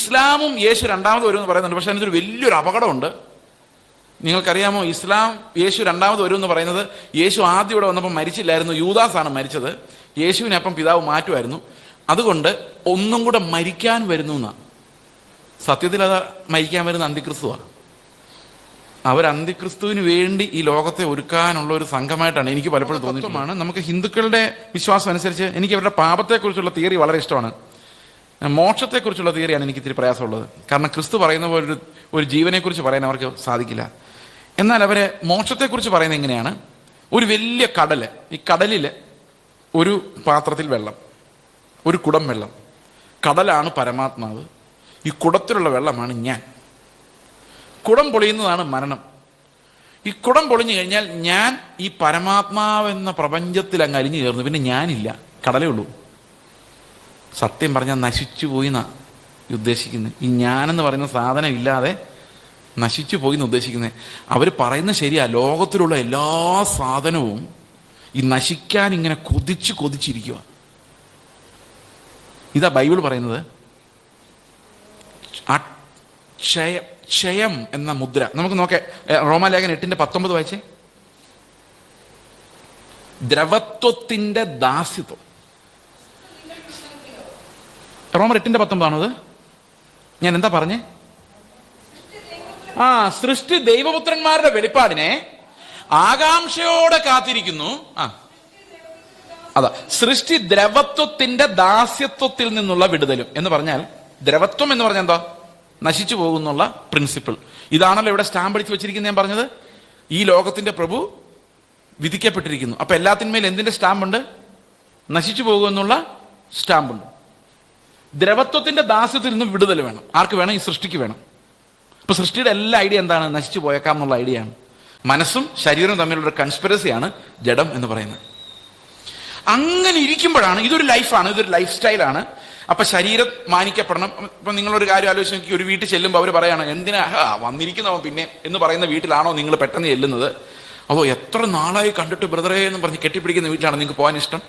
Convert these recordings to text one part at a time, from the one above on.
ഇസ്ലാമും യേശു രണ്ടാമത് വരുമെന്ന് പറയുന്നുണ്ട്. പക്ഷെ അതിനൊരു വലിയൊരു അപകടമുണ്ട്. നിങ്ങൾക്കറിയാമോ, ഇസ്ലാം യേശു രണ്ടാമത് വരുമെന്ന് പറയുന്നത് യേശു ആദ്യം ഇവിടെ വന്നപ്പോൾ മരിച്ചില്ലായിരുന്നു, യൂദാസാണ് മരിച്ചത്. യേശുവിനെ അപ്പം പിതാവ് മാറ്റുമായിരുന്നു. അതുകൊണ്ട് ഒന്നും കൂടെ മരിക്കാൻ വരുന്നു എന്നാണ്. സത്യത്തിൽ അത് മരിക്കാൻ വരുന്ന അന്തിക്രിസ്തുവാണ്. അവർ അന്തിക്രിസ്തുവിന് വേണ്ടി ഈ ലോകത്തെ ഒരുക്കാനുള്ള ഒരു സംഘമായിട്ടാണ് എനിക്ക് പലപ്പോഴും തോന്നിയിട്ടുമാണ്. നമുക്ക് ഹിന്ദുക്കളുടെ വിശ്വാസം അനുസരിച്ച് എനിക്ക് അവരുടെ പാപത്തെക്കുറിച്ചുള്ള തിയറി വളരെ ഇഷ്ടമാണ്. മോക്ഷത്തെക്കുറിച്ചുള്ള തിയറിയാണ് എനിക്ക് ഇത്തിരി പ്രയാസമുള്ളത്. കാരണം ക്രിസ്തു പറയുന്ന പോലെ ഒരു ജീവനെക്കുറിച്ച് പറയാൻ അവർക്ക് സാധിക്കില്ല. എന്നാൽ അവരെ മോക്ഷത്തെക്കുറിച്ച് പറയുന്നത് എങ്ങനെയാണ്? ഒരു വലിയ കടല്, ഈ കടലിൽ ഒരു പാത്രത്തിൽ വെള്ളം, ഒരു കുടം വെള്ളം. കടലാണ് പരമാത്മാവ്, ഈ കുടത്തിലുള്ള വെള്ളമാണ് ഞാൻ. കുടം പൊളിയുന്നതാണ് മരണം. ഈ കുടം പൊളിഞ്ഞു കഴിഞ്ഞാൽ ഞാൻ ഈ പരമാത്മാവെന്ന പ്രപഞ്ചത്തിൽ അങ്ങ് അലിഞ്ഞു ചേർന്നു. പിന്നെ ഞാനില്ല, കടലേ ഉള്ളൂ. സത്യം പറഞ്ഞാൽ നശിച്ചു പോയി എന്നാ ഉദ്ദേശിക്കുന്നത്. ഈ ഞാനെന്ന് പറയുന്ന സാധനം ഇല്ലാതെ നശിച്ചു പോയി എന്ന് ഉദ്ദേശിക്കുന്നത്. അവർ പറയുന്നത് ശരിയാ, ലോകത്തിലുള്ള എല്ലാ സാധനവും ഈ നശിക്കാൻ ഇങ്ങനെ കൊതിച്ചിരിക്കുക. ഇതാ ബൈബിൾ പറയുന്നത്. ക്ഷയം എന്ന മുദ്ര നമുക്ക് നോക്കേ. റോമാലേഖനം 8:19 വായിച്ചേ. ദ്രവത്വത്തിന്റെ ദാസ്യത്വം. റോമർ 8:19 ഞാൻ എന്താ പറഞ്ഞേ? സൃഷ്ടി ദൈവപുത്രന്മാരുടെ വെളിപ്പാടിനെ ആകാംക്ഷയോടെ കാത്തിരിക്കുന്നു. അതാ സൃഷ്ടി ദ്രവത്വത്തിന്റെ ദാസ്യത്വത്തിൽ നിന്നുള്ള വിടുതലും എന്ന് പറഞ്ഞാൽ, ദ്രവത്വം എന്ന് പറഞ്ഞാൽ എന്താ? നശിച്ചു പോകുന്നുള്ള പ്രിൻസിപ്പിൾ. ഇതാണല്ലോ ഇവിടെ സ്റ്റാമ്പ് അടിച്ച് വെച്ചിരിക്കുന്നത്. ഞാൻ പറഞ്ഞത് ഈ ലോകത്തിന്റെ പ്രഭു വിധിക്കപ്പെട്ടിരിക്കുന്നു. അപ്പൊ എല്ലാത്തിന്മേൽ എന്തിന്റെ സ്റ്റാമ്പുണ്ട്? നശിച്ചു പോകുമെന്നുള്ള സ്റ്റാമ്പുണ്ട്. ദ്രവത്വത്തിന്റെ ദാസ്യത്തിൽ നിന്ന് വിടുതൽ വേണം. ആർക്ക് വേണം? ഈ സൃഷ്ടിക്ക് വേണം. ഇപ്പൊ സൃഷ്ടിയുടെ എല്ലാ ഐഡിയ എന്താണ്? നശിച്ചു പോയേക്കാം എന്നുള്ള ഐഡിയ ആണ്. മനസ്സും ശരീരവും തമ്മിലുള്ള കൺസ്പിറസിയാണ് ജഡം എന്ന് പറയുന്നത്. അങ്ങനെ ഇരിക്കുമ്പോഴാണ് ഇതൊരു ലൈഫാണ്, ഇതൊരു ലൈഫ് സ്റ്റൈലാണ്. അപ്പൊ ശരീരം മാനിക്കപ്പെടണം. ഇപ്പൊ നിങ്ങളൊരു കാര്യം ആലോചിച്ച് നോക്കി, ഒരു വീട്ടിൽ ചെല്ലുമ്പോൾ അവർ പറയാണ്, എന്തിനാ വന്നിരിക്കുന്നവൻ പിന്നെ എന്ന് പറയുന്ന വീട്ടിലാണോ നിങ്ങൾ പെട്ടെന്ന് ചെല്ലുന്നത്? അതോ എത്ര നാളായി കണ്ടിട്ട് ബ്രദറേ എന്ന് പറഞ്ഞ് കെട്ടിപ്പിടിക്കുന്ന വീട്ടിലാണ് നിങ്ങൾക്ക് പോകാൻ ഇഷ്ടം?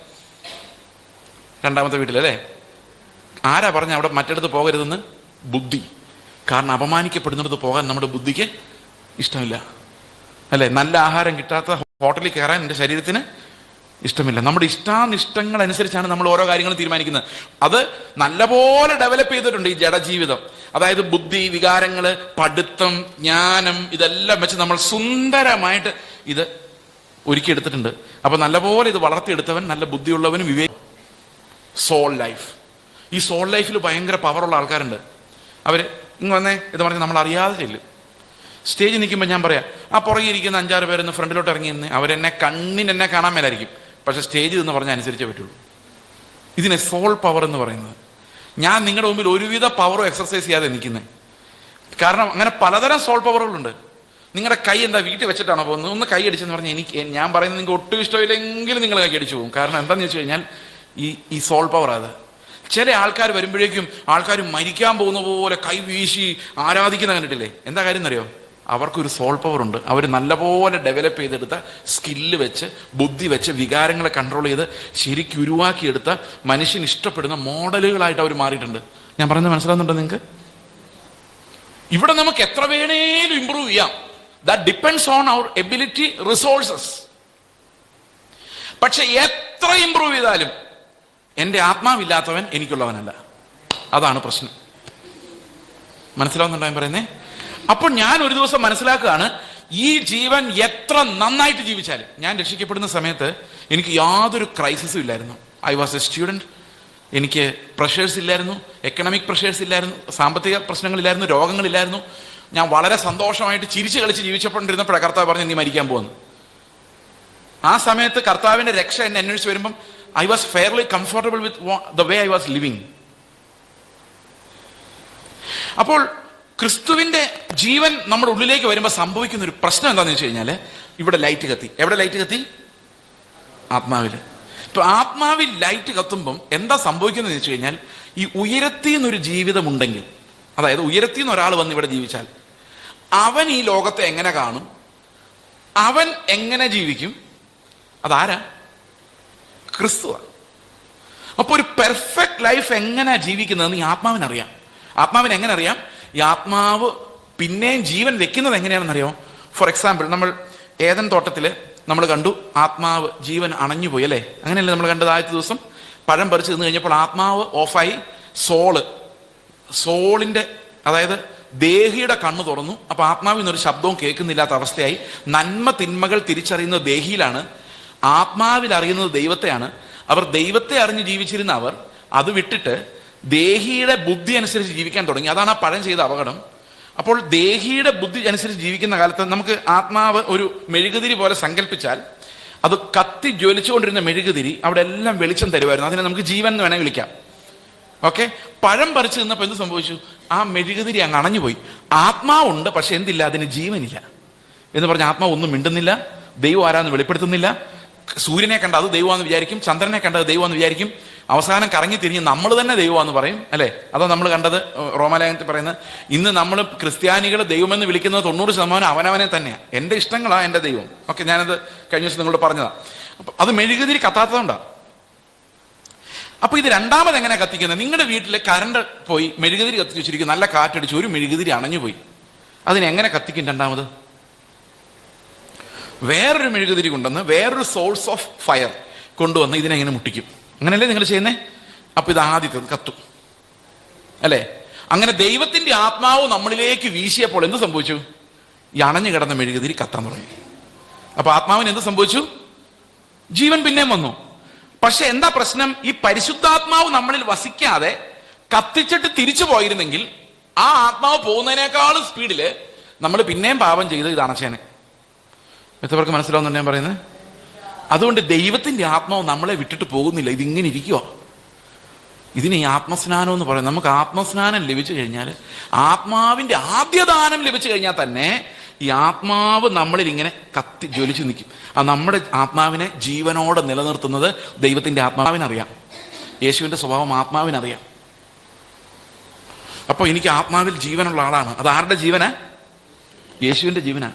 രണ്ടാമത്തെ വീട്ടിലല്ലേ? ആരാ പറഞ്ഞ അവിടെ മറ്റിടത്ത് പോകരുതെന്ന്? ബുദ്ധി. കാരണം അപമാനിക്കപ്പെടുന്നിടത്ത് പോകാൻ നമ്മുടെ ബുദ്ധിക്ക് ഇഷ്ടമില്ല, അല്ലെ? നല്ല ആഹാരം കിട്ടാത്ത ഹോട്ടലിൽ കയറാൻ എൻ്റെ ശരീരത്തിന് ഇഷ്ടമില്ല. നമ്മുടെ ഇഷ്ടാനിഷ്ടങ്ങൾ അനുസരിച്ചാണ് നമ്മൾ ഓരോ കാര്യങ്ങളും തീരുമാനിക്കുന്നത്. അത് നല്ലപോലെ ഡെവലപ്പ് ചെയ്തിട്ടുണ്ട് ഈ ജഡജീവിതം. അതായത് ബുദ്ധി, വികാരങ്ങള്, പഠിത്തം, ജ്ഞാനം, ഇതെല്ലാം വെച്ച് നമ്മൾ സുന്ദരമായിട്ട് ഇത് ഒരുക്കിയെടുത്തിട്ടുണ്ട്. അപ്പൊ നല്ലപോലെ ഇത് വളർത്തിയെടുത്തവൻ നല്ല ബുദ്ധിയുള്ളവനും സോൾ ലൈഫ്. ഈ സോൾ ലൈഫിൽ ഭയങ്കര പവറുള്ള ആൾക്കാരുണ്ട്. അവര് ഇങ്ങ് വന്നേ ഇത് പറഞ്ഞ് നമ്മൾ അറിയാതെ ചെല്ലും. സ്റ്റേജിൽ നിൽക്കുമ്പോൾ ഞാൻ പറയാം, പുറകെ ഇരിക്കുന്ന 5-6 പേരൊന്ന് ഫ്രണ്ടിലോട്ട് ഇറങ്ങി നിന്ന് അവരെന്നെ കണ്ണിനെന്നെ കാണാൻ മേലായിരിക്കും. പക്ഷെ സ്റ്റേജിൽ എന്ന് പറഞ്ഞാൽ അനുസരിച്ചേ പറ്റുള്ളൂ. ഇതിനെ സോൾ പവർ എന്ന് പറയുന്നത്. ഞാൻ നിങ്ങളുടെ മുമ്പിൽ ഒരുവിധ പവറും എക്സർസൈസ് ചെയ്യാതെ നിൽക്കുന്നത്. കാരണം അങ്ങനെ പലതരം സോൾ പവറുകളുണ്ട്. നിങ്ങളുടെ കൈ എന്താ വീട്ടിൽ വെച്ചിട്ടാണോ പോകുന്നത്? ഒന്ന് കൈ അടിച്ചെന്ന് പറഞ്ഞാൽ ഞാൻ പറയുന്നത് നിങ്ങൾക്ക് ഒട്ടും ഇഷ്ടമില്ലെങ്കിലും നിങ്ങൾ കൈ അടിച്ചു പോകും. കാരണം എന്താണെന്ന് വെച്ച് കഴിഞ്ഞാൽ ഈ സോൾ പവർ അത്. ചില ആൾക്കാർ വരുമ്പോഴേക്കും ആൾക്കാർ മരിക്കാൻ പോകുന്ന പോലെ കൈ വീശി ആരാധിക്കുന്ന കണ്ടിട്ടില്ലേ? എന്താ കാര്യം എന്നറിയോ? അവർക്കൊരു സോൾ പവർ ഉണ്ട്. അവർ നല്ലപോലെ ഡെവലപ്പ് ചെയ്തെടുത്ത സ്കില്ല് വെച്ച്, ബുദ്ധി വെച്ച്, വികാരങ്ങളെ കൺട്രോൾ ചെയ്ത് ശരിക്കും ഉരുവാക്കിയെടുത്ത മനുഷ്യൻ ഇഷ്ടപ്പെടുന്ന മോഡലുകളായിട്ട് അവർ മാറിയിട്ടുണ്ട്. ഞാൻ പറയുന്നത് മനസ്സിലാകുന്നുണ്ടോ നിങ്ങൾക്ക്? ഇവിടെ നമുക്ക് എത്ര വേണേലും ഇമ്പ്രൂവ് ചെയ്യാം. That depends on our ability, resources. പക്ഷെ എത്ര ഇമ്പ്രൂവ് ചെയ്താലും എൻ്റെ ആത്മാവില്ലാത്തവൻ എനിക്കുള്ളവനല്ല. അതാണ് പ്രശ്നം. മനസ്സിലാവുന്നുണ്ടോ ഞാൻ പറയുന്നേ? അപ്പോൾ ഞാൻ ഒരു ദിവസം മനസ്സിലാക്കുകയാണ്, ഈ ജീവൻ എത്ര നന്നായിട്ട് ജീവിച്ചാലും, ഞാൻ രക്ഷിക്കപ്പെടുന്ന സമയത്ത് എനിക്ക് യാതൊരു ക്രൈസിസും ഇല്ലായിരുന്നു. I was A student. എനിക്ക് പ്രഷേഴ്സ് ഇല്ലായിരുന്നു, എക്കണോമിക് പ്രഷേഴ്സ് ഇല്ലായിരുന്നു, സാമ്പത്തിക പ്രശ്നങ്ങളില്ലായിരുന്നു, രോഗങ്ങളില്ലായിരുന്നു. ഞാൻ വളരെ സന്തോഷമായിട്ട് ചിരിച്ചു കളിച്ച് ജീവിച്ചപ്പോണ്ടിരുന്നപ്പോഴാണ് കർത്താവ് പറഞ്ഞ് നീ മരിക്കാൻ പോകുന്നു. ആ സമയത്ത് കർത്താവിന്റെ രക്ഷ എന്നെ അന്വേഷിച്ച് വരുമ്പം I was fairly comfortable with the way I was living. അപ്പോൾ ക്രിസ്തുവിന്റെ ജീവൻ നമ്മുടെ ഉള്ളിലേക്ക് വരുമ്പോൾ സംഭവിക്കുന്ന ഒരു പ്രശ്നം എന്താണെന്ന് വെച്ച് കഴിഞ്ഞാൽ, ഇവിടെ ലൈറ്റ് കത്തി. എവിടെ ലൈറ്റ് കത്തി? ആത്മാവില്. ഇപ്പൊ ആത്മാവിൽ ലൈറ്റ് കത്തുമ്പം എന്താ സംഭവിക്കുന്നത് വെച്ച് കഴിഞ്ഞാൽ, ഈ ഉയരത്തിന്നൊരു ജീവിതം ഉണ്ടെങ്കിൽ, അതായത് ഉയരത്തിന്ന് ഒരാൾ വന്ന് ഇവിടെ ജീവിച്ചാൽ അവൻ ഈ ലോകത്തെ എങ്ങനെ കാണും, അവൻ എങ്ങനെ ജീവിക്കും? അതാരാ? ക്രിസ്തുവാണ്. അപ്പൊ ഒരു പെർഫെക്റ്റ് ലൈഫ് എങ്ങനെ ജീവിക്കുന്നതെന്ന് ഈ ആത്മാവിനറിയാം. ആത്മാവിനെ എങ്ങനെ അറിയാം? ഈ ആത്മാവ് പിന്നെയും ജീവൻ വെക്കുന്നത് എങ്ങനെയാണെന്നറിയോ? ഫോർ എക്സാമ്പിൾ, നമ്മൾ ഏദൻ തോട്ടത്തില് നമ്മൾ കണ്ടു ആത്മാവ് ജീവൻ അണഞ്ഞുപോയി, അല്ലേ? അങ്ങനെയല്ലേ നമ്മൾ കണ്ടത്? ആദ്യത്തെ ദിവസം പഴം പറിച്ചു നിന്ന് കഴിഞ്ഞപ്പോൾ ആത്മാവ് ഓഫായി, സോളിന്റെ അതായത് ദേഹിയുടെ കണ്ണ് തുറന്നു. അപ്പൊ ആത്മാവിൽ നിന്നൊരു ശബ്ദവും കേൾക്കുന്നില്ലാത്ത അവസ്ഥയായി. നന്മ തിന്മകൾ തിരിച്ചറിയുന്നത് ദേഹിയിലാണ്, ആത്മാവിൽ അറിയുന്നത് ദൈവത്തെയാണ്. അവർ ദൈവത്തെ അറിഞ്ഞ് ജീവിച്ചിരുന്ന അവർ അത് വിട്ടിട്ട് ദേഹിയുടെ ബുദ്ധി അനുസരിച്ച് ജീവിക്കാൻ തുടങ്ങി. അതാണ് ആ പഴം ചെയ്ത അപകടം. അപ്പോൾ ദേഹിയുടെ ബുദ്ധി അനുസരിച്ച് ജീവിക്കുന്ന കാലത്ത് നമുക്ക് ആത്മാവ് ഒരു മെഴുകുതിരി പോലെ സങ്കല്പിച്ചാൽ, അത് കത്തി ജ്വലിച്ചുകൊണ്ടിരുന്ന മെഴുകുതിരി അവിടെ എല്ലാം വെളിച്ചം തരുമായിരുന്നു. അതിനെ നമുക്ക് ജീവൻ എന്ന് വേണേൽ വിളിക്കാം. ഓക്കെ, പഴം പറിച്ചു നിന്നപ്പോൾ എന്ത് സംഭവിച്ചു? ആ മെഴുകുതിരി അങ്ങ് അണഞ്ഞുപോയി. ആത്മാവുണ്ട്, പക്ഷെ എന്തില്ല? അതിന് ജീവനില്ല. എന്ന് പറഞ്ഞ ആത്മാവ് ഒന്നും മിണ്ടുന്നില്ല, ദൈവം ആരാന്ന് വെളിപ്പെടുത്തുന്നില്ല. സൂര്യനെ കണ്ട അത് ദൈവമാണെന്ന് വിചാരിക്കും, ചന്ദ്രനെ കണ്ടത് ദൈവമാണെന്ന് വിചാരിക്കും. അവസാനം കറങ്ങി തിരിഞ്ഞ് നമ്മൾ തന്നെ ദൈവമാണെന്ന് പറയും, അല്ലേ? അതോ നമ്മൾ കണ്ടത് റോമാലേഖനത്തിൽ പറയുന്നത്, ഇന്ന് നമ്മൾ ക്രിസ്ത്യാനികൾ ദൈവമെന്ന് വിളിക്കുന്നത് 90% അവനവനെ തന്നെയാണ്. എൻ്റെ ഇഷ്ടങ്ങളാണ് എൻ്റെ ദൈവം. ഓക്കെ, ഞാനത് കഴിഞ്ഞ ദിവസം നിങ്ങളോട് പറഞ്ഞതാണ്. അപ്പൊ അത് മെഴുകുതിരി കത്താത്തതുകൊണ്ടാണ്. അപ്പൊ ഇത് രണ്ടാമത് എങ്ങനെ കത്തിക്കുന്നത്? നിങ്ങളുടെ വീട്ടിൽ കറണ്ട് പോയി മെഴുകുതിരി കത്തിച്ച് വെച്ചിരിക്കും, നല്ല കാറ്റടിച്ചു, ഒരു മെഴുകുതിരി അണഞ്ഞുപോയി. അതിനെങ്ങനെ കത്തിക്കും? രണ്ടാമത് വേറൊരു മെഴുകുതിരി കൊണ്ടുവന്ന്, വേറൊരു സോഴ്സ് ഓഫ് ഫയർ കൊണ്ടുവന്ന് ഇതിനെങ്ങനെ മുട്ടിക്കും. അങ്ങനെയല്ലേ നിങ്ങൾ ചെയ്യുന്നേ? അപ്പൊ ഇത് ആദ്യത്തെ കത്തും, അല്ലേ? അങ്ങനെ ദൈവത്തിന്റെ ആത്മാവ് നമ്മളിലേക്ക് വീശിയപ്പോൾ എന്ത് സംഭവിച്ചു? ഈ അണഞ്ഞു കിടന്ന മെഴുകുതിരി കത്താൻ തുടങ്ങി. അപ്പൊ ആത്മാവിന് എന്ത് സംഭവിച്ചു? ജീവൻ പിന്നെയും വന്നു. പക്ഷെ എന്താ പ്രശ്നം? ഈ പരിശുദ്ധാത്മാവ് നമ്മളിൽ വസിക്കാതെ കത്തിച്ചിട്ട് തിരിച്ചു പോയിരുന്നെങ്കിൽ ആ ആത്മാവ് പോകുന്നതിനേക്കാളും സ്പീഡില് നമ്മൾ പിന്നെയും പാപം ചെയ്ത് ഇത് അണച്ചേനെ. എത്രവർക്ക് മനസ്സിലാവുന്നുണ്ട് ഞാൻ പറയുന്നത്? അതുകൊണ്ട് ദൈവത്തിന്റെ ആത്മാവ് നമ്മളെ വിട്ടിട്ട് പോകുന്നില്ല, ഇതിങ്ങനെ ഇരിക്കുവോ. ഇതിന് ഈ ആത്മസ്നാനം എന്ന് പറയുന്നത്. നമുക്ക് ആത്മസ്നാനം ലഭിച്ചു കഴിഞ്ഞാൽ, ആത്മാവിന്റെ ആദ്യദാനം ലഭിച്ചു കഴിഞ്ഞാൽ തന്നെ ഈ ആത്മാവ് നമ്മളിൽ ഇങ്ങനെ കത്തി ജ്വലിച്ചു നിൽക്കും. ആ നമ്മുടെ ആത്മാവിനെ ജീവനോടെ നിലനിർത്തുന്നത് ദൈവത്തിന്റെ ആത്മാവിനറിയാം. യേശുവിന്റെ സ്വഭാവം ആത്മാവിനറിയാം. അപ്പൊ എനിക്ക് ആത്മാവിൽ ജീവനുള്ള ആളാണ്. അത് ആരുടെ ജീവനാ? യേശുവിന്റെ ജീവനാ.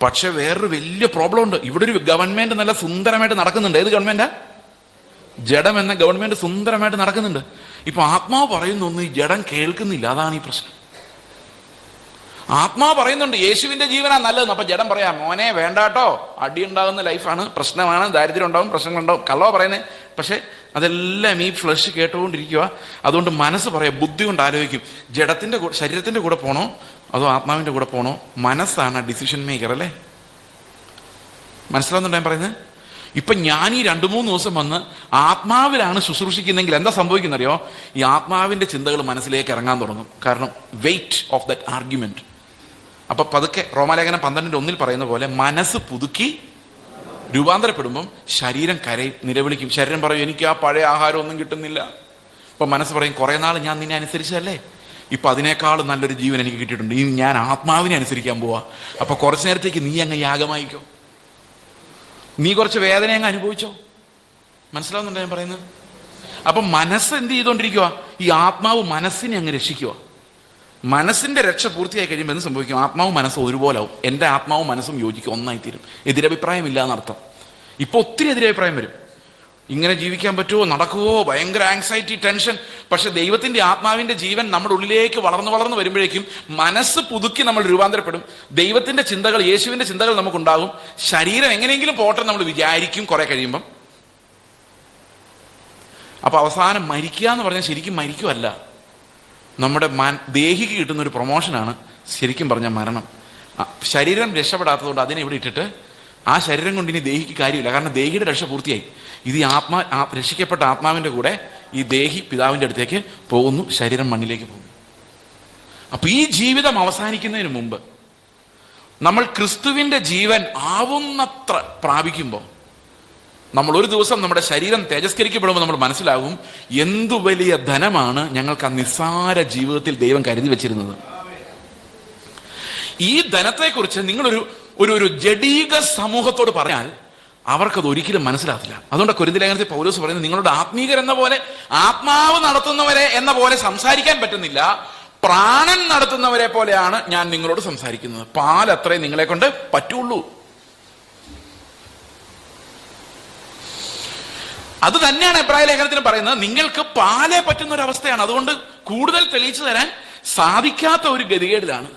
പക്ഷെ വേറൊരു വലിയ പ്രോബ്ലം ഉണ്ട്. ഇവിടെ ഒരു ഗവൺമെന്റ് നല്ല സുന്ദരമായിട്ട് നടക്കുന്നുണ്ട്. ഏത് ഗവൺമെന്റാ? ജഡം എന്ന ഗവൺമെന്റ് സുന്ദരമായിട്ട് നടക്കുന്നുണ്ട്. ഇപ്പൊ ആത്മാവ് പറയുന്നൊന്നും ഈ ജഡം കേൾക്കുന്നില്ല. അതാണ് ഈ പ്രശ്നം. ആത്മാവ് പറയുന്നുണ്ട് യേശുവിന്റെ ജീവനാ നല്ലതെന്ന്. അപ്പൊ ജഡം പറയാം, മോനെ വേണ്ടാട്ടോ, അടി ഉണ്ടാകുന്ന ലൈഫാണ്, പ്രശ്നമാണ്, ദാരിദ്ര്യം ഉണ്ടാവും, പ്രശ്നങ്ങളുണ്ടാവും, കള്ളവ പറയുന്നത്. പക്ഷെ അതെല്ലാം ഈ ഫ്ലഷ് കേട്ടുകൊണ്ടിരിക്കുക. അതുകൊണ്ട് മനസ്സ് പറയാം, ബുദ്ധി കൊണ്ട് ആലോചിക്കും, ജഡത്തിന്റെ ശരീരത്തിന്റെ കൂടെ പോണോ അതോ ആത്മാവിന്റെ കൂടെ പോണോ? മനസ്സാണ് ഡിസിഷൻ മേക്കർ, അല്ലേ? മനസ്സിലാവുന്നുണ്ടോ ഞാൻ പറയുന്നത്? ഇപ്പൊ ഞാൻ ഈ 2-3 ദിവസം വന്ന് ആത്മാവിലാണ് ശുശ്രൂഷിക്കുന്നെങ്കിൽ എന്താ സംഭവിക്കുന്നറിയോ? ഈ ആത്മാവിന്റെ ചിന്തകൾ മനസ്സിലേക്ക് ഇറങ്ങാൻ തുടങ്ങും. കാരണം വെയിറ്റ് ഓഫ് ദാറ്റ് ആർഗ്യുമെന്റ്. അപ്പൊ പതുക്കെ റോമാലേഖനം 12:1 പറയുന്ന പോലെ മനസ്സ് പുതുക്കി രൂപാന്തരപ്പെടുമ്പം ശരീരം കരയും, നിലവിളിക്കും. ശരീരം പറയും, എനിക്ക് ആ പഴയ ആഹാരം ഒന്നും കിട്ടുന്നില്ല. അപ്പൊ മനസ്സ് പറയും, കുറെ നാൾ ഞാൻ നിന്നെ അനുസരിച്ചല്ലേ, ഇപ്പൊ അതിനേക്കാളും നല്ലൊരു ജീവൻ എനിക്ക് കിട്ടിയിട്ടുണ്ട്, ഇനി ഞാൻ ആത്മാവിനെ അനുസരിക്കാൻ പോവാ. അപ്പൊ കുറച്ചു നേരത്തേക്ക് നീ അങ്ങ് യാഗമായിക്കോ, നീ കുറച്ച് വേദന അങ്ങ് അനുഭവിച്ചോ. മനസ്സിലാവുന്നുണ്ടോ ഞാൻ പറയുന്നത്? അപ്പൊ മനസ്സ് എന്ത് ചെയ്തോണ്ടിരിക്കുക? ഈ ആത്മാവ് മനസ്സിനെ അങ്ങ് രക്ഷിക്കുക. മനസ്സിന്റെ രക്ഷ പൂർത്തിയായി കഴിയുമ്പോൾ എന്ത് സംഭവിക്കും? ആത്മാവും മനസ്സും ഒരുപോലെ ആവും. എൻ്റെ ആത്മാവും മനസ്സും യോജിക്കും, ഒന്നായിത്തീരും. എതിരഭിപ്രായം ഇല്ല എന്നർത്ഥം. ഇപ്പൊ ഒത്തിരി എതിരഭിപ്രായം വരും. ഇങ്ങനെ ജീവിക്കാൻ പറ്റുമോ, നടക്കുവോ, ഭയങ്കര ആങ്സൈറ്റി, ടെൻഷൻ. പക്ഷെ ദൈവത്തിന്റെ ആത്മാവിന്റെ ജീവൻ നമ്മുടെ ഉള്ളിലേക്ക് വളർന്നു വളർന്നു വരുമ്പോഴേക്കും മനസ്സ് പുതുക്കി നമ്മൾ രൂപാന്തരപ്പെടും. ദൈവത്തിന്റെ ചിന്തകൾ, യേശുവിന്റെ ചിന്തകൾ നമുക്കുണ്ടാകും. ശരീരം എങ്ങനെയെങ്കിലും പോട്ടെ നമ്മൾ വിചാരിക്കും കുറെ കഴിയുമ്പം. അപ്പൊ അവസാനം മരിക്കുക എന്ന് പറഞ്ഞാൽ ശരിക്കും മരിക്കുമല്ല, നമ്മുടെ ദേഹിക്ക് കിട്ടുന്ന ഒരു പ്രൊമോഷനാണ് ശരിക്കും പറഞ്ഞാൽ മരണം. ശരീരം രക്ഷപ്പെടാത്തതുകൊണ്ട് അതിനെ ഇവിടെ ഇട്ടിട്ട് ആ ശരീരം കൊണ്ട് ഇനി ദേഹിക്ക് കാര്യമില്ല. കാരണം ദേഹിയുടെ രക്ഷ പൂർത്തിയായി. ഇത് ഈ രക്ഷിക്കപ്പെട്ട ആത്മാവിന്റെ കൂടെ ഈ ദേഹി പിതാവിന്റെ അടുത്തേക്ക് പോകുന്നു, ശരീരം മണ്ണിലേക്ക് പോകുന്നു. അപ്പൊ ഈ ജീവിതം അവസാനിക്കുന്നതിന് മുമ്പ് നമ്മൾ ക്രിസ്തുവിന്റെ ജീവൻ ആവുന്നത്ര പ്രാപിക്കുമ്പോൾ, നമ്മൾ ഒരു ദിവസം നമ്മുടെ ശരീരം തേജസ്കരിക്കപ്പെടുമ്പോൾ നമ്മൾ മനസ്സിലാകും എന്തു വലിയ ധനമാണ് ഞങ്ങൾക്ക് ആ നിസ്സാര ജീവിതത്തിൽ ദൈവം കരുതി വെച്ചിരുന്നത്. ഈ ധനത്തെക്കുറിച്ച് നിങ്ങളൊരു ഒരു ജഡീക സമൂഹത്തോട് പറഞ്ഞാൽ അവർക്കത് ഒരിക്കലും മനസ്സിലാകില്ല. അതുകൊണ്ട് കൊരിന്ത്യർ ലേഖനത്തിൽ പൗലോസ് പറയുന്നത്, നിങ്ങളുടെ ആത്മീകരെന്ന പോലെ, ആത്മാവ് നടത്തുന്നവരെ എന്ന പോലെ സംസാരിക്കാൻ പറ്റുന്നില്ല, പ്രാണൻ നടത്തുന്നവരെ പോലെയാണ് ഞാൻ നിങ്ങളോട് സംസാരിക്കുന്നത്. പാലത്രേ നിങ്ങളെ കൊണ്ട് പറ്റുള്ളൂ. അത് തന്നെയാണ് എബ്രായ ലേഖനത്തിന് പറയുന്നത്. നിങ്ങൾക്ക് പാലേ പറ്റുന്ന ഒരു അവസ്ഥയാണ്. അതുകൊണ്ട് കൂടുതൽ തെളിയിച്ചു തരാൻ സാധിക്കാത്ത ഒരു ഗതികേടിലാണ്.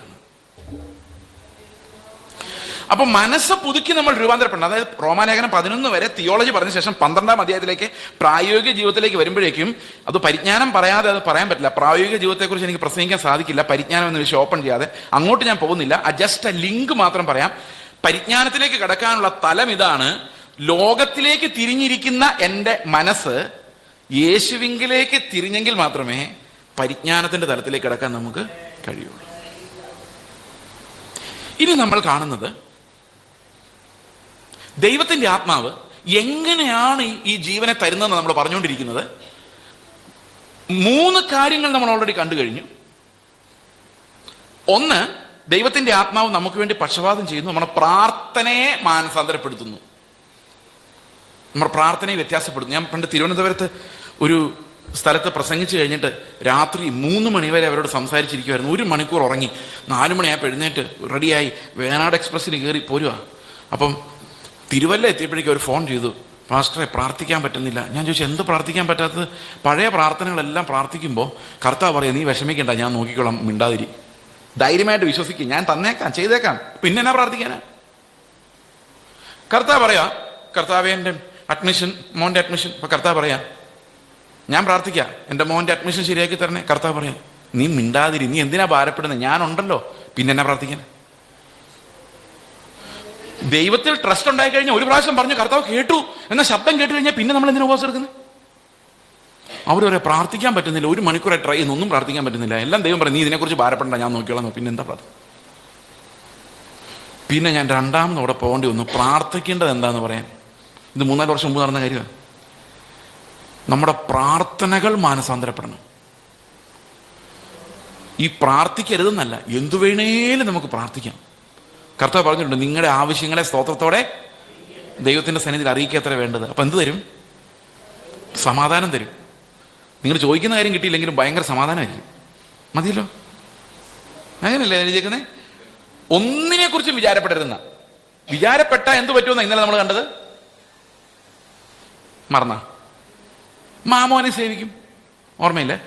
അപ്പൊ മനസ്സ് പുതുക്കി നമ്മൾ രൂപാന്തരപ്പെടണം. അതായത് റോമാലേഖനം 11 വരെ തിയോളജി പറഞ്ഞ ശേഷം 12-ാം അധ്യായത്തിലേക്ക് പ്രായോഗിക ജീവിതത്തിലേക്ക് വരുമ്പോഴേക്കും അത് പരിജ്ഞാനം പറയാതെ അത് പറയാൻ പറ്റില്ല. പ്രായോഗിക ജീവിതത്തെക്കുറിച്ച് എനിക്ക് പ്രസംഗിക്കാൻ സാധിക്കില്ല പരിജ്ഞാനം എന്ന വിഷയം ഓപ്പൺ ചെയ്യാതെ. അങ്ങോട്ട് ഞാൻ പോകുന്നില്ല. ജസ്റ്റ് ലിങ്ക് മാത്രം പറയാം. പരിജ്ഞാനത്തിലേക്ക് കടക്കാനുള്ള തലം ഇതാണ്: ലോകത്തിലേക്ക് തിരിഞ്ഞിരിക്കുന്ന എൻ്റെ മനസ്സ് യേശുവിങ്കിലേക്ക് തിരിഞ്ഞെങ്കിൽ മാത്രമേ പരിജ്ഞാനത്തിന്റെ തലത്തിലേക്ക് കടക്കാൻ നമുക്ക് കഴിയുള്ളൂ. ഇനി നമ്മൾ കാണുന്നത് ദൈവത്തിന്റെ ആത്മാവ് എങ്ങനെയാണ് ഈ ജീവനെ തരുന്നതെന്ന് നമ്മൾ പറഞ്ഞുകൊണ്ടിരിക്കുന്നത്. 3 കാര്യങ്ങൾ നമ്മൾ ഓൾറെഡി കണ്ടു കഴിഞ്ഞു. ഒന്ന്, ദൈവത്തിന്റെ ആത്മാവ് നമുക്ക് വേണ്ടി പക്ഷപാതം ചെയ്യുന്നു. നമ്മുടെ പ്രാർത്ഥനയെ മാനസാന്തരപ്പെടുത്തുന്നു, നമ്മുടെ പ്രാർത്ഥനയെ വ്യത്യാസപ്പെടുന്നു. ഞാൻ പണ്ട് തിരുവനന്തപുരത്ത് ഒരു സ്ഥലത്ത് പ്രസംഗിച്ചു കഴിഞ്ഞിട്ട് രാത്രി 3 മണി വരെ അവരോട് സംസാരിച്ചിരിക്കുമായിരുന്നു. 1 മണിക്കൂർ ഉറങ്ങി. 4 മണിയായപ്പോൾ എഴുന്നേറ്റ് റെഡിയായി വേണാട് എക്സ്പ്രസ്സിന് കയറി പോരുക. അപ്പം തിരുവല്ല എത്തിയപ്പോഴേക്കും ഒരു ഫോൺ ചെയ്തു, പാസ്റ്ററെ പ്രാർത്ഥിക്കാൻ പറ്റുന്നില്ല. ഞാൻ ചോദിച്ചു, എന്ത് പ്രാർത്ഥിക്കാൻ പറ്റാത്തത്? പഴയ പ്രാർത്ഥനകളെല്ലാം പ്രാർത്ഥിക്കുമ്പോൾ കർത്താവ് പറയാം, നീ വിഷമിക്കണ്ട, ഞാൻ നോക്കിക്കോളാം, മിണ്ടാതിരി, ധൈര്യമായിട്ട് വിശ്വസിക്കും, ഞാൻ തന്നേക്കാം, ചെയ്തേക്കാം, പിന്നെ എന്നാ പ്രാർത്ഥിക്കാനാ? കർത്താവ് പറയാ, കർത്താവേ എൻ്റെ അഡ്മിഷൻ, മോൻ്റെ അഡ്മിഷൻ. അപ്പൊ കർത്താവ് പറയാ, ഞാൻ പ്രാർത്ഥിക്കാം, എൻ്റെ മോൻ്റെ അഡ്മിഷൻ ശരിയാക്കി തരണേ. കർത്താവ് പറയാം, നീ മിണ്ടാതിരി, നീ എന്തിനാ ഭാരപ്പെടുന്നത്, ഞാനുണ്ടല്ലോ, പിന്നെ എന്നാ പ്രാർത്ഥിക്കാൻ? ദൈവത്തിൽ ട്രസ്റ്റ് ഉണ്ടായി കഴിഞ്ഞാൽ ഒരു പ്രാവശ്യം പറഞ്ഞു കർത്താവ് കേട്ടു എന്ന ശബ്ദം കേട്ട് കഴിഞ്ഞാൽ പിന്നെ നമ്മൾ എന്തിനാ ഉപവാസം എടുക്കുന്നത്? അവരവരെ പ്രാർത്ഥിക്കാൻ പറ്റുന്നില്ല, 1 മണിക്കൂറായി ട്രൈ ചെയ്യുന്നു, ഒന്നും പ്രാർത്ഥിക്കാൻ പറ്റുന്നില്ല. എല്ലാം ദൈവം പറയും, നീ ഇതിനെക്കുറിച്ച് ഭാരപ്പെടണ്ട, ഞാൻ നോക്കിയോളാം. പിന്നെ എന്താ പ്രാർത്ഥന? പിന്നെ ഞാൻ 2ാമത് അവിടെ പോകേണ്ടി വന്നു. പ്രാർത്ഥിക്കേണ്ടത് എന്താന്ന് പറയാൻ. ഇത് 3-4 വർഷം മുമ്പ് നടന്ന കാര്യമാണ്. നമ്മുടെ പ്രാർത്ഥനകൾ മാനസാന്തരപ്പെടണം. ഈ പ്രാർത്ഥിക്കരുതെന്നല്ല, എന്തു വേണേലും നമുക്ക് പ്രാർത്ഥിക്കാം. കർത്താവ് പറഞ്ഞിട്ടുണ്ട്, നിങ്ങളുടെ ആവശ്യങ്ങളെ സ്തോത്രത്തോടെ ദൈവത്തിന്റെ സന്നിധിയിൽ അറിയിക്കത്ര വേണ്ടത്. അപ്പൊ എന്ത് തരും? സമാധാനം തരും. നിങ്ങൾ ചോദിക്കുന്ന കാര്യം കിട്ടിയില്ലെങ്കിലും ഭയങ്കര സമാധാനമായിരിക്കും. മതിയല്ലോ. അങ്ങനെയല്ലേ എഴുതിയേക്കുന്നേ? ഒന്നിനെ കുറിച്ചും വിചാരപ്പെടരുതെന്ന. വിചാരപ്പെട്ട എന്ത് പറ്റുമെന്ന ഇന്നലെ നമ്മൾ കണ്ടത്? മറന്ന മാമോനെ സേവിക്കും. ഓർമ്മയില്ലേ?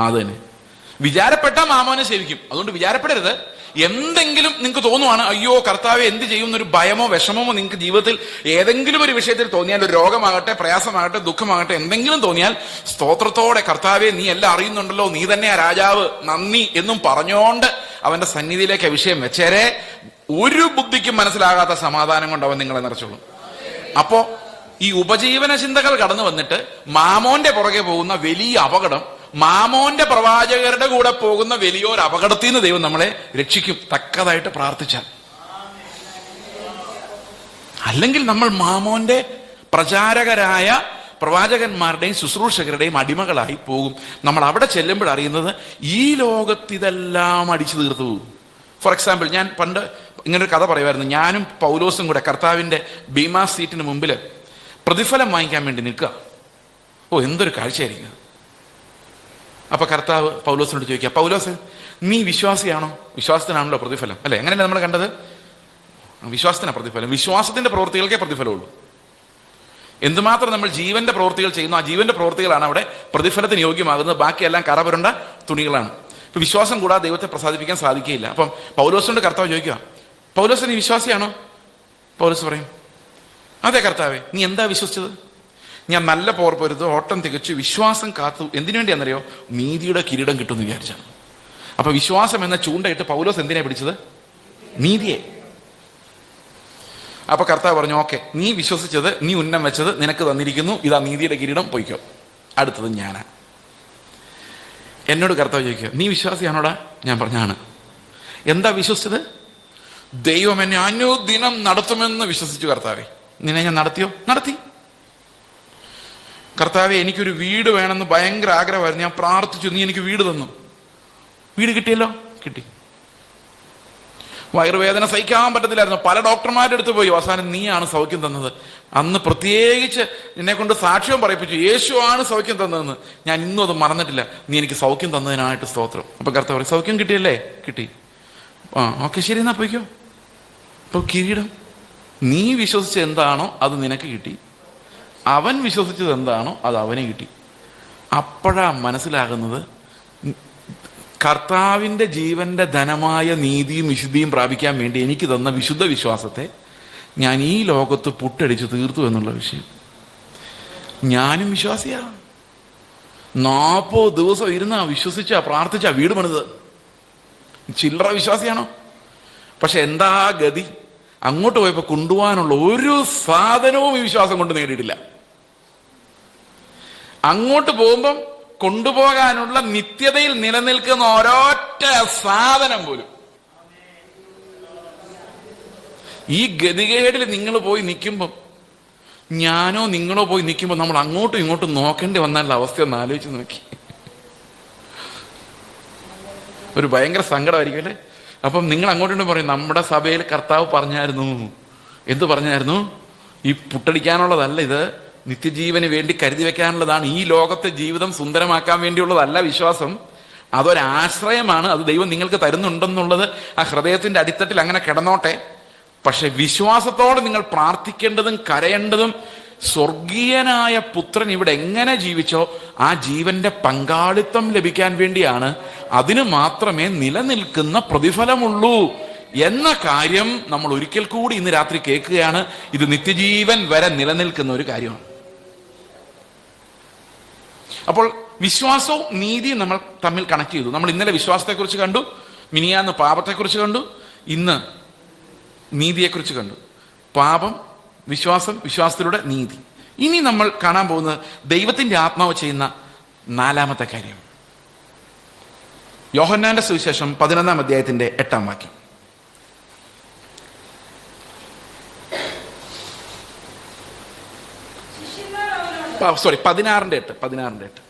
അത് തന്നെ. വിചാരപ്പെട്ട മാമോനെ സേവിക്കും. അതുകൊണ്ട് വിചാരപ്പെടരുത്. എന്തെങ്കിലും നിങ്ങൾക്ക് തോന്നുവാണ്, അയ്യോ കർത്താവെ എന്ത് ചെയ്യും എന്നൊരു ഭയമോ വിഷമമോ നിങ്ങൾക്ക് ജീവിതത്തിൽ ഏതെങ്കിലും ഒരു വിഷയത്തിൽ തോന്നിയാൽ, ഒരു രോഗമാകട്ടെ, പ്രയാസമാകട്ടെ, ദുഃഖമാകട്ടെ, എന്തെങ്കിലും തോന്നിയാൽ സ്തോത്രത്തോടെ കർത്താവെ നീ എല്ലാം അറിയുന്നുണ്ടല്ലോ, നീ തന്നെയാ രാജാവ്, നന്ദി എന്നും പറഞ്ഞോണ്ട് അവന്റെ സന്നിധിയിലേക്ക് ആ വിഷയം വെച്ചേരെ. ഒരു ബുദ്ധിക്കും മനസ്സിലാകാത്ത സമാധാനം കൊണ്ട് അവൻ നിങ്ങളെ നിറച്ചോളും. അപ്പോ ഈ ഉപജീവന ചിന്തകൾ കടന്നു വന്നിട്ട് മാമോന്റെ പുറകെ പോകുന്ന വലിയ അപകടം, മാമോന്റെ പ്രവാചകരുടെ കൂടെ പോകുന്ന വലിയൊരു അപകടത്തിൽ നിന്ന് ദൈവം നമ്മളെ രക്ഷിക്കും, തക്കതായിട്ട് പ്രാർത്ഥിച്ചാൽ. അല്ലെങ്കിൽ നമ്മൾ മാമോന്റെ പ്രചാരകരായ പ്രവാചകന്മാരുടെയും ശുശ്രൂഷകരുടെയും അടിമകളായി പോകും. നമ്മൾ അവിടെ ചെല്ലുമ്പോൾ അറിയുന്നത് ഈ ലോകത്തിതെല്ലാം അടിച്ചു തീർത്തു പോകും. ഫോർ എക്സാമ്പിൾ, ഞാൻ പണ്ട് ഇങ്ങനൊരു കഥ പറയുമായിരുന്നു. ഞാനും പൗലോസും കൂടെ കർത്താവിന്റെ ബീമാ സീറ്റിന് മുമ്പിൽ പ്രതിഫലം വാങ്ങിക്കാൻ വേണ്ടി നിൽക്കുക. എന്തൊരു കാഴ്ചയായിരിക്കും. അപ്പൊ കർത്താവ് പൗലോസിനോട് ചോദിക്കുക, പൗലോസ് നീ വിശ്വാസിയാണോ? വിശ്വാസത്തിനാണല്ലോ പ്രതിഫലം, അല്ലെ? അങ്ങനെയല്ലേ നമ്മൾ കണ്ടത്? വിശ്വാസത്തിനാണ് പ്രതിഫലം. വിശ്വാസത്തിന്റെ പ്രവൃത്തികൾക്കേ പ്രതിഫലമുള്ളൂ. എന്തുമാത്രം നമ്മൾ ജീവന്റെ പ്രവൃത്തികൾ ചെയ്യുന്നു, ആ ജീവന്റെ പ്രവൃത്തികളാണ് അവിടെ പ്രതിഫലത്തിന് യോഗ്യമാകുന്നത്. ബാക്കിയെല്ലാം കറപുരണ്ട തുണികളാണ്. ഇപ്പൊ വിശ്വാസം കൂടാതെ ദൈവത്തെ പ്രസാദിപ്പിക്കാൻ സാധിക്കുകയില്ല. അപ്പം പൗലോസിനോട് കർത്താവ് ചോദിക്കുക, പൗലോസ് നീ വിശ്വാസിയാണോ? പൗലോസ് പറയും, അതെ കർത്താവേ. നീ എന്താ വിശ്വസിച്ചത്? ഞാൻ നല്ല പോർ പൊരുത്, ഓട്ടം തികച്ചു, വിശ്വാസം കാത്തു. എന്തിനു വേണ്ടിയാണെന്നറിയോ? നീതിയുടെ കിരീടം കിട്ടുമെന്ന് വിചാരിച്ചാണ്. അപ്പൊ വിശ്വാസം എന്ന ചൂണ്ടയിട്ട് പൗലോസ് എന്തിനാ പിടിച്ചത്? നീതിയെ. അപ്പൊ കർത്താവ് പറഞ്ഞു, ഓക്കെ, നീ വിശ്വസിച്ചത്, നീ ഉന്നം വെച്ചത് നിനക്ക് തന്നിരിക്കുന്നു, ഇതാ നീതിയുടെ കിരീടം, പൊയ്ക്കോ. അടുത്തത് ഞാനാ. എന്നോട് കർത്താവ് ചോദിക്കുക, നീ വിശ്വാസിയാണോടാ? ഞാൻ പറഞ്ഞാണ്. എന്താ വിശ്വസിച്ചത്? ദൈവം എന്നെ അനുദിനം നടത്തുമെന്ന് വിശ്വസിച്ചു. കർത്താവെ, നിന്നെ ഞാൻ നടത്തിയോ? നടത്തി. കർത്താവെ, എനിക്കൊരു വീട് വേണമെന്ന് ഭയങ്കര ആഗ്രഹമായിരുന്നു, ഞാൻ പ്രാർത്ഥിച്ചു, നീ എനിക്ക് വീട് തന്നു. വീട് കിട്ടിയല്ലോ? കിട്ടി. വയറുവേദന സഹിക്കാൻ പറ്റത്തില്ലായിരുന്നു, പല ഡോക്ടർമാരുടെ അടുത്ത് പോയി, അവസാനം നീയാണ് സൗഖ്യം തന്നത്. അന്ന് പ്രത്യേകിച്ച് എന്നെ കൊണ്ട് സാക്ഷ്യം പറയിപ്പിച്ചു, യേശു ആണ് സൗഖ്യം തന്നതെന്ന്. ഞാൻ ഇന്നും അത് മറന്നിട്ടില്ല. നീ എനിക്ക് സൗഖ്യം തന്നതിനായിട്ട് സ്തോത്രം. അപ്പൊ കർത്താവ് പറയും, സൗഖ്യം കിട്ടിയല്ലേ? കിട്ടി. ഓക്കെ, ശരി, എന്നാ പോയിക്കോ. അപ്പൊ കിരീടം, നീ വിശ്വസിച്ച എന്താണോ അത് നിനക്ക് കിട്ടി, അവൻ വിശ്വസിച്ചത് എന്താണോ അത് അവനെ കിട്ടി. അപ്പോഴാ മനസ്സിലാകുന്നത് കർത്താവിന്റെ ജീവന്റെ ധനമായ നീതിയും വിശുദ്ധിയും പ്രാപിക്കാൻ വേണ്ടി എനിക്ക് തന്ന വിശുദ്ധ വിശ്വാസത്തെ ഞാൻ ഈ ലോകത്ത് പുട്ടടിച്ച് തീർത്തു എന്നുള്ള വിഷയം. ഞാനും വിശ്വാസിയാ. 40 ദിവസം ഇരുന്ന വിശ്വസിച്ച പ്രാർത്ഥിച്ച വീട് പണിത്. ചില്ലറ വിശ്വാസിയാണോ? പക്ഷെ എന്താ ഗതി? അങ്ങോട്ട് പോയപ്പോ കൊണ്ടുപോകാനുള്ള ഒരു സാധനവും ഈ വിശ്വാസം കൊണ്ട് നേടിയിട്ടില്ല. അങ്ങോട്ട് പോകുമ്പം കൊണ്ടുപോകാനുള്ള നിത്യതയിൽ നിലനിൽക്കുന്ന ഒരൊറ്റ സാധനം പോലും. ഈ ഗതികേടിൽ നിങ്ങൾ പോയി നിൽക്കുമ്പം, ഞാനോ നിങ്ങളോ പോയി നിൽക്കുമ്പോൾ നമ്മൾ അങ്ങോട്ടും ഇങ്ങോട്ടും നോക്കേണ്ടി വന്നാലുള്ള അവസ്ഥ ഒന്ന് ആലോചിച്ച് നോക്കി. ഒരു ഭയങ്കര സങ്കടമായിരിക്കും അല്ലേ? അപ്പം നിങ്ങൾ അങ്ങോട്ടും പറയും, നമ്മുടെ സഭയിൽ കർത്താവ് പറഞ്ഞായിരുന്നു. എന്ത് പറഞ്ഞായിരുന്നു? ഈ പുട്ടടിക്കാനുള്ളതല്ല ഇത്, നിത്യജീവന് വേണ്ടി കരുതി വെക്കാനുള്ളതാണ്. ഈ ലോകത്തെ ജീവിതം സുന്ദരമാക്കാൻ വേണ്ടിയുള്ളതല്ല വിശ്വാസം, അതൊരാശ്രയമാണ്. അത് ദൈവം നിങ്ങൾക്ക് തരുന്നുണ്ടെന്നുള്ളത് ആ ഹൃദയത്തിന്റെ അടിത്തട്ടിൽ അങ്ങനെ കിടന്നോട്ടെ. പക്ഷെ വിശ്വാസത്തോടെ നിങ്ങൾ പ്രാർത്ഥിക്കേണ്ടതും കരയേണ്ടതും സ്വർഗീയനായ പുത്രൻ ഇവിടെ എങ്ങനെ ജീവിച്ചോ ആ ജീവന്റെ പങ്കാളിത്തം ലഭിക്കാൻ വേണ്ടിയാണ്. അതിന് മാത്രമേ നിലനിൽക്കുന്ന പ്രതിഫലമുള്ളൂ എന്ന കാര്യം നമ്മൾ ഒരിക്കൽ കൂടി ഇന്ന് രാത്രി കേൾക്കുകയാണ്. ഇത് നിത്യജീവൻ വരെ നിലനിൽക്കുന്ന ഒരു കാര്യമാണ്. അപ്പോൾ വിശ്വാസവും നീതിയും നമ്മൾ തമ്മിൽ കണക്ട് ചെയ്തു. നമ്മൾ ഇന്നലെ വിശ്വാസത്തെക്കുറിച്ച് കണ്ടു, മിനിയാന്ന് പാപത്തെക്കുറിച്ച് കണ്ടു, ഇന്ന് നീതിയെക്കുറിച്ച് കണ്ടു. പാപം, വിശ്വാസം, വിശ്വാസത്തിലൂടെ നീതി. ഇനി നമ്മൾ കാണാൻ പോകുന്നത് ദൈവത്തിന്റെ ആത്മാവ് ചെയ്യുന്ന 4ാമത്തെ കാര്യം. യോഹന്നാന്റെ സുവിശേഷം 11-ാം അധ്യായത്തിന്റെ 8-ാം വാക്യം. സോറി, 16:8.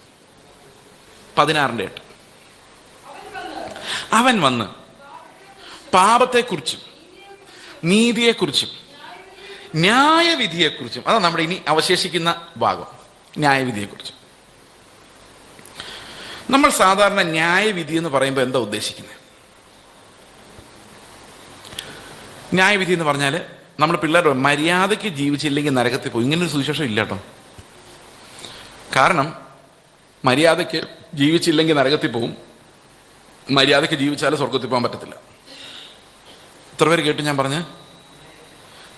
അവൻ വന്ന് പാപത്തെക്കുറിച്ചും നീതിയെക്കുറിച്ചും ന്യായവിധിയെക്കുറിച്ചും, അതാണ് നമ്മുടെ ഇനി അവശേഷിക്കുന്ന ഭാഗം, ന്യായവിധിയെക്കുറിച്ചും. നമ്മൾ സാധാരണ ന്യായവിധി എന്ന് പറയുമ്പോൾ എന്താ ഉദ്ദേശിക്കുന്നത്? ന്യായവിധി എന്ന് പറഞ്ഞാൽ നമ്മൾ പിള്ളേർ മര്യാദയ്ക്ക് ജീവിച്ചില്ലെങ്കിൽ നരകത്തിൽ പോകും. ഇങ്ങനൊരു സുവിശേഷം ഇല്ല കേട്ടോ. കാരണം മര്യാദയ്ക്ക് ജീവിച്ചില്ലെങ്കിൽ നരകത്തിൽ പോകും, മര്യാദയ്ക്ക് ജീവിച്ചാൽ സ്വർഗത്തിൽ പോകാൻ പറ്റത്തില്ല. എത്ര പേര് കേട്ടു ഞാൻ പറഞ്ഞ്?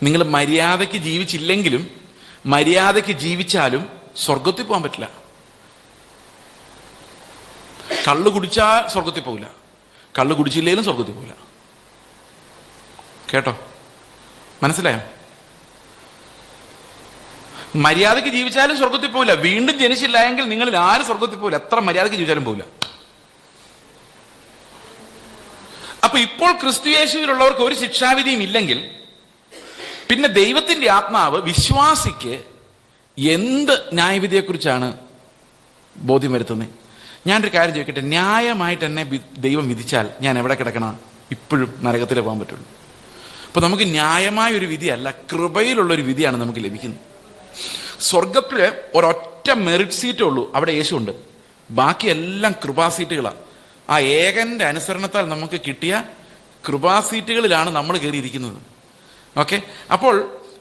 നിങ്ങൾ മര്യാദയ്ക്ക് ജീവിച്ചില്ലെങ്കിലും മര്യാദയ്ക്ക് ജീവിച്ചാലും സ്വർഗത്തിൽ പോകാൻ പറ്റില്ല. കള്ളു കുടിച്ചാൽ സ്വർഗത്തിൽ പോകില്ല, കള്ളു കുടിച്ചില്ലെങ്കിലും സ്വർഗത്തിൽ പോകില്ല. കേട്ടോ? മനസ്സിലായോ? മര്യാദയ്ക്ക് ജീവിച്ചാലും സ്വർഗത്തിൽ പോകില്ല. വീണ്ടും ജനിച്ചില്ല എങ്കിൽ നിങ്ങളിൽ ആരും സ്വർഗത്തിൽ പോകില്ല, എത്ര മര്യാദയ്ക്ക് ജീവിച്ചാലും പോകില്ല. അപ്പൊ ഇപ്പോൾ ക്രിസ്തുയേശുവിലുള്ളവർക്ക് ഒരു ശിക്ഷാവിധിയും ഇല്ലെങ്കിൽ പിന്നെ ദൈവത്തിന്റെ ആത്മാവ് വിശ്വാസിക്ക് എന്ത് ന്യായവിധിയെക്കുറിച്ചാണ് ബോധ്യം വരുത്തുന്നത്? ഞാനൊരു കാര്യം ചോദിക്കട്ടെ, ന്യായമായിട്ട് എന്നെ ദൈവം വിധിച്ചാൽ ഞാൻ എവിടെ കിടക്കണം? ഇപ്പോഴും നരകത്തിൽ പോകാൻ പറ്റുള്ളൂ. അപ്പൊ നമുക്ക് ന്യായമായ ഒരു വിധിയല്ല, കൃപയിലുള്ളൊരു വിധിയാണ് നമുക്ക് ലഭിക്കുന്നത്. സ്വർഗത്തില് ഒരൊറ്റ മെറിറ്റ് സീറ്റേ ഉള്ളൂ, അവിടെ യേശു ഉണ്ട്. ബാക്കിയെല്ലാം കൃപാസീറ്റുകളാണ്. ആ ഏകന്റെ അനുസരണത്താൽ നമുക്ക് കിട്ടിയ കൃപാസീറ്റുകളിലാണ് നമ്മൾ കയറിയിരിക്കുന്നത്. ഓക്കെ, അപ്പോൾ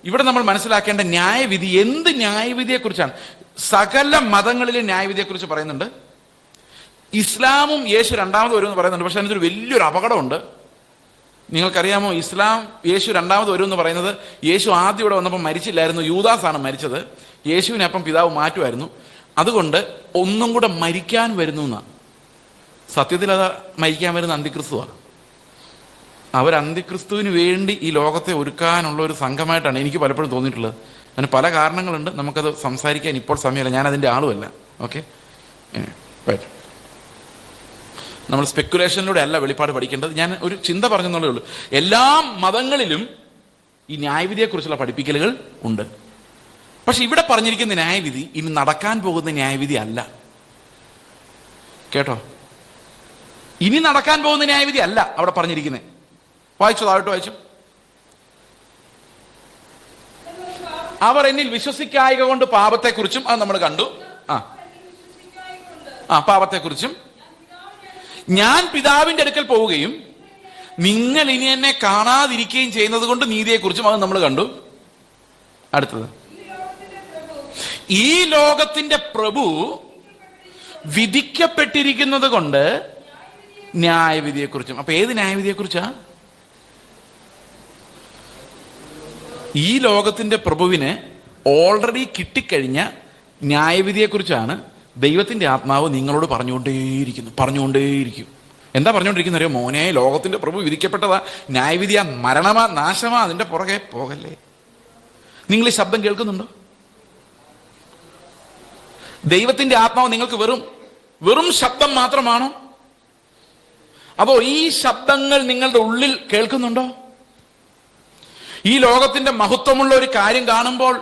ഇവിടെ നമ്മൾ മനസ്സിലാക്കേണ്ട ന്യായവിധി, എന്ത് ന്യായവിധിയെക്കുറിച്ചാണ്? സകല മതങ്ങളിലെ ന്യായവിധിയെക്കുറിച്ച് പറയുന്നുണ്ട്. ഇസ്ലാമും യേശു രണ്ടാമത് വരുമെന്ന് പറയുന്നുണ്ട്. പക്ഷെ അതിനൊരു വലിയൊരു അപകടമുണ്ട്. നിങ്ങൾക്കറിയാമോ, ഇസ്ലാം യേശു രണ്ടാമത് വരുമെന്ന് പറയുന്നത്, യേശു ആദ്യം ഇവിടെ വന്നപ്പോൾ മരിച്ചില്ലായിരുന്നു, യൂദാസാണ് മരിച്ചത്. യേശുവിനെ അപ്പം പിതാവ് മാറ്റുമായിരുന്നു. അതുകൊണ്ട് ഒന്നും കൂടെ മരിക്കാൻ വരുന്നു എന്നാണ്. സത്യത്തിൽ അത് മരിക്കാൻ വരുന്ന അന്തിക്രിസ്തുവാണ്. അവർ അന്തിക്രിസ്തുവിന് വേണ്ടി ഈ ലോകത്തെ ഒരുക്കാനുള്ള ഒരു സംഘമായിട്ടാണ് എനിക്ക് പലപ്പോഴും തോന്നിയിട്ടുള്ളത്. അതിന് പല കാരണങ്ങളുണ്ട്, നമുക്കത് സംസാരിക്കാൻ ഇപ്പോൾ സമയമല്ല, ഞാൻ അതിൻ്റെ ആളുമല്ല. ഓക്കെ, നമ്മൾ സ്പെക്കുലേഷനിലൂടെ അല്ല വെളിപ്പാട് പഠിക്കേണ്ടത്. ഞാൻ ഒരു ചിന്ത പറഞ്ഞെന്നുള്ളേ ഉള്ളൂ. എല്ലാ മതങ്ങളിലും ഈ ന്യായവിധിയെക്കുറിച്ചുള്ള പഠിപ്പിക്കലുകൾ ഉണ്ട്. പക്ഷെ ഇവിടെ പറഞ്ഞിരിക്കുന്ന ന്യായവിധി ഇനി നടക്കാൻ പോകുന്ന ന്യായവിധി അല്ല. കേട്ടോ? ഇനി നടക്കാൻ പോകുന്ന ന്യായവിധി അല്ല അവിടെ പറഞ്ഞിരിക്കുന്നത്. വായിച്ചു, താഴോട്ട് വായിച്ചു. അവർ എന്നിൽ വിശ്വസിക്കായക കൊണ്ട് പാപത്തെക്കുറിച്ചും, അത് നമ്മൾ കണ്ടു. പാപത്തെക്കുറിച്ചും ഞാൻ പിതാവിന്റെ അടുക്കൽ പോവുകയും നിങ്ങൾ ഇനി എന്നെ കാണാതിരിക്കുകയും ചെയ്യുന്നത് കൊണ്ട് നീതിയെക്കുറിച്ചും, അത് നമ്മൾ കണ്ടു. അടുത്തത്, ഈ ലോകത്തിന്റെ പ്രഭു വിധിക്കപ്പെട്ടിരിക്കുന്നത് കൊണ്ട് ന്യായവിധിയെക്കുറിച്ചും. അപ്പൊ ഏത് ന്യായവിധിയെക്കുറിച്ചാ? ഈ ലോകത്തിന്റെ പ്രഭുവിന് ഓൾറെഡി കിട്ടിക്കഴിഞ്ഞ ന്യായവിധിയെക്കുറിച്ചാണ് ദൈവത്തിന്റെ ആത്മാവ് നിങ്ങളോട് പറഞ്ഞുകൊണ്ടേയിരിക്കും. എന്താ പറഞ്ഞുകൊണ്ടിരിക്കുന്ന അറിയോ? മോനെ, ലോകത്തിന്റെ പ്രഭു വിധിക്കപ്പെട്ടതാ, ന്യായവിധിയാ, മരണമാ, നാശമാ, അതിന്റെ പുറകെ പോകല്ലേ. നിങ്ങൾ ഈ ശബ്ദം കേൾക്കുന്നുണ്ടോ? ദൈവത്തിന്റെ ആത്മാവ് നിങ്ങൾക്ക് വെറും ശബ്ദം മാത്രമാണോ? അപ്പോ ഈ ശബ്ദങ്ങൾ നിങ്ങളുടെ ഉള്ളിൽ കേൾക്കുന്നുണ്ടോ? ഈ ലോകത്തിന്റെ മഹത്വമുള്ള ഒരു കാര്യം കാണുമ്പോൾ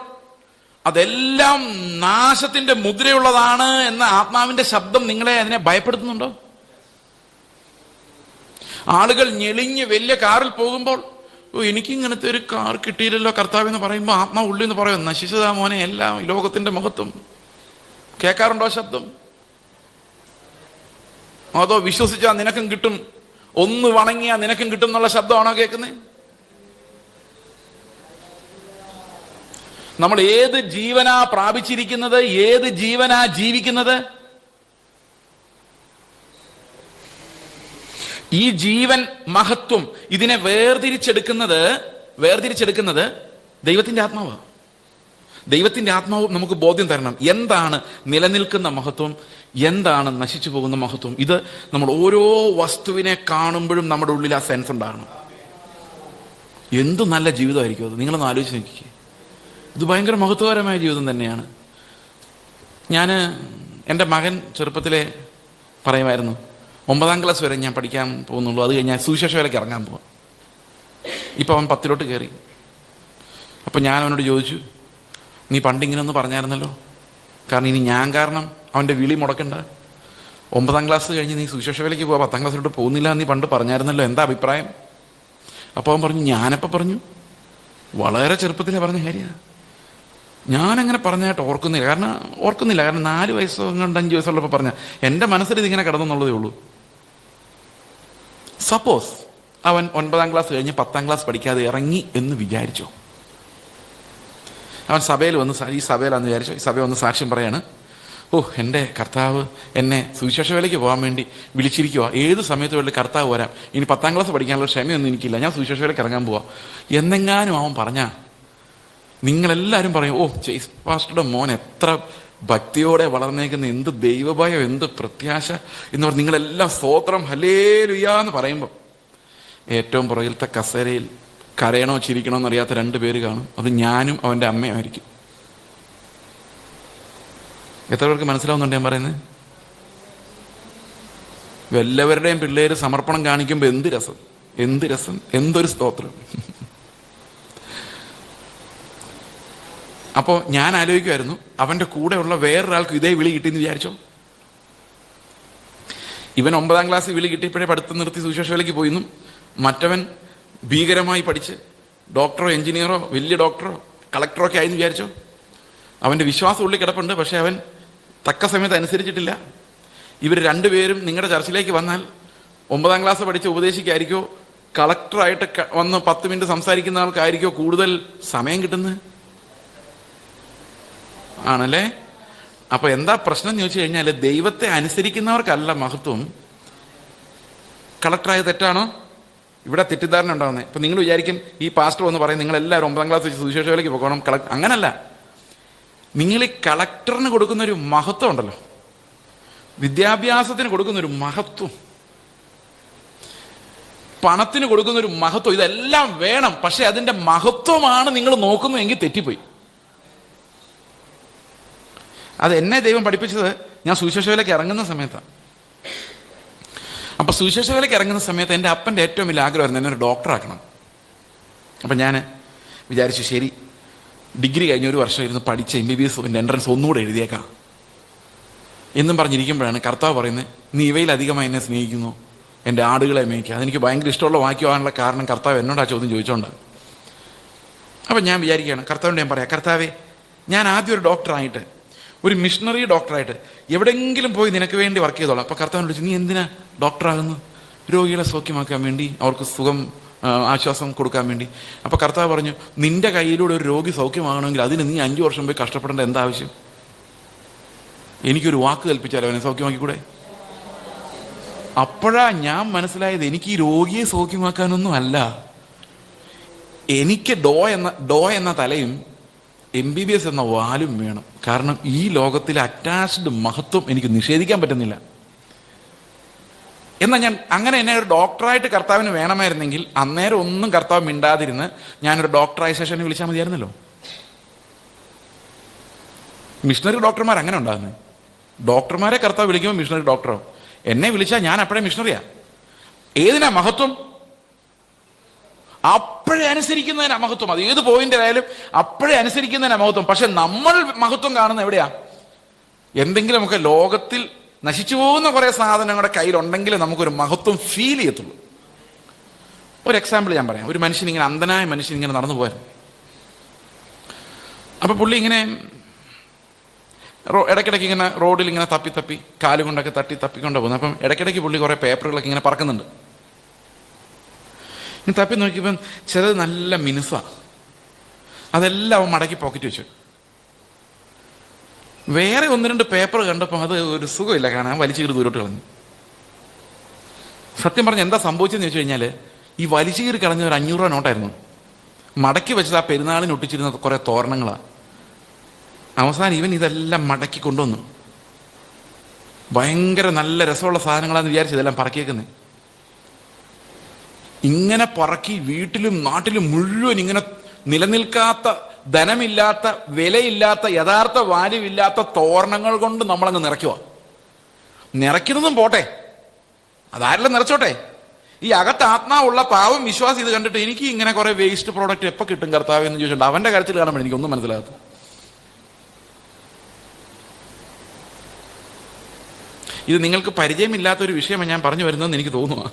അതെല്ലാം നാശത്തിന്റെ മുദ്രയുള്ളതാണ് എന്ന ആത്മാവിന്റെ ശബ്ദം നിങ്ങളെ അതിനെ ഭയപ്പെടുത്തുന്നുണ്ടോ? ആളുകൾ ഞെളിഞ്ഞ് വലിയ കാറിൽ പോകുമ്പോൾ, എനിക്കിങ്ങനത്തെ ഒരു കാർ കിട്ടിയില്ലല്ലോ കർത്താവ് എന്ന് പറയുമ്പോൾ ആത്മാവ് ഉള്ളിൽ നിന്ന് പറയും, നശിച്ചതാ മോനെ എല്ലാം ഈ ലോകത്തിന്റെ മഹത്വം. കേൾക്കാറുണ്ടോ ശബ്ദം? അതോ വിശ്വസിച്ചാൽ നിനക്കും കിട്ടും, ഒന്ന് വണങ്ങിയാ നിനക്കും കിട്ടും എന്നുള്ള ശബ്ദമാണോ കേൾക്കുന്നത്? നമ്മൾ ഏത് ജീവനാ പ്രാപിച്ചിരിക്കുന്നത്? ഏത് ജീവനാ ജീവിക്കുന്നത്? ഈ ജീവൻ മഹത്വം ഇതിനെ വേർതിരിച്ചെടുക്കുന്നത് ദൈവത്തിന്റെ ആത്മാവാണ്. ദൈവത്തിന്റെ ആത്മാവ് നമുക്ക് ബോധ്യം തരണം, എന്താണ് നിലനിൽക്കുന്ന മഹത്വം, എന്താണ് നശിച്ചു പോകുന്ന മഹത്വം. ഇത് നമ്മൾ ഓരോ വസ്തുവിനെ കാണുമ്പോഴും നമ്മുടെ ഉള്ളിൽ ആ സെൻസ് ഉണ്ടാകണം. എന്ത് നല്ല ജീവിതമായിരിക്കും അത്, നിങ്ങളൊന്ന് ആലോചിച്ച് നോക്കിക്കേ. ഇത് ഭയങ്കര മഹത്വകരമായ ജീവിതം തന്നെയാണ്. എൻ്റെ മകൻ ചെറുപ്പത്തിലെ പറയുമായിരുന്നു, 9ാം ക്ലാസ് വരെ ഞാൻ പഠിക്കാൻ പോകുന്നുള്ളൂ, അത് കഴിഞ്ഞ് ഞാൻ സുവിശേഷ വേലയ്ക്ക് ഇറങ്ങാൻ പോവാം. ഇപ്പം അവൻ 10ലോട്ട് കയറി. അപ്പം ഞാൻ അവനോട് ചോദിച്ചു, നീ പണ്ടിങ്ങനെ ഒന്ന് പറഞ്ഞായിരുന്നല്ലോ, കാരണം ഇനി ഞാൻ കാരണം അവൻ്റെ വിളി മുടക്കണ്ട. 9ാം ക്ലാസ് കഴിഞ്ഞ് നീ സുവിശേഷ വേലയ്ക്ക് പോവാ, 10ാം ക്ലാസ്സിലോട്ട് പോകുന്നില്ല, നീ പണ്ട് പറഞ്ഞായിരുന്നല്ലോ, എന്താ അഭിപ്രായം? അപ്പോൾ അവൻ പറഞ്ഞു, ഞാനെപ്പോൾ പറഞ്ഞു? വളരെ ചെറുപ്പത്തിലേ പറഞ്ഞ കാര്യമാണ്. ഞാനങ്ങനെ പറഞ്ഞായിട്ട് ഓർക്കുന്നില്ല, കാരണം 4 വയസ്സോ 5 വയസ്സുള്ളപ്പോൾ പറഞ്ഞ എൻ്റെ മനസ്സിൽ ഇതിങ്ങനെ കിടന്നെന്നുള്ളതേ ഉള്ളൂ. സപ്പോസ് അവൻ 9ാം ക്ലാസ് കഴിഞ്ഞ് 10ാം ക്ലാസ് പഠിക്കാതെ ഇറങ്ങി എന്ന് വിചാരിച്ചോ? അവൻ സഭയിൽ വന്ന്, ഈ സഭയിലാന്ന് വിചാരിച്ചോ, ഈ സഭ വന്ന് സാക്ഷ്യം പറയാണ്, എൻ്റെ കർത്താവ് എന്നെ സുവിശേഷ വേലയ്ക്ക് പോകാൻ വേണ്ടി വിളിച്ചിരിക്കുക, ഏത് സമയത്ത് വേണ്ടി കർത്താവ് വരാം, ഇനി 10ാം ക്ലാസ് പഠിക്കാനുള്ള ക്ഷമയൊന്നും എനിക്കില്ല, ഞാൻ സുവിശേഷ വേലയ്ക്ക് ഇറങ്ങാൻ പോവാം എന്നെങ്ങാനും അവൻ പറഞ്ഞാ നിങ്ങളെല്ലാവരും പറയും, ജെയ്സ് പാസ്റ്ററുടെ മോൻ എത്ര ഭക്തിയോടെ വളർന്നേക്കുന്ന, എന്ത് ദൈവഭയം, എന്ത് പ്രത്യാശ എന്ന് പറഞ്ഞ് നിങ്ങളെല്ലാം സ്തോത്രം ഹല്ലേലൂയ എന്ന് പറയുമ്പോൾ ഏറ്റവും പുറകിലത്തെ കസേരയിൽ കരയണോ ചിരിക്കണോ എന്നറിയാത്ത 2 പേര് കാണും. അത് ഞാനും അവൻ്റെ അമ്മയായിരിക്കും. എത്ര പേർക്ക് മനസ്സിലാവുന്നുണ്ട് ഞാൻ പറയുന്നത്? എല്ലാവരുടെയും പിള്ളേര് സമർപ്പണം കാണിക്കുമ്പോൾ എന്ത് രസം, എന്തൊരു സ്തോത്രം. അപ്പോൾ ഞാൻ ആലോചിക്കുമായിരുന്നു, അവൻ്റെ കൂടെയുള്ള വേറൊരാൾക്ക് ഇതേ വിളി കിട്ടിയെന്ന് വിചാരിച്ചോ? ഇവൻ 9ാം ക്ലാസ്സിൽ വിളി കിട്ടിയപ്പോഴേ പഠിത്തം നിർത്തി സുവിശേഷ വേലയ്ക്ക് പോയിന്നും, മറ്റവൻ ഭീകരമായി പഠിച്ച് ഡോക്ടറോ എഞ്ചിനീയറോ വലിയ ഡോക്ടറോ കളക്ടറോ ഒക്കെ ആയെന്ന് വിചാരിച്ചോ? അവൻ്റെ വിശ്വാസം ഉള്ളിൽ കിടപ്പുണ്ട്, പക്ഷെ അവൻ തക്ക സമയത്ത് അനുസരിച്ചിട്ടില്ല. ഇവർ 2 പേരും നിങ്ങളുടെ ചർച്ചിലേക്ക് വന്നാൽ 9ാം ക്ലാസ് പഠിച്ച് ഉപദേശിക്കായിരിക്കോ, കളക്ടറായിട്ട് വന്ന് 10 മിനിറ്റ് സംസാരിക്കുന്ന ആൾക്കായിരിക്കോ കൂടുതൽ സമയം കിട്ടുന്നത്? ആണല്ലേ? അപ്പൊ എന്താ പ്രശ്നം എന്ന് ചോദിച്ചു കഴിഞ്ഞാൽ, ദൈവത്തെ അനുസരിക്കുന്നവർക്കല്ല മഹത്വം. കളക്ടറായ തെറ്റാണോ? ഇവിടെ തെറ്റിദ്ധാരണ ഉണ്ടാകുന്നത്. ഇപ്പൊ നിങ്ങൾ വിചാരിക്കും, ഈ പാസ്റ്റർ എന്ന് പറയും നിങ്ങളെല്ലാവരും 9ാം ക്ലാസ് വെച്ച് സുവിശേഷ വേലയ്ക്ക് പോകണം. അങ്ങനല്ല. നിങ്ങൾ ഈ കളക്ടറിന് കൊടുക്കുന്ന ഒരു മഹത്വം ഉണ്ടല്ലോ, വിദ്യാഭ്യാസത്തിന് കൊടുക്കുന്ന ഒരു മഹത്വം, പണത്തിന് കൊടുക്കുന്ന ഒരു മഹത്വം, ഇതെല്ലാം വേണം. പക്ഷെ അതിന്റെ മഹത്വമാണ് നിങ്ങൾ നോക്കുന്നുവെങ്കിൽ തെറ്റിപ്പോയി. അത് എന്നെ ദൈവം പഠിപ്പിച്ചത് ഞാൻ സുവിശേഷ വേലയ്ക്ക് ഇറങ്ങുന്ന സമയത്താണ്. അപ്പൊ സുവിശേഷ വേലയ്ക്ക് ഇറങ്ങുന്ന സമയത്ത് എൻ്റെ അപ്പൻ്റെ ഏറ്റവും വലിയ ആഗ്രഹമായിരുന്നു എന്നെ ഒരു ഡോക്ടറാക്കണം. അപ്പം ഞാൻ വിചാരിച്ചു, ശരി, ഡിഗ്രി കഴിഞ്ഞ 1 വർഷം ഇരുന്ന് പഠിച്ച MBBS എൻട്രൻസ് ഒന്നുകൂടെ എഴുതിയേക്കാം എന്നും പറഞ്ഞിരിക്കുമ്പോഴാണ് കർത്താവ് പറയുന്നത്, നീ ഇവയിലധികമായി എന്നെ സ്നേഹിക്കുന്നു, എൻ്റെ ആടുകളെ മേയ്ക്കുക. അതെനിക്ക് ഭയങ്കര ഇഷ്ടമുള്ള വാക്യമാകാനുള്ള കാരണം കർത്താവ് എന്നോട് ആ ചോദ്യം ചോദിച്ചോണ്ട്. അപ്പം ഞാൻ വിചാരിക്കുകയാണ്, കർത്താവിനോട് ഞാൻ പറയാം, കർത്താവേ, ഞാൻ ആദ്യം ഒരു ഡോക്ടറായിട്ട്, ഒരു മിഷണറി ഡോക്ടറായിട്ട് എവിടെയെങ്കിലും പോയി നിനക്ക് വേണ്ടി വർക്ക് ചെയ്തോളാം. അപ്പോൾ കർത്താവിനോട് ചോദിച്ചു, നീ എന്തിനാ ഡോക്ടറാകുന്നു? രോഗികളെ സൗഖ്യമാക്കാൻ വേണ്ടി, അവർക്ക് സുഖം ആശ്വാസം കൊടുക്കാൻ വേണ്ടി. അപ്പോൾ കർത്താവ് പറഞ്ഞു, നിന്റെ കയ്യിലൂടെ ഒരു രോഗി സൗഖ്യമാകണമെങ്കിൽ അതിന് നീ 5 വർഷം പോയി കഷ്ടപ്പെടേണ്ട എന്താ ആവശ്യം? എനിക്കൊരു വാക്ക് കൽപ്പിച്ചാലോ അവനെ സൗഖ്യമാക്കിക്കൂടെ? അപ്പോഴാ ഞാൻ മനസ്സിലായത് എനിക്ക് ഈ രോഗിയെ സൗഖ്യമാക്കാനൊന്നും അല്ല, എനിക്ക് ഡോ എന്ന തലയും MBBS എന്ന വാലും വേണം. കാരണം ഈ ലോകത്തിലെ അറ്റാച്ച്ഡ് മഹത്വം എനിക്ക് നിഷേധിക്കാൻ പറ്റുന്നില്ല. എന്നാൽ ഞാൻ അങ്ങനെ എന്നെ ഒരു ഡോക്ടറായിട്ട് കർത്താവിന് വേണമായിരുന്നെങ്കിൽ അന്നേരം ഒന്നും കർത്താവ് മിണ്ടാതിരുന്ന് ഞാനൊരു ഡോക്ടറൈസേഷനെ വിളിച്ചാൽ മതിയായിരുന്നല്ലോ. മിഷണറി ഡോക്ടർമാർ അങ്ങനെ ഉണ്ടാകുന്നത്. ഡോക്ടർമാരെ കർത്താവ് വിളിക്കുമ്പോൾ മിഷണറി ഡോക്ടറോ, എന്നെ വിളിച്ചാൽ ഞാൻ അപ്പോഴേ മിഷണറിയാ. ഏതിനാ മഹത്വം? അപ്പോഴേ അനുസരിക്കുന്നതിനാ മഹത്വം. അത് ഏത് പോയിന്റിലായാലും അപ്പോഴേ അനുസരിക്കുന്നതിനാ മഹത്വം. പക്ഷെ നമ്മൾ മഹത്വം കാണുന്ന എവിടെയാ? എന്തെങ്കിലുമൊക്കെ ലോകത്തിൽ നശിച്ചു പോകുന്ന കുറെ സാധനങ്ങളുടെ കയ്യിലുണ്ടെങ്കിൽ നമുക്കൊരു മഹത്വം ഫീൽ ചെയ്യത്തുള്ളൂ. ഒരു എക്സാമ്പിൾ ഞാൻ പറയാം. ഒരു മനുഷ്യൻ ഇങ്ങനെ, അന്ധനായ മനുഷ്യൻ ഇങ്ങനെ നടന്നു പോയാൽ, അപ്പൊ പുള്ളി ഇങ്ങനെ ഇടയ്ക്കിടയ്ക്ക് ഇങ്ങനെ റോഡിൽ ഇങ്ങനെ തപ്പി തപ്പി കാലുകൊണ്ടൊക്കെ തപ്പിക്കൊണ്ട് പോകുന്നു. അപ്പം ഇടയ്ക്കിടയ്ക്ക് പുള്ളി കുറെ പേപ്പറുകളൊക്കെ ഇങ്ങനെ പറക്കുന്നുണ്ട്. ഇനി തപ്പി നോക്കിയപ്പം ചിലത് നല്ല മിനുസാ, അതെല്ലാം അവൻ മടക്കി പോക്കറ്റ് വെച്ചു. വേറെ 1-2 പേപ്പർ കണ്ടപ്പോൾ അത് ഒരു സുഖമില്ല കാണാൻ, വലിച്ചു ദൂരോട്ട് കളഞ്ഞു. സത്യം പറഞ്ഞ എന്താ സംഭവിച്ചെന്ന് ചോദിച്ചു കഴിഞ്ഞാൽ, ഈ വലിച്ചു കീറി കളഞ്ഞ ഒരു 500 രൂപ നോട്ടായിരുന്നു. മടക്കി വെച്ചത് ആ പെരുന്നാളിന് ഒട്ടിച്ചിരുന്ന കുറെ തോരണങ്ങളാണ്. അവസാനം ഇവൻ ഇതെല്ലാം മടക്കി കൊണ്ടുവന്നു. ഭയങ്കര നല്ല രസമുള്ള സാധനങ്ങളാന്ന് വിചാരിച്ചു ഇതെല്ലാം പറക്കിയേക്കുന്നത്. ഇങ്ങനെ പറക്കി വീട്ടിലും നാട്ടിലും മുഴുവൻ ഇങ്ങനെ നിലനിൽക്കാത്ത, ധനമില്ലാത്ത, വിലയില്ലാത്ത, യഥാർത്ഥ വാല്യമില്ലാത്ത തോരണങ്ങൾ കൊണ്ട് നമ്മളങ്ങ് നിറയ്ക്കുക. നിറയ്ക്കുന്നതും പോട്ടെ, അതാരെല്ലാം നിറച്ചോട്ടെ. ഈ അകത്ത് ആത്മാവുള്ള പാവം വിശ്വാസം ഇത് കണ്ടിട്ട് എനിക്ക് ഇങ്ങനെ കുറെ വേസ്റ്റ് പ്രോഡക്റ്റ് എപ്പോൾ കിട്ടും കർത്താവ് എന്ന് ചോദിച്ചിട്ടുണ്ട്. അവന്റെ കാര്യത്തിൽ കാണുമ്പോൾ എനിക്കൊന്നും മനസ്സിലാകത്തു. ഇത് നിങ്ങൾക്ക് പരിചയമില്ലാത്തൊരു വിഷയമാണ് ഞാൻ പറഞ്ഞു വരുന്നതെന്ന് എനിക്ക് തോന്നുക.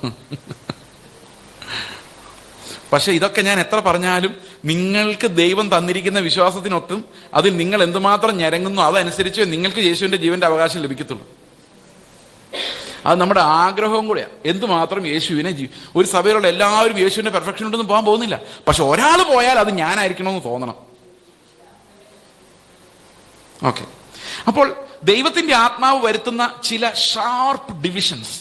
പക്ഷെ ഇതൊക്കെ ഞാൻ എത്ര പറഞ്ഞാലും നിങ്ങൾക്ക് ദൈവം തന്നിരിക്കുന്ന വിശ്വാസത്തിനൊത്തും അതിൽ നിങ്ങൾ എന്തുമാത്രം ഞരങ്ങുന്നു അതനുസരിച്ച് നിങ്ങൾക്ക് യേശുവിന്റെ ജീവന്റെ അവകാശം ലഭിക്കത്തുള്ളൂ. അത് നമ്മുടെ ആഗ്രഹവും കൂടെയാണ്. എന്തുമാത്രം യേശുവിനെ ഒരു സഭയിലുള്ള എല്ലാവരും യേശുവിന്റെ പെർഫെക്ഷൻ ഉണ്ടെന്ന് പോകാൻ പോകുന്നില്ല. പക്ഷെ ഒരാൾ പോയാൽ അത് ഞാനായിരിക്കണമെന്ന് തോന്നണം. ഓക്കെ, അപ്പോൾ ദൈവത്തിന്റെ ആത്മാവ് വരുത്തുന്ന ചില ഷാർപ്പ് ഡിവിഷൻസ്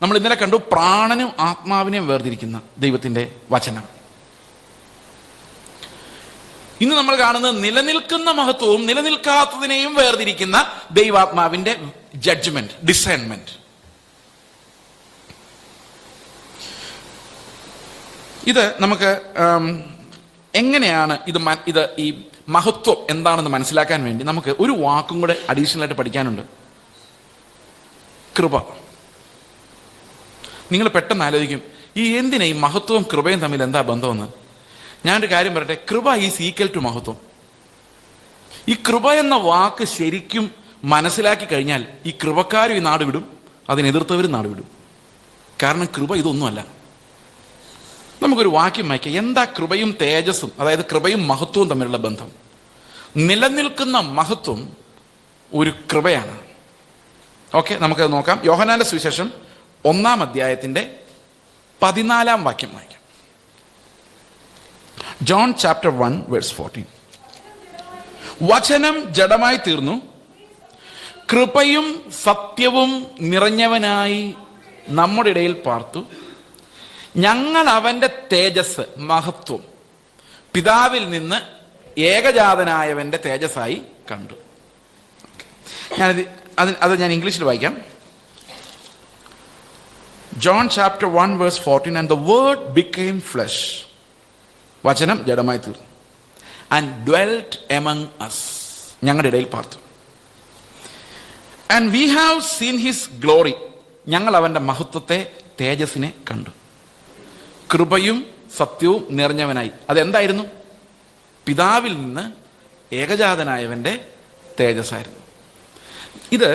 നമ്മൾ ഇന്നലെ കണ്ടു. പ്രാണനും ആത്മാവിനെയും വേർതിരിക്കുന്ന ദൈവത്തിന്റെ വചനം. ഇന്ന് നമ്മൾ കാണുന്നത് നിലനിൽക്കുന്ന മഹത്വവും നിലനിൽക്കാത്തതിനെയും വേർതിരിക്കുന്ന ദൈവാത്മാവിന്റെ ജഡ്ജ്മെന്റ്, ഡിസൈൻമെന്റ്. ഇത് നമുക്ക് എങ്ങനെയാണ് ഇത് ഈ മഹത്വം എന്താണെന്ന് മനസ്സിലാക്കാൻ വേണ്ടി നമുക്ക് ഒരു വാക്കും കൂടെ അഡീഷണൽ ആയിട്ട് പഠിക്കാനുണ്ട്. കൃപ. നിങ്ങൾ പെട്ടെന്ന് ആലോചിക്കും, ഈ എന്തിനാ ഈ മഹത്വവും കൃപയും തമ്മിൽ എന്താ ബന്ധമെന്ന്. ഞാനൊരു കാര്യം പറയട്ടെ. കൃപ ഈസ് ഈക്വൽ ടു മഹത്വം. ഈ കൃപ എന്ന വാക്ക് ശരിക്കും മനസ്സിലാക്കി കഴിഞ്ഞാൽ ഈ കൃപക്കാരും ഈ നാട് വിടും, അതിനെതിർത്തവരും നാട് വിടും. കാരണം കൃപ ഇതൊന്നുമല്ല. നമുക്കൊരു വാക്യം വായിക്കാം. എന്താ കൃപയും തേജസ്സും, അതായത് കൃപയും മഹത്വവും തമ്മിലുള്ള ബന്ധം? നിലനിൽക്കുന്ന മഹത്വം ഒരു കൃപയാണ്. ഓക്കെ, നമുക്കത് നോക്കാം. യോഹന്നാന്റെ സുവിശേഷം 1-ാം അധ്യായത്തിന്റെ 14-ാം വാക്യം വായിക്കാം. John chapter 1 verse 14. വചനം ജഡമായി തീർന്നു, കൃപയും സത്യവും നിറഞ്ഞവനായി നമ്മുടെ ഇടയിൽ പാർത്തു. ഞങ്ങൾ അവന്റെ തേജസ്, മഹത്വം, പിതാവിൽ നിന്ന് ഏകജാതനായവന്റെ തേജസ്സായി കണ്ടു. അത് ഞാൻ ഇംഗ്ലീഷിൽ വായിക്കാം. John chapter 1 verse 14. And the word became flesh. വചനം ജഡമായി തീർന്നു. And dwelt among us. ഞങ്ങളുടെ ഇടയിൽ പാർത്തു. And we have seen his glory. ഞങ്ങൾ അവന്റെ മഹത്വത്തെ, തേജസ്സിനെ കണ്ടു. കൃപയും സത്യവും നിറഞ്ഞവനായി. അതെന്തായിരുന്നു? പിതാവിൽ നിന്ന് ഏകജാതനായവന്റെ തേജസ്സായിരുന്നു. ഇത്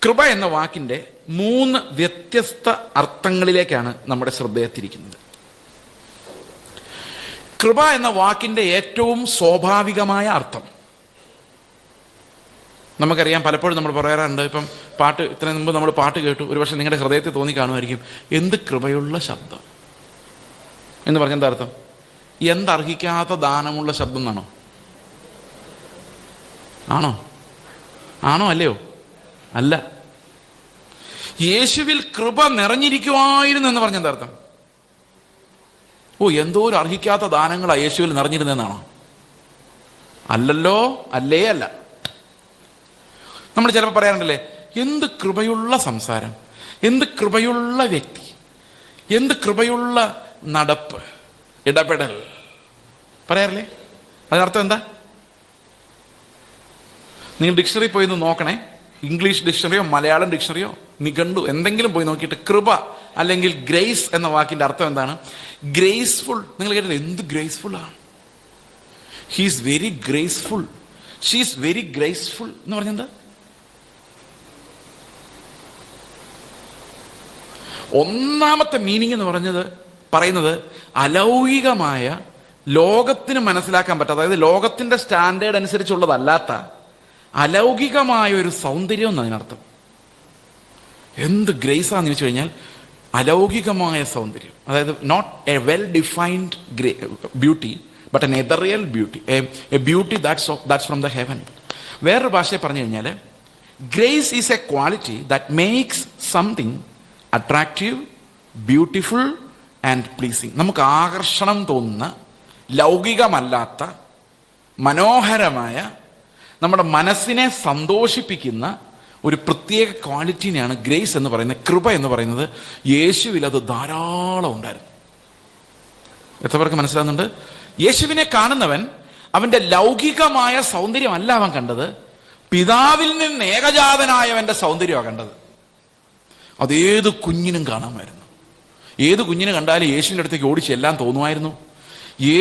കൃപ എന്ന വാക്കിന്റെ 3 വ്യത്യസ്ത അർത്ഥങ്ങളിലേക്കാണ് നമ്മുടെ ശ്രദ്ധയെത്തിരിക്കുന്നത്. കൃപ എന്ന വാക്കിന്റെ ഏറ്റവും സ്വാഭാവികമായ അർത്ഥം നമുക്കറിയാം. പലപ്പോഴും നമ്മൾ പറയാറുണ്ട്. ഇപ്പം പാട്ട്, ഇത്രയും മുമ്പ് നമ്മൾ പാട്ട് കേട്ടു. ഒരുപക്ഷെ നിങ്ങളുടെ ഹൃദയത്തിൽ തോന്നി കാണുമായിരിക്കും, എന്ത് കൃപയുള്ള ശബ്ദം എന്ന് പറഞ്ഞ എന്താ അർത്ഥം? എന്തർഹിക്കാത്ത ദാനമുള്ള ശബ്ദം എന്നാണോ? ആണോ? അല്ലയോ? അല്ല. യേശുവിൽ കൃപ നിറഞ്ഞിരിക്കുമായിരുന്നു എന്ന് പറഞ്ഞ എന്താ അർത്ഥം? എന്തോ ഒരു അർഹിക്കാത്ത ദാനങ്ങളാ യേശുവിൽ നിറഞ്ഞിരുന്നെന്നാണോ? അല്ലല്ലോ, അല്ലേ അല്ല. നമ്മൾ ചിലപ്പോൾ പറയാറുണ്ടല്ലേ, എന്ത് കൃപയുള്ള സംസാരം, എന്ത് കൃപയുള്ള വ്യക്തി, എന്ത് കൃപയുള്ള നടപ്പ്, ഇടപെടൽ പറയാറില്ലേ? അതിനർത്ഥം എന്താ? നിങ്ങൾ ഡിക്ഷണറി പോയി ഒന്ന് നോക്കണേ. ഇംഗ്ലീഷ് ഡിക്ഷണറിയോ മലയാളം ഡിക്ഷണറിയോ നിഘണ്ടു എന്തെങ്കിലും പോയി നോക്കിയിട്ട് കൃപ അല്ലെങ്കിൽ ഗ്രേസ് എന്ന വാക്കിന്റെ അർത്ഥം എന്താണ്? ഗ്രേസ്ഫുൾ. നിങ്ങൾ കേട്ടില്ലേ? എന്ത് ഗ്രേസ്ഫുൾ ആണ്. He's very graceful, she's very graceful എന്ന് പറഞ്ഞെന്താ? ഒന്നാമത്തെ മീനിങ് എന്ന് പറയുന്നത് അലൗകികമായ, ലോകത്തിന് മനസ്സിലാക്കാൻ പറ്റാത്ത, അതായത് ലോകത്തിന്റെ സ്റ്റാൻഡേർഡ് അനുസരിച്ചുള്ളതല്ലാത്ത അലൗകികമായ ഒരു സൗന്ദര്യം എന്നതിനർത്ഥം. എന്ത് ഗ്രേസ് ആണെന്ന് ചോദിച്ചു കഴിഞ്ഞാൽ അലൗകികമായ സൗന്ദര്യം, അതായത് not a well defined beauty but an ethereal beauty, a beauty that's from the heaven. വേറൊരു ഭാഷയെ പറഞ്ഞു കഴിഞ്ഞാൽ grace is a quality that makes something attractive, beautiful and pleasing. നമുക്ക് ആകർഷണം തോന്നുന്ന, ലൗകികമല്ലാത്ത, മനോഹരമായ, നമ്മുടെ മനസ്സിനെ സന്തോഷിപ്പിക്കുന്ന ഒരു പ്രത്യേക ക്വാളിറ്റിനെയാണ് ഗ്രേസ് എന്ന് പറയുന്നത്. കൃപ എന്ന് പറയുന്നത് യേശുവിൽ അത് ധാരാളം ഉണ്ടായിരുന്നു. എത്ര പേർക്ക് മനസ്സിലാകുന്നുണ്ട്? യേശുവിനെ കാണുന്നവൻ അവന്റെ ലൗകികമായ സൗന്ദര്യമല്ല അവൻ കണ്ടത്, പിതാവിൽ നിന്ന് ഏകജാതനായവന്റെ സൗന്ദര്യമാണ് കണ്ടത്. അതേത് കുഞ്ഞിനും കാണാമായിരുന്നു. ഏത് കുഞ്ഞിനെ കണ്ടാലും യേശുവിൻ്റെ അടുത്തേക്ക് ഓടി ചെല്ലാൻ തോന്നുമായിരുന്നു.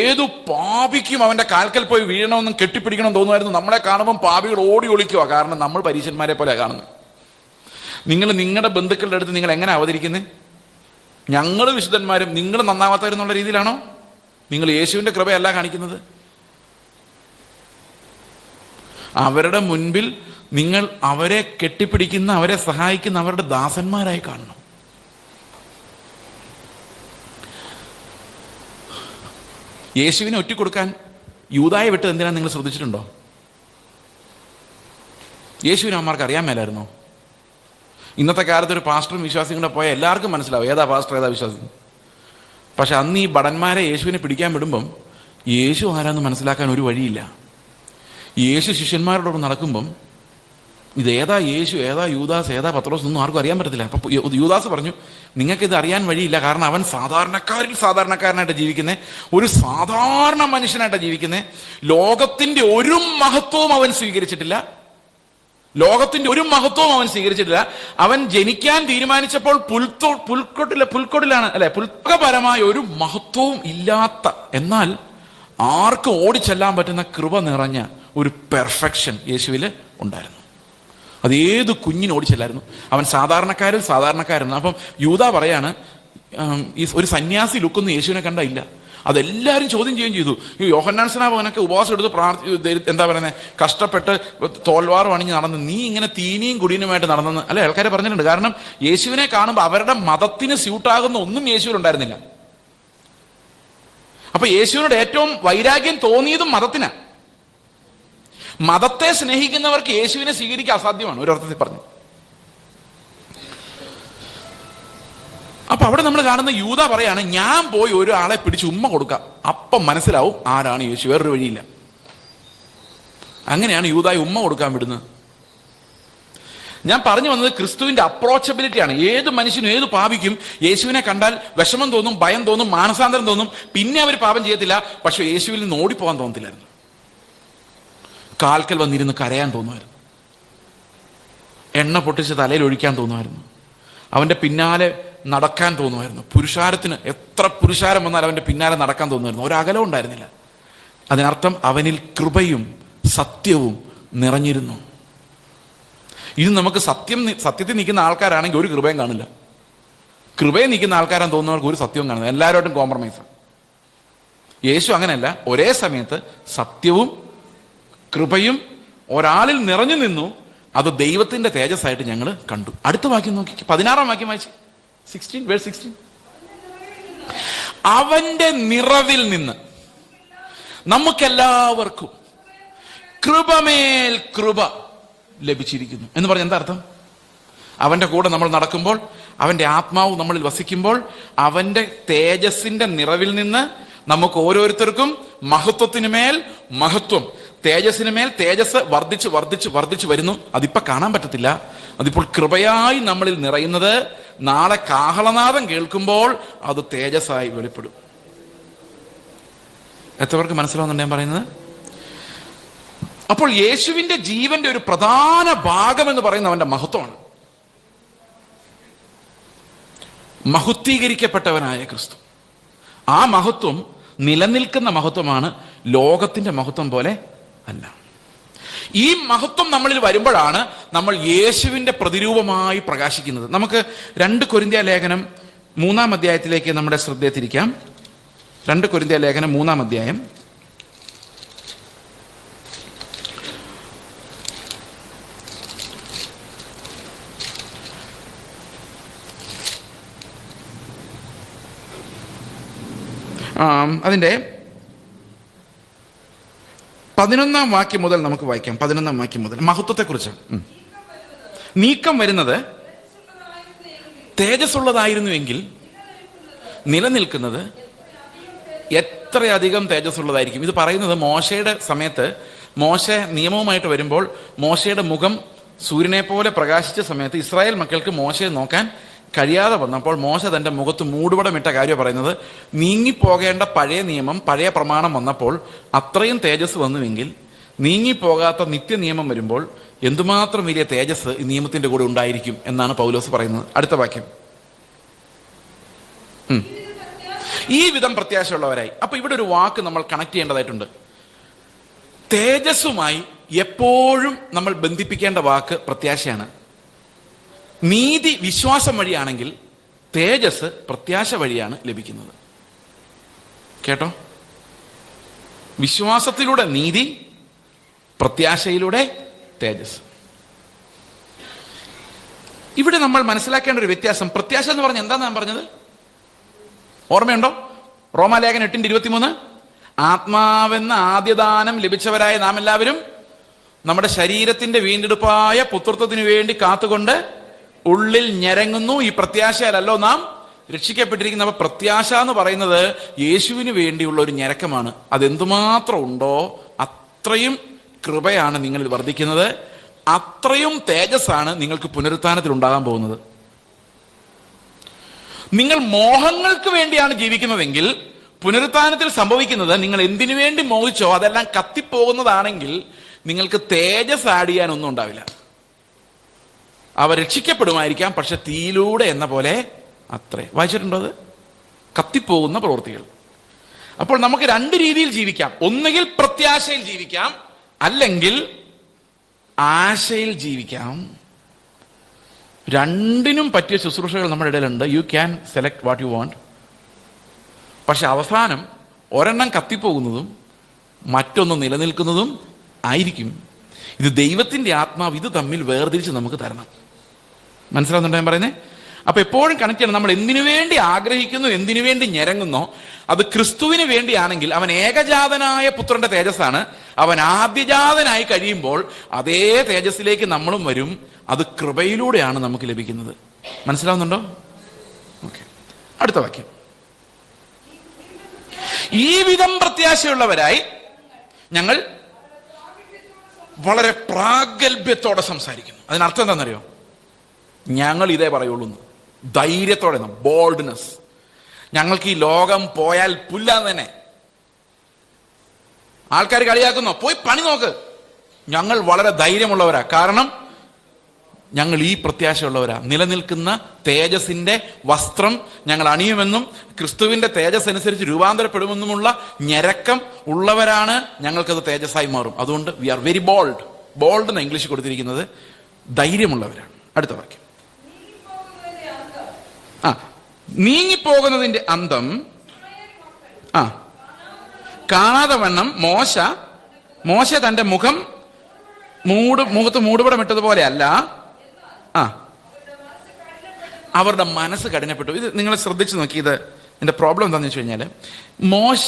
ഏതു പാപിക്കും അവന്റെ കാൽക്കൽ പോയി വീഴണമെന്നും കെട്ടിപ്പിടിക്കണം തോന്നുമായിരുന്നു. നമ്മളെ കാണുമ്പോൾ പാപികൾ ഓടി ഒളിക്കുക, കാരണം നമ്മൾ പരീശന്മാരെ പോലെ കാണുന്നത്. നിങ്ങൾ നിങ്ങളുടെ ബന്ധുക്കളുടെ അടുത്ത് നിങ്ങൾ എങ്ങനെ അവതരിക്കുന്നത്? ഞങ്ങൾ വിശുദ്ധന്മാരും നിങ്ങൾ നന്നാവാത്തവരെന്നുള്ള രീതിയിലാണോ? നിങ്ങൾ യേശുവിന്റെ കൃപയല്ല കാണിക്കുന്നത്. അവരുടെ മുൻപിൽ നിങ്ങൾ അവരെ കെട്ടിപ്പിടിക്കുന്ന, അവരെ സഹായിക്കുന്ന അവരുടെ ദാസന്മാരായി കാണണം. യേശുവിനെ ഒറ്റിക്കൊടുക്കാൻ യൂദായെ വിട്ടത് എന്തിനാണ് നിങ്ങൾ ശ്രദ്ധിച്ചിട്ടുണ്ടോ? യേശുവിനെ അമ്മമാർക്ക് അറിയാൻ മേലായിരുന്നോ? ഇന്നത്തെ കാലത്ത് ഒരു പാസ്റ്ററും വിശ്വാസിയും കൂടെ പോയാൽ എല്ലാവർക്കും മനസ്സിലാവും ഏതാ പാസ്റ്റർ ഏതാ വിശ്വാസി. പക്ഷെ അന്ന് ഈ ഭടന്മാരെ യേശുവിനെ പിടിക്കാൻ വിടുമ്പം യേശു ആരാന്ന് മനസ്സിലാക്കാൻ ഒരു വഴിയില്ല. യേശു ശിഷ്യന്മാരോടൊപ്പം നടക്കുമ്പം ഇതേതാ യേശു, ഏതാ യൂദാസ്, ഏതാ പത്രോസ് ഒന്നും ആർക്കും അറിയാൻ പറ്റത്തില്ല. അപ്പൊ യൂദാസ് പറഞ്ഞു, നിങ്ങൾക്കിത് അറിയാൻ വഴിയില്ല, കാരണം അവൻ സാധാരണക്കാരനായിട്ട് ജീവിക്കുന്നത്, ഒരു സാധാരണ മനുഷ്യനായിട്ട് ജീവിക്കുന്നത്. ലോകത്തിന്റെ ഒരു മഹത്വവും അവൻ സ്വീകരിച്ചിട്ടില്ല. അവൻ ജനിക്കാൻ തീരുമാനിച്ചപ്പോൾ പുൽക്കൊടിലാണ് അല്ലെ, പുൽക്കപരമായ ഒരു മഹത്വവും ഇല്ലാത്ത, എന്നാൽ ആർക്കും ഓടിച്ചെല്ലാൻ പറ്റുന്ന കൃപ നിറഞ്ഞ ഒരു പെർഫെക്ഷൻ യേശുവിൽ ഉണ്ടായിരുന്നു. അത് ഏത് കുഞ്ഞിന് ഓടിച്ചെല്ലായിരുന്നു. അവൻ സാധാരണക്കാരൻ. അപ്പം യൂദാ പറയാണ്, ഈ ഒരു സന്യാസി ലുക്കൊന്നും യേശുവിനെ കണ്ട ഇല്ല. അതെല്ലാവരും ചോദ്യം ചെയ്യുകയും ചെയ്തു. ഈ യോഹന്നാൻ സ്നാപകനൊക്കെ ഉപവാസം എടുത്ത് എന്താ പറയുന്നത്, കഷ്ടപ്പെട്ട് തോൽവാറും അണിഞ്ഞ് നടന്ന്, നീ ഇങ്ങനെ തീനിയും കുടിയനുമായിട്ട് നടന്നെന്ന് അല്ലെ ആൾക്കാരെ പറഞ്ഞിട്ടുണ്ട്. കാരണം യേശുവിനെ കാണുമ്പോൾ അവരുടെ മതത്തിന് സ്യൂട്ടാകുന്ന ഒന്നും യേശുവിൽ ഉണ്ടായിരുന്നില്ല. അപ്പൊ യേശുവിനോട് ഏറ്റവും വൈരാഗ്യം തോന്നിയതും മതത്തിനാണ്. മതത്തെ സ്നേഹിക്കുന്നവർക്ക് യേശുവിനെ സ്വീകരിക്കാൻ അസാധ്യമാണ്, ഒരർത്ഥത്തിൽ പറഞ്ഞു. അപ്പൊ അവിടെ നമ്മൾ കാണുന്ന യൂദാ പറയാണ്, ഞാൻ പോയി ഒരാളെ പിടിച്ച് ഉമ്മ കൊടുക്കാം, അപ്പം മനസ്സിലാവും ആരാണ് യേശു, വേറൊരു വഴിയില്ല. അങ്ങനെയാണ് യൂദായി ഉമ്മ കൊടുക്കാൻ വിടുന്നത്. ഞാൻ പറഞ്ഞു വന്നത് ക്രിസ്തുവിന്റെ അപ്രോച്ചബിലിറ്റിയാണ്. ഏത് മനുഷ്യനും ഏത് പാപിക്കും യേശുവിനെ കണ്ടാൽ വിഷമം തോന്നും, ഭയം തോന്നും, മാനസാന്തരം തോന്നും. പിന്നെ അവർ പാപം ചെയ്യത്തില്ല, പക്ഷെ യേശുവിൽ നിന്ന് ഓടിപ്പോകാൻ തോന്നത്തില്ലായിരുന്നു. കാൽക്കൽ വന്നിരുന്ന് കരയാൻ തോന്നുമായിരുന്നു, എണ്ണ പൊട്ടിച്ച് തലയിൽ ഒഴിക്കാൻ തോന്നുമായിരുന്നു, അവന്റെ പിന്നാലെ നടക്കാൻ തോന്നുമായിരുന്നു. പുരുഷാരത്തിന് എത്ര പുരുഷാരം വന്നാൽ അവന്റെ പിന്നാലെ നടക്കാൻ തോന്നുമായിരുന്നു. ഒരകലം ഉണ്ടായിരുന്നില്ല. അതിനർത്ഥം അവനിൽ കൃപയും സത്യവും നിറഞ്ഞിരുന്നു. ഇത് നമുക്ക് സത്യത്തിൽ നിൽക്കുന്ന ആൾക്കാരാണെങ്കിൽ ഒരു കൃപയും കാണില്ല. കൃപയെ നിൽക്കുന്ന ആൾക്കാരാണ് തോന്നുന്നവർക്ക് ഒരു സത്യവും കാണുന്നത്. എല്ലാവരോട്ടും കോംപ്രമൈസാണ്. യേശു അങ്ങനെയല്ല, ഒരേ സമയത്ത് സത്യവും കൃപയും ഒരാളിൽ നിറഞ്ഞു നിന്നു. അത് ദൈവത്തിന്റെ തേജസ്സായിട്ട് ഞങ്ങൾ കണ്ടു. അടുത്ത വാക്യം നോക്കി, 16-ാം വാക്യം വായിച്ചു, 16 അവന്റെ നിറവിൽ നിന്ന് നമുക്കെല്ലാവർക്കും കൃപമേൽ കൃപ ലഭിച്ചിരിക്കുന്നു എന്ന് പറഞ്ഞ എന്താ അർത്ഥം? അവൻ്റെ കൂടെ നമ്മൾ നടക്കുമ്പോൾ, അവൻ്റെ ആത്മാവ് നമ്മളിൽ വസിക്കുമ്പോൾ, അവൻ്റെ തേജസ്സിന്റെ നിറവിൽ നിന്ന് നമുക്ക് ഓരോരുത്തർക്കും മഹത്വത്തിന് മേൽ മഹത്വം, തേജസ്സിന് മേൽ തേജസ് വർദ്ധിച്ച് വർദ്ധിച്ച് വർദ്ധിച്ച് വരുന്നു. അതിപ്പോൾ കാണാൻ പറ്റത്തില്ല. അതിപ്പോൾ കൃപയായി നമ്മളിൽ നിറയുന്നത് നാളെ കാഹളനാദം കേൾക്കുമ്പോൾ അത് തേജസ്സായി വെളിപ്പെടും. എത്ര പേർക്ക് മനസ്സിലാവുന്നുണ്ട് ഞാൻ പറയുന്നത്? അപ്പോൾ യേശുവിന്റെ ജീവന്റെ ഒരു പ്രധാന ഭാഗം എന്ന് പറയുന്നത് അവന്റെ മഹത്വമാണ്. മഹത്വീകരിക്കപ്പെട്ടവനായ ക്രിസ്തു. ആ മഹത്വം നിലനിൽക്കുന്ന മഹത്വമാണ്, ലോകത്തിന്റെ മഹത്വം പോലെ അല്ല. ഈ മഹത്വം നമ്മളിൽ വരുമ്പോഴാണ് നമ്മൾ യേശുവിന്റെ പ്രതിരൂപമായി പ്രകാശിക്കുന്നത്. നമുക്ക് 2 കൊരിന്ത്യ ലേഖനം 3-ാം അധ്യായത്തിലേക്ക് നമ്മുടെ ശ്രദ്ധയെ തിരിക്കാം. 2 കൊരിന്ത്യ ലേഖനം 3-ാം അധ്യായം. അതിൻ്റെ 11-ാം വാക്യം മുതൽ നമുക്ക് വായിക്കാം. 11-ാം വാക്യം മുതൽ മഹത്വത്തെക്കുറിച്ച്. നീക്കം വരുന്നത് തേജസ്സുള്ളതായിരുന്നുവെങ്കിൽ നിലനിൽക്കുന്നത് എത്രയധികം തേജസ്സുള്ളതായിരിക്കും. ഇത് പറയുന്നത് മോശയുടെ സമയത്ത്, മോശ നിയമവുമായിട്ട് വരുമ്പോൾ മോശയുടെ മുഖം സൂര്യനെ പോലെ പ്രകാശിച്ച സമയത്ത് ഇസ്രായേൽ മക്കൾക്ക് മോശയെ നോക്കാൻ കഴിയാതെ വന്നപ്പോൾ മോശ തൻ്റെ മുഖത്ത് മൂടുപടമിട്ട കാര്യം പറയുന്നത്, നീങ്ങിപ്പോകേണ്ട പഴയ നിയമം, പഴയ പ്രമാണം വന്നപ്പോൾ അത്രയും തേജസ് വന്നുവെങ്കിൽ നീങ്ങിപ്പോകാത്ത നിത്യനിയമം വരുമ്പോൾ എന്തുമാത്രം വലിയ തേജസ് ഈ നിയമത്തിന്റെ കൂടെ ഉണ്ടായിരിക്കും എന്നാണ് പൗലോസ് പറയുന്നത്. അടുത്ത വാക്യം. ഈ വിധം പ്രത്യാശയുള്ളവരായി. അപ്പൊ ഇവിടെ ഒരു വാക്ക് നമ്മൾ കണക്ട് ചെയ്യേണ്ടതായിട്ടുണ്ട്. തേജസ്സുമായി എപ്പോഴും നമ്മൾ ബന്ധിപ്പിക്കേണ്ട വാക്ക് പ്രത്യാശയാണ്. നീതി വിശ്വാസം വഴിയാണെങ്കിൽ തേജസ് പ്രത്യാശ വഴിയാണ് ലഭിക്കുന്നത്. കേട്ടോ? വിശ്വാസത്തിലൂടെ നീതി, പ്രത്യാശയിലൂടെ തേജസ്. ഇവിടെ നമ്മൾ മനസ്സിലാക്കേണ്ട ഒരു വ്യത്യാസം, പ്രത്യാശ എന്ന് പറഞ്ഞാൽ എന്താ ഞാൻ പറഞ്ഞത് ഓർമ്മയുണ്ടോ? റോമാലേഖനം 8:23, ആത്മാവെന്ന ആദ്യദാനം ലഭിച്ചവരായ നാം എല്ലാവരും നമ്മുടെ ശരീരത്തിന്റെ വീണ്ടെടുപ്പായ പുത്രത്വത്തിന് വേണ്ടി കാത്തുകൊണ്ട് ഉള്ളിൽ ഞരങ്ങുന്നു. ഈ പ്രത്യാശയാലല്ലോ നാം രക്ഷിക്കപ്പെട്ടിരിക്കുന്ന. അപ്പൊ പ്രത്യാശ എന്ന് പറയുന്നത് യേശുവിന് വേണ്ടിയുള്ള ഒരു ഞരക്കമാണ്. അതെന്തുമാത്രം ഉണ്ടോ അത്രയും കൃപയാണ് നിങ്ങളിൽ വർദ്ധിക്കുന്നത്, അത്രയും തേജസ്സാണ് നിങ്ങൾക്ക് പുനരുത്ഥാനത്തിൽ ഉണ്ടാകാൻ പോകുന്നത്. നിങ്ങൾ മോഹങ്ങൾക്ക് വേണ്ടിയാണ് ജീവിക്കുന്നതെങ്കിൽ പുനരുത്ഥാനത്തിൽ സംഭവിക്കുന്നത്, നിങ്ങൾ എന്തിനു വേണ്ടി മോഹിച്ചോ അതെല്ലാം കത്തിപ്പോകുന്നതാണെങ്കിൽ നിങ്ങൾക്ക് തേജസ് ആഡ് ചെയ്യാനൊന്നും ഉണ്ടാവില്ല. അവ രക്ഷിക്കപ്പെടുമായിരിക്കാം, പക്ഷെ തീയിലൂടെ എന്ന പോലെ അത്രേ. വായിച്ചിട്ടുണ്ടോ അത്? കത്തിപ്പോകുന്ന പ്രവൃത്തികൾ. അപ്പോൾ നമുക്ക് 2 രീതിയിൽ ജീവിക്കാം. ഒന്നുകിൽ പ്രത്യാശയിൽ ജീവിക്കാം, അല്ലെങ്കിൽ ആശയിൽ ജീവിക്കാം. രണ്ടിനും പറ്റിയ ശുശ്രൂഷകൾ നമ്മുടെ ഇടയിലുണ്ട്. You can select what you want. പക്ഷെ അവസാനം ഒരെണ്ണം കത്തിപ്പോകുന്നതും മറ്റൊന്ന് നിലനിൽക്കുന്നതും ആയിരിക്കും. ഇത് ദൈവത്തിന്റെ ആത്മാവ് ഇത് തമ്മിൽ വേർതിരിച്ച് നമുക്ക് തരണം. മനസ്സിലാവുന്നുണ്ടോ ഞാൻ പറയുന്നത്? അപ്പൊ എപ്പോഴും കണക്ട് ചെയ്യണം. നമ്മൾ എന്തിനു വേണ്ടി ആഗ്രഹിക്കുന്നു, എന്തിനു വേണ്ടി ഞരങ്ങുന്നോ, അത് ക്രിസ്തുവിന് വേണ്ടിയാണെങ്കിൽ അവൻ ഏകജാതനായ പുത്രന്റെ തേജസ്സാണ്. അവൻ ആദ്യജാതനായി കഴിയുമ്പോൾ അതേ തേജസ്സിലേക്ക് നമ്മളും വരും. അത് കൃപയിലൂടെയാണ് നമുക്ക് ലഭിക്കുന്നത്. മനസ്സിലാവുന്നുണ്ടോ? ഓക്കെ, അടുത്ത വാക്യം. ഈ വിധം പ്രത്യാശയുള്ളവരായി ഞങ്ങൾ വളരെ പ്രാഗൽഭ്യത്തോടെ സംസാരിക്കുന്നു. അതിനർത്ഥം എന്താണെന്നറിയോ? ഞങ്ങൾ ഇതേ പറയുള്ളൂ, ധൈര്യത്തോടെ, ബോൾഡ്നെസ്. ഞങ്ങൾക്ക് ഈ ലോകം പോയാൽ പുല്ലാന്ന് തന്നെ. ആൾക്കാർ കളിയാക്കുന്നോ, പോയി പണി നോക്ക്. ഞങ്ങൾ വളരെ ധൈര്യമുള്ളവരാ. കാരണം ഞങ്ങൾ ഈ പ്രത്യാശയുള്ളവരാ. നിലനിൽക്കുന്ന തേജസിന്റെ വസ്ത്രം ഞങ്ങൾ അണിയുമെന്നും ക്രിസ്തുവിന്റെ തേജസ് അനുസരിച്ച് രൂപാന്തരപ്പെടുമെന്നുമുള്ള ഞരക്കം ഉള്ളവരാണ്. ഞങ്ങൾക്കത് തേജസ്സായി മാറും. അതുകൊണ്ട് we are very bold. Bold എന്ന് ഇംഗ്ലീഷ് കൊടുത്തിരിക്കുന്നത് ധൈര്യമുള്ളവരാണ്. അടുത്ത വാക്യം. നീങ്ങിപ്പോകുന്നതിന്റെ അന്തം കാണാതെ വണ്ണം മോശ തന്റെ മുഖത്ത് മൂടുപടമിട്ടതുപോലെ അല്ല, അവരുടെ മനസ്സ് കഠിനപ്പെട്ടു. ഇത് നിങ്ങൾ ശ്രദ്ധിച്ചു നോക്കി. ഇതിന്റെ പ്രോബ്ലം എന്താണെന്ന് വെച്ച് കഴിഞ്ഞാൽ, മോശ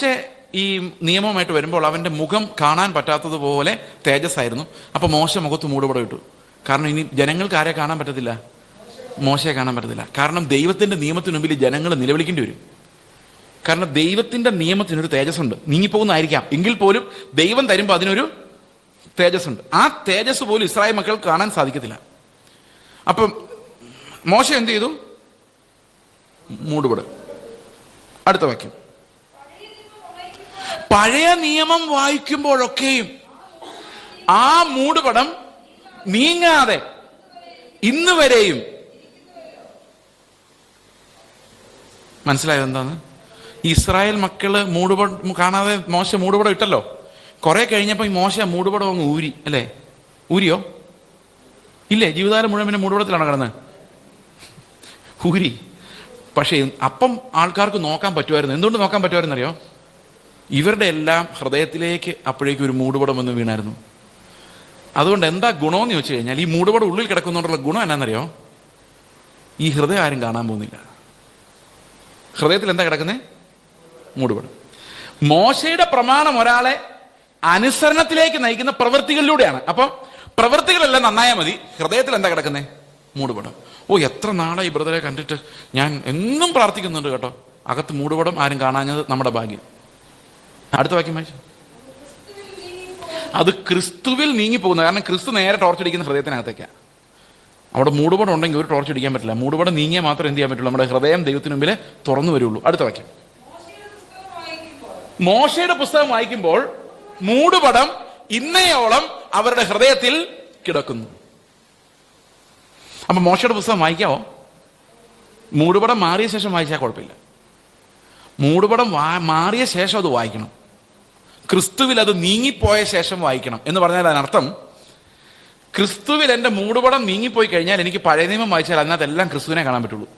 ഈ നിയമവുമായിട്ട് വരുമ്പോൾ അവന്റെ മുഖം കാണാൻ പറ്റാത്തതുപോലെ തേജസ്സായിരുന്നു. അപ്പൊ മോശ മുഖത്ത് മൂടുപടം ഇട്ടു. കാരണം ഇനി ജനങ്ങൾക്ക് ആരെ കാണാൻ പറ്റത്തില്ല, മോശയെ കാണാൻ പറ്റത്തില്ല. കാരണം ദൈവത്തിന്റെ നിയമത്തിന് മുമ്പിൽ ജനങ്ങൾ നിലവിളിക്കേണ്ടി വരും. കാരണം ദൈവത്തിന്റെ നിയമത്തിനൊരു തേജസ്സുണ്ട്. നീങ്ങിപ്പോകുന്നതായിരിക്കാം എങ്കിൽ പോലും ദൈവം തരുമ്പോൾ അതിനൊരു തേജസ്സുണ്ട്. ആ തേജസ് പോലും ഇസ്രായേൽ മക്കൾക്ക് കാണാൻ സാധിക്കത്തില്ല. അപ്പം മോശ എന്ത് ചെയ്തു? മൂടുപടം. അടുത്ത വാക്യം, പഴയ നിയമം വായിക്കുമ്പോഴൊക്കെയും ആ മൂടുപടം നീങ്ങാതെ ഇന്ന് വരെയും. മനസ്സിലായത് എന്താന്ന്? ഇസ്രായേൽ മക്കള് മൂടുപടം കാണാതെ മോശ മൂടുപടം ഇട്ടല്ലോ. കുറെ കഴിഞ്ഞപ്പോ ഈ മോശ മൂടുപടം അങ്ങ് ഊരി, അല്ലേ? ഊരിയോ? ഇല്ലേ? ജീവിതകാലം മുഴുവൻ പിന്നെ മൂടുപടത്തിലാണോ കിടന്നത്? ഊരി. പക്ഷേ അപ്പം ആൾക്കാർക്ക് നോക്കാൻ പറ്റുമായിരുന്നു. എന്തുകൊണ്ട് നോക്കാൻ പറ്റുമായിരുന്നു അറിയോ? ഇവരുടെ എല്ലാം ഹൃദയത്തിലേക്ക് അപ്പോഴേക്കും ഒരു മൂടുപടം വന്ന് വീണായിരുന്നു. അതുകൊണ്ട് എന്താ ഗുണമെന്ന് ചോദിച്ചു കഴിഞ്ഞാൽ, ഈ മൂടുപടം ഉള്ളിൽ കിടക്കുന്നതുകൊണ്ടുള്ള ഗുണം എന്നാണെന്നറിയോ? ഈ ഹൃദയം ആരും കാണാൻ പോകുന്നില്ല. ഹൃദയത്തിൽ എന്താ കിടക്കുന്നത്? മൂടുപടം. മോശയുടെ പ്രമാണം ഒരാളെ അനുസരണത്തിലേക്ക് നയിക്കുന്ന പ്രവൃത്തികളിലൂടെയാണ്. അപ്പം പ്രവൃത്തികളെല്ലാം നന്നായാൽ മതി. ഹൃദയത്തിൽ എന്താ കിടക്കുന്നത്? മൂടുപടം. ഓ, എത്ര നാളായി ഈ ബ്രദറെ കണ്ടിട്ട്, ഞാൻ എന്നും പ്രാർത്ഥിക്കുന്നുണ്ട് കേട്ടോ. അകത്ത് മൂടുപടം ആരും കാണാഞ്ഞത് നമ്മുടെ ഭാഗ്യം. അടുത്ത വാക്യം വായിച്ചു. അത് ക്രിസ്തുവിൽ നീങ്ങിപ്പോകുന്നത്. കാരണം ക്രിസ്തു നേരെ ടോർച്ച് അടിക്കുന്ന ഹൃദയത്തിനകത്തേക്കാണ്. അവിടെ മൂടുപടം ഉണ്ടെങ്കിൽ ഒരു ടോർച്ച് അടിക്കാൻ പറ്റില്ല. മൂടുപടം നീങ്ങിയാൽ മാത്രം എന്ത് ചെയ്യാൻ പറ്റുള്ളൂ? നമ്മുടെ ഹൃദയം ദൈവത്തിന് മുമ്പിൽ തുറന്നു വരുള്ളൂ. അടുത്ത വാക്യം, മോശയുടെ പുസ്തകം വായിക്കുമ്പോൾ മൂടുപടം ഇന്നയോളം അവരുടെ ഹൃദയത്തിൽ കിടക്കുന്നു. അപ്പൊ മോശയുടെ പുസ്തകം വായിക്കാവോ? മൂടുപടം മാറിയ ശേഷം വായിച്ചാൽ കുഴപ്പമില്ല. മൂടുപടം മാറിയ ശേഷം അത് വായിക്കണം. ക്രിസ്തുവിൽ അത് നീങ്ങിപ്പോയ ശേഷം വായിക്കണം എന്ന് പറഞ്ഞാൽ അതിനർത്ഥം, ക്രിസ്തുവിൽ എൻ്റെ മൂടുപടം നീങ്ങിപ്പോയി കഴിഞ്ഞാൽ എനിക്ക് പഴയ നിയമം വായിച്ചാൽ അതിനകത്തെല്ലാം ക്രിസ്തുവിനെ കാണാൻ പറ്റുള്ളൂ.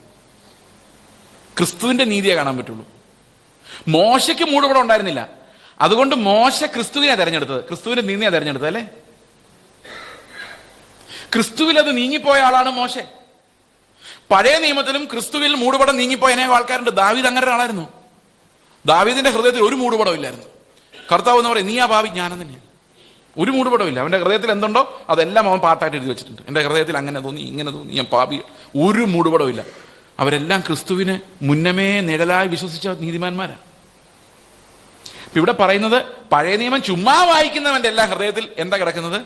ക്രിസ്തുവിന്റെ നീതിയെ കാണാൻ പറ്റുള്ളൂ. മോശയ്ക്ക് മൂടുപടം ഉണ്ടായിരുന്നില്ല. അതുകൊണ്ട് മോശ ക്രിസ്തുവിനെ തെരഞ്ഞെടുത്തത്, ക്രിസ്തുവിന്റെ നീതിയെ തെരഞ്ഞെടുത്തത്, അല്ലേ? ക്രിസ്തുവിൽ അത് നീങ്ങിപ്പോയ ആളാണ് മോശ. പഴയ നിയമത്തിലും ക്രിസ്തുവിൽ മൂടുപടം നീങ്ങിപ്പോയ അനേകം ആൾക്കാരുണ്ട്. ദാവീദ് അങ്ങനെ ഒരാളായിരുന്നു. ദാവീദിന്റെ ഹൃദയത്തിൽ ഒരു മൂടുപടം ഇല്ലായിരുന്നു. കർത്താവ് എന്ന് പറയും, നീ ആ ഭാവി ജ്ഞാനം തന്നെയാണ്. ഒരു മൂടുപടമില്ല. അവന്റെ ഹൃദയത്തിൽ എന്തുണ്ടോ അതെല്ലാം അവൻ പാട്ടായിട്ട് എഴുതി വെച്ചിട്ടുണ്ട്. എൻ്റെ ഹൃദയത്തിൽ അങ്ങനെ തോന്നി, ഇങ്ങനെ തോന്നി, ഞാൻ പാപി. ഒരു മൂടുപടമില്ല. അവരെല്ലാം ക്രിസ്തുവിന് മുന്നമേ നിഴലായി വിശ്വസിച്ച നീതിമാന്മാരാണ്. ഇവിടെ പറയുന്നത്, പഴയ നിയമം ചുമ്മാ വായിക്കുന്നവന്റെ എല്ലാ ഹൃദയത്തിൽ എന്താ കിടക്കുന്നത്?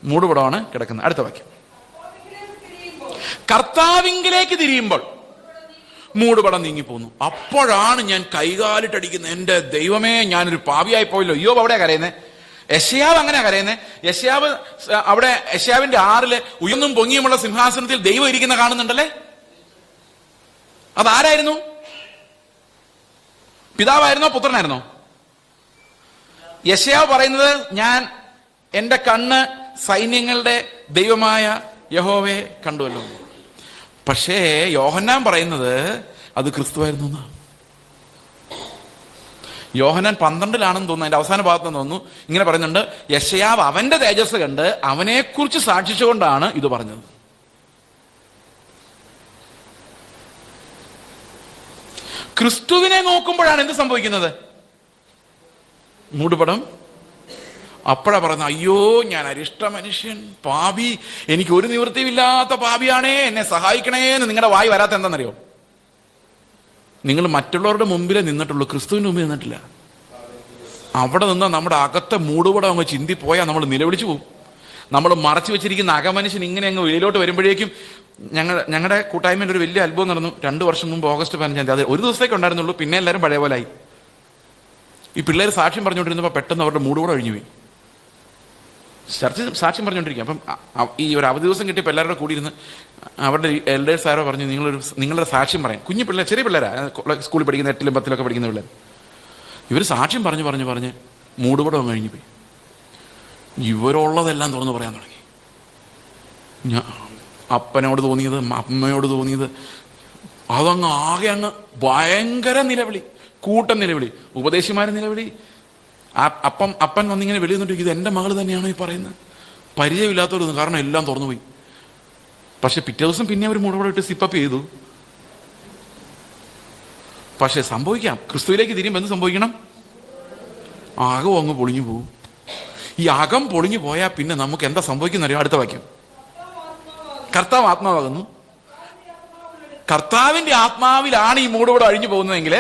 മൂടുപടമാണ് കിടക്കുന്നത്. അടുത്ത വാക്യം, കർത്താവിങ്കിലേക്ക് തിരിയുമ്പോൾ മൂടുപടം നീങ്ങിപ്പോന്നു. അപ്പോഴാണ് ഞാൻ കൈകാലിട്ടടിക്കുന്നത്, എൻ്റെ ദൈവമേ, ഞാനൊരു പാപിയായി പോയല്ലോ. യോബ് അവിടെ കരയുന്നേ. യെശയ്യാവ് അങ്ങനെ കരയുന്നേ. യെശയ്യാവ് അവിടെ യെശയ്യാവിന്റെ 6 ഉയർന്നും പൊങ്ങിയുമുള്ള സിംഹാസനത്തിൽ ദൈവം ഇരിക്കുന്ന കാണുന്നുണ്ടല്ലേ? അതാരായിരുന്നു? പിതാവായിരുന്നോ പുത്രനായിരുന്നോ? യെശയ്യാവ് പറയുന്നത്, ഞാൻ എൻ്റെ കണ്ണ് സൈന്യങ്ങളുടെ ദൈവമായ യഹോവയെ കണ്ടുവല്ലോ. പക്ഷേ യോഹന്നാൻ പറയുന്നത് അത് ക്രിസ്തുവായിരുന്നു എന്നാ. യോഹന്നാൻ 12-ലാണെന്ന് തോന്നുന്നു, അതിന്റെ അവസാന ഭാഗത്ത് തോന്നുന്നു, ഇങ്ങനെ പറയുന്നുണ്ട്, യെശയ്യാവ് അവന്റെ തേജസ് കണ്ട് അവനെക്കുറിച്ച് സാക്ഷിച്ചുകൊണ്ടാണ് ഇത് പറഞ്ഞത്. ക്രിസ്തുവിനെ നോക്കുമ്പോഴാണ് എന്ത് സംഭവിക്കുന്നത്? മൂടുപടം. അപ്പോഴാ പറയുന്നത്, അയ്യോ, ഞാൻ അരിഷ്ട മനുഷ്യൻ, പാപി, എനിക്ക് ഒരു നിവൃത്തിയില്ലാത്ത പാപിയാണേ, എന്നെ സഹായിക്കണേ എന്ന് നിങ്ങളുടെ വായി വരാത്ത എന്താണെന്നറിയോ? നിങ്ങൾ മറ്റുള്ളവരുടെ മുമ്പിലേ നിന്നിട്ടുള്ളൂ, ക്രിസ്തുവിന് മുമ്പിൽ നിന്നിട്ടില്ല. അവിടെ നിന്നാൽ നമ്മുടെ അകത്തെ മൂടുപടം അങ്ങ് ചിന്തിപ്പോയാൽ നമ്മൾ നിലവിളിച്ചു പോകും. നമ്മൾ മറച്ചു വെച്ചിരിക്കുന്ന അകമനുഷ്യൻ ഇങ്ങനെ അങ്ങ് വെളിയിലോട്ട് വരുമ്പോഴേക്കും, ഞങ്ങളുടെ കൂട്ടായ്മയിൽ ഒരു വലിയ അത്ഭുതം നടന്നു. 2 വർഷം മുമ്പ് ഓഗസ്റ്റ് 15 അത് ഒരു ദിവസത്തേക്ക് ഉണ്ടായിരുന്നുള്ളൂ. പിന്നെ എല്ലാവരും പഴയ പോലെ ആയി. ഈ പിള്ളേർ സാക്ഷ്യം പറഞ്ഞുകൊണ്ടിരുന്നപ്പോൾ പെട്ടെന്ന് അവരുടെ മൂടുപടം ഒഴിഞ്ഞു പോയി. സാക്ഷ്യം പറഞ്ഞുകൊണ്ടിരിക്കും. അപ്പം ഈ ഒരു അവധി ദിവസം കിട്ടിയപ്പോൾ എല്ലാവരുടെ കൂടിയിരുന്ന് അവരുടെ എൽഡേഴ്സ് ആരോ പറഞ്ഞു, നിങ്ങളുടെ സാക്ഷ്യം പറയാൻ. കുഞ്ഞു പിള്ളേർ, ചെറിയ പിള്ളേരാ, സ്കൂളിൽ പഠിക്കുന്ന 8ലും 10ലൊക്കെ പഠിക്കുന്ന പിള്ളേർ. ഇവർ സാക്ഷ്യം പറഞ്ഞ് മൂടുപടം കഴിഞ്ഞു പോയി. ഇവരുള്ളതെല്ലാം തുറന്നു പറയാൻ തുടങ്ങി. അപ്പനോട് തോന്നിയത്, അമ്മയോട് തോന്നിയത്, അതങ്ങ് ആകെ അങ്ങ് ഭയങ്കര നിലവിളി, കൂട്ടം നിലവിളി, ഉപദേശിമാരെ നിലവിളി. അപ്പൻ വന്നിങ്ങനെ വെളിയുന്നുണ്ട്, ഇത് എൻ്റെ മകൾ തന്നെയാണോ ഈ പറയുന്നത്? പരിചയമില്ലാത്തവരൊന്നും, കാരണം എല്ലാം തുറന്നുപോയി. പക്ഷെ പിറ്റേ ദിവസം പിന്നെ അവർ മൂടുപടം ഇട്ട് സിപ്പപ്പ് ചെയ്തു. പക്ഷെ സംഭവിക്കാം, ക്രിസ്തുവിലേക്ക് തിരിയുമ്പോൾ എന്ത് സംഭവിക്കണം? അകം അങ്ങ് പൊളിഞ്ഞു പോകും. ഈ അകം പൊളിഞ്ഞു പോയാൽ പിന്നെ നമുക്ക് എന്താ സംഭവിക്കുന്നറിയോ? അടുത്ത വാക്യം, കർത്താവ് ആത്മാവാകുന്നു, കർത്താവിന്റെ ആത്മാവിലാണ് ഈ മൂടുപടം അഴിഞ്ഞു പോകുന്നതെങ്കിൽ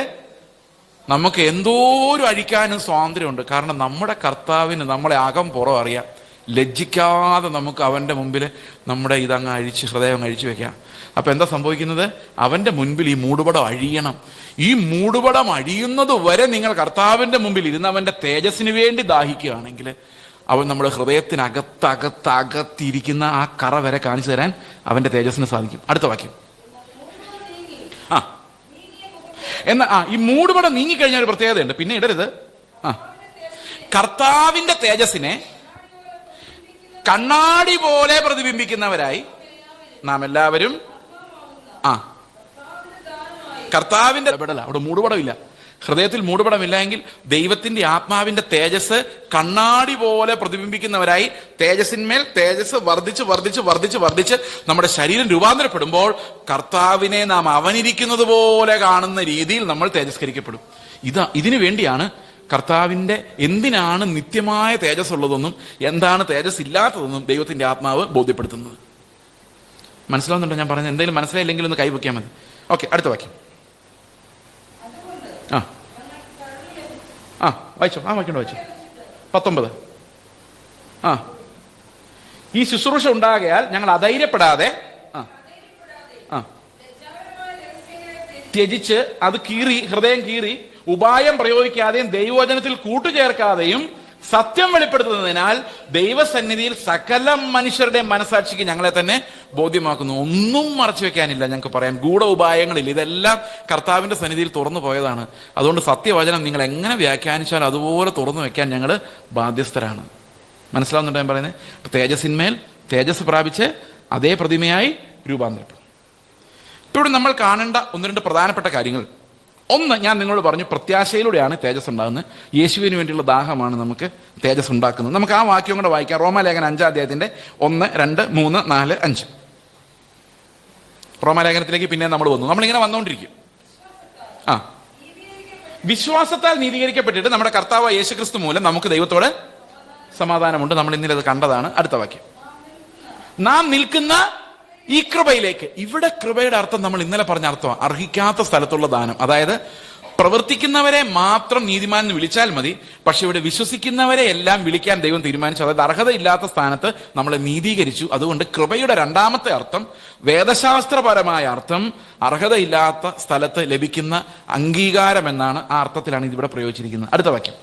നമുക്ക് എന്തോരം അഴിക്കാനും സ്വാതന്ത്ര്യമുണ്ട്. കാരണം നമ്മുടെ കർത്താവിന് നമ്മളെ അകം പുറം അറിയാം. ലജ്ജിക്കാതെ നമുക്ക് അവന്റെ മുമ്പിൽ നമ്മുടെ ഇതങ്ങ് അഴിച്ച്, ഹൃദയം അഴിച്ചു വെക്കാം. അപ്പൊ എന്താ സംഭവിക്കുന്നത്? അവന്റെ മുൻപിൽ ഈ മൂടുപടം അഴിയണം. ഈ മൂടുപടം അഴിയുന്നത് വരെ നിങ്ങൾ കർത്താവിന്റെ മുമ്പിൽ ഇരുന്ന് അവന്റെ തേജസ്സിന് വേണ്ടി ദാഹിക്കുകയാണെങ്കിൽ അവൻ നമ്മുടെ ഹൃദയത്തിനകത്തകത്തിരിക്കുന്ന ആ കറ വരെ കാണിച്ചു തരാൻ അവന്റെ തേജസ്സിന് സാധിക്കും. അടുത്ത വാക്യം. എന്നാ ഈ മൂടുപടം നീങ്ങിക്കഴിഞ്ഞ ഒരു പ്രത്യേകതയുണ്ട്, പിന്നെ ഇടരുത്. കർത്താവിന്റെ തേജസ്സിനെ കണ്ണാടി പോലെ പ്രതിബിംബിക്കുന്നവരായി നാം എല്ലാവരും കർത്താവിന്റെ അവിടെ മൂടുപടമില്ല. ഹൃദയത്തിൽ മൂടുപടമില്ല എങ്കിൽ ദൈവത്തിന്റെ ആത്മാവിന്റെ തേജസ് കണ്ണാടി പോലെ പ്രതിബിംബിക്കുന്നവരായി തേജസ്സിന്മേൽ തേജസ് വർദ്ധിച്ച് വർദ്ധിച്ച് വർദ്ധിച്ച് വർദ്ധിച്ച് നമ്മുടെ ശരീരം രൂപാന്തരപ്പെടുമ്പോൾ കർത്താവിനെ നാം അവനിരിക്കുന്നത് പോലെ കാണുന്ന രീതിയിൽ നമ്മൾ തേജസ്കരിക്കപ്പെടും. ഇതിനു വേണ്ടിയാണ് കർത്താവിന്റെ എന്തിനാണ് നിത്യമായ തേജസ് ഉള്ളതെന്നും എന്താണ് തേജസ് ഇല്ലാത്തതെന്നും ദൈവത്തിന്റെ ആത്മാവ് ബോധ്യപ്പെടുത്തുന്നത്. മനസ്സിലാവുന്നുണ്ടോ ഞാൻ പറഞ്ഞത്? എന്തെങ്കിലും മനസ്സിലായില്ലെങ്കിൽ ഒന്ന് കൈവയ്ക്കാൻ മതി. ഓക്കെ, അടുത്ത വാക്യം. വായിച്ചോ, വായിക്കണ്ട, വായിച്ചോ. 19. ഈ ശുശ്രൂഷ ഉണ്ടാകയാൽ ഞങ്ങൾ അധൈര്യപ്പെടാതെ ത്യജിച്ച് അത് കീറി, ഹൃദയം കീറി, ഉപായം പ്രയോഗിക്കാതെയും ദൈവവചനത്തിൽ കൂട്ടുചേർക്കാതെയും സത്യം വെളിപ്പെടുത്തുന്നതിനാൽ ദൈവസന്നിധിയിൽ സകല മനുഷ്യരുടെ മനസാക്ഷിക്ക് ഞങ്ങളെ തന്നെ ബോധ്യമാക്കുന്നു. ഒന്നും മറച്ചു വെക്കാനില്ല, ഞങ്ങൾക്ക് പറയാൻ ഗൂഢ ഉപായങ്ങളില്ല. ഇതെല്ലാം കർത്താവിന്റെ സന്നിധിയിൽ തുറന്നു പോയതാണ്. അതുകൊണ്ട് സത്യവചനം നിങ്ങൾ എങ്ങനെ വ്യാഖ്യാനിച്ചാലും അതുപോലെ തുറന്നു വെക്കാൻ ഞങ്ങൾ ബാധ്യസ്ഥരാണ്. മനസ്സിലാവുന്നുണ്ടോ ഞാൻ പറയുന്നത്? തേജസ്സിന്മേൽ തേജസ് പ്രാപിച്ച് അതേ പ്രതിമയായി രൂപാന്തരപ്പെടും. ഇവിടെ നമ്മൾ കാണേണ്ട ഒന്ന് രണ്ട് പ്രധാനപ്പെട്ട കാര്യങ്ങൾ. ഒന്ന്, ഞാൻ നിങ്ങളോട് പറഞ്ഞു, പ്രത്യാശയിലൂടെയാണ് തേജസ് ഉണ്ടാകുന്നത്. യേശുവിന് വേണ്ടിയുള്ള ദാഹമാണ് നമുക്ക് തേജസ് ഉണ്ടാക്കുന്നത്. നമുക്ക് ആ വാക്യം കൂടെ വായിക്കാം. റോമാലേഖനം 5-ാം അധ്യായത്തിന്റെ 1, 2, 3, 4, 5. റോമാലേഖനത്തിലേക്ക് പിന്നെ നമ്മൾ വന്നു. നമ്മളിങ്ങനെ വന്നുകൊണ്ടിരിക്കും. വിശ്വാസത്താൽ നീതീകരിക്കപ്പെട്ടിട്ട് നമ്മുടെ കർത്താവ് യേശുക്രിസ്തു മൂലം നമുക്ക് ദൈവത്തോട് സമാധാനമുണ്ട്. നമ്മൾ ഇന്നലെ അത് കണ്ടതാണ്. അടുത്ത വാക്യം. നാം നിൽക്കുന്ന ഈ കൃപയിലേക്ക്. ഇവിടെ കൃപയുടെ അർത്ഥം നമ്മൾ ഇന്നലെ പറഞ്ഞ അർത്ഥമാണ് അർഹിക്കാത്ത സ്ഥലത്തുള്ള ദാനം. അതായത് പ്രവർത്തിക്കുന്നവരെ മാത്രം നീതിമാൻ എന്ന് വിളിച്ചാൽ മതി, പക്ഷെ ഇവിടെ വിശ്വസിക്കുന്നവരെ എല്ലാം വിളിക്കാൻ ദൈവം തീരുമാനിച്ചു. അതായത് അർഹതയില്ലാത്ത സ്ഥാനത്ത് നമ്മളെ നീതീകരിച്ചു. അതുകൊണ്ട് കൃപയുടെ രണ്ടാമത്തെ അർത്ഥം, വേദശാസ്ത്രപരമായ അർത്ഥം, അർഹതയില്ലാത്ത സ്ഥലത്ത് ലഭിക്കുന്ന അംഗീകാരം എന്നാണ്. ആ അർത്ഥത്തിലാണ് ഇതിവിടെ പ്രയോഗിച്ചിരിക്കുന്നത്. അടുത്ത വാക്യം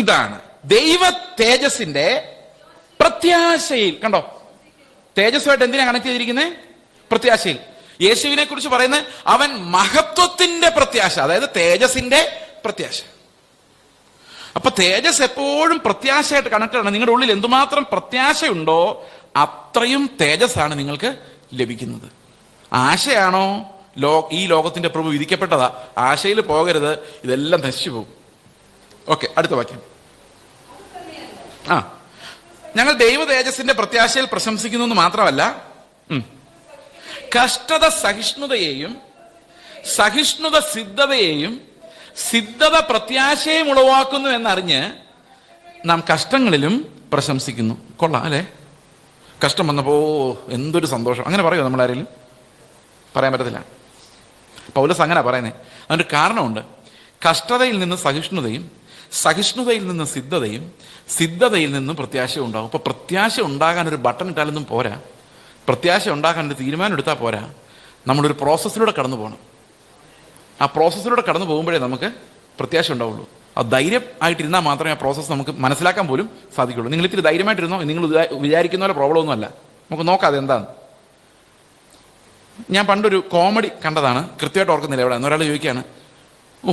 ഇതാണ്. ദൈവ തേജസ്സിന്റെ പ്രത്യാശയിൽ. കണ്ടോ, തേജസ്സുമായിട്ട് എന്തിനാ കണക്ട് ചെയ്തിരിക്കുന്നത്? പ്രത്യാശയിൽ. യേശുവിനെ കുറിച്ച് പറയുന്നത് അവൻ മഹത്വത്തിന്റെ പ്രത്യാശ, അതായത് തേജസ്സിന്റെ പ്രത്യാശ. അപ്പൊ തേജസ് എപ്പോഴും പ്രത്യാശയായിട്ട് കണക്റ്റഡ് ആണ്. നിങ്ങളുടെ ഉള്ളിൽ എന്തുമാത്രം പ്രത്യാശയുണ്ടോ അത്രയും തേജസ്സാണ് നിങ്ങൾക്ക് ലഭിക്കുന്നത്. ആശയാണോ ഈ ലോകത്തിന്റെ പ്രഭു വിധിക്കപ്പെട്ടതാ, ആശയിൽ പോകരുത്, ഇതെല്ലാം നശിച്ചു പോകും. ഓക്കെ, അടുത്ത വാക്യം. ഞങ്ങൾ ദൈവ തേജസ്സിന്റെ പ്രത്യാശയിൽ പ്രശംസിക്കുന്നു എന്ന് മാത്രമല്ല, കഷ്ടത സഹിഷ്ണുതയെയും സഹിഷ്ണുത സിദ്ധതയെയും സിദ്ധത പ്രത്യാശയും ഉളവാക്കുന്നു എന്നറിഞ്ഞ് നാം കഷ്ടങ്ങളിലും പ്രശംസിക്കുന്നു. കൊള്ളാം അല്ലേ? കഷ്ടം വന്നപ്പോ എന്തൊരു സന്തോഷം. അങ്ങനെ പറയുമോ നമ്മളാരെങ്കിലും? പറയാൻ പറ്റത്തില്ല. പൗലോസ് അങ്ങനെ പറയുന്നത്. അതിൻ്റെ കാരണമുണ്ട്. കഷ്ടതയിൽ നിന്ന് സഹിഷ്ണുതയും സഹിഷ്ണുതയിൽ നിന്ന് സിദ്ധതയും സിദ്ധതയിൽ നിന്നും പ്രത്യാശ ഉണ്ടാകും. അപ്പൊ പ്രത്യാശ ഉണ്ടാകാൻ ഒരു ബട്ടൺ ഇട്ടാലൊന്നും പോരാ. പ്രത്യാശ ഉണ്ടാക്കാൻ ഒരു തീരുമാനം എടുത്താൽ പോരാ. നമ്മളൊരു പ്രോസസ്സിലൂടെ കടന്നു പോകണം. ആ പ്രോസസ്സിലൂടെ കടന്നു പോകുമ്പോഴേ നമുക്ക് പ്രത്യാശ ഉണ്ടാവുള്ളൂ. ആ ധൈര്യം ആയിട്ടിരുന്നാൽ മാത്രമേ ആ പ്രോസസ്സ് നമുക്ക് മനസ്സിലാക്കാൻ പോലും സാധിക്കുള്ളൂ. നിങ്ങൾ ഇത്തിരി ധൈര്യമായിട്ടിരുന്നോ, നിങ്ങൾ വിചാരിക്കുന്ന പോലെ പ്രോബ്ലം ഒന്നും അല്ല. നമുക്ക് നോക്കാം അതെന്താണ്. ഞാൻ പണ്ടൊരു കോമഡി കണ്ടതാണ്, കൃത്യമായിട്ട് ഓർക്കുന്നില്ല. എവിടെ ഒരാൾ ചോദിക്കുകയാണ്,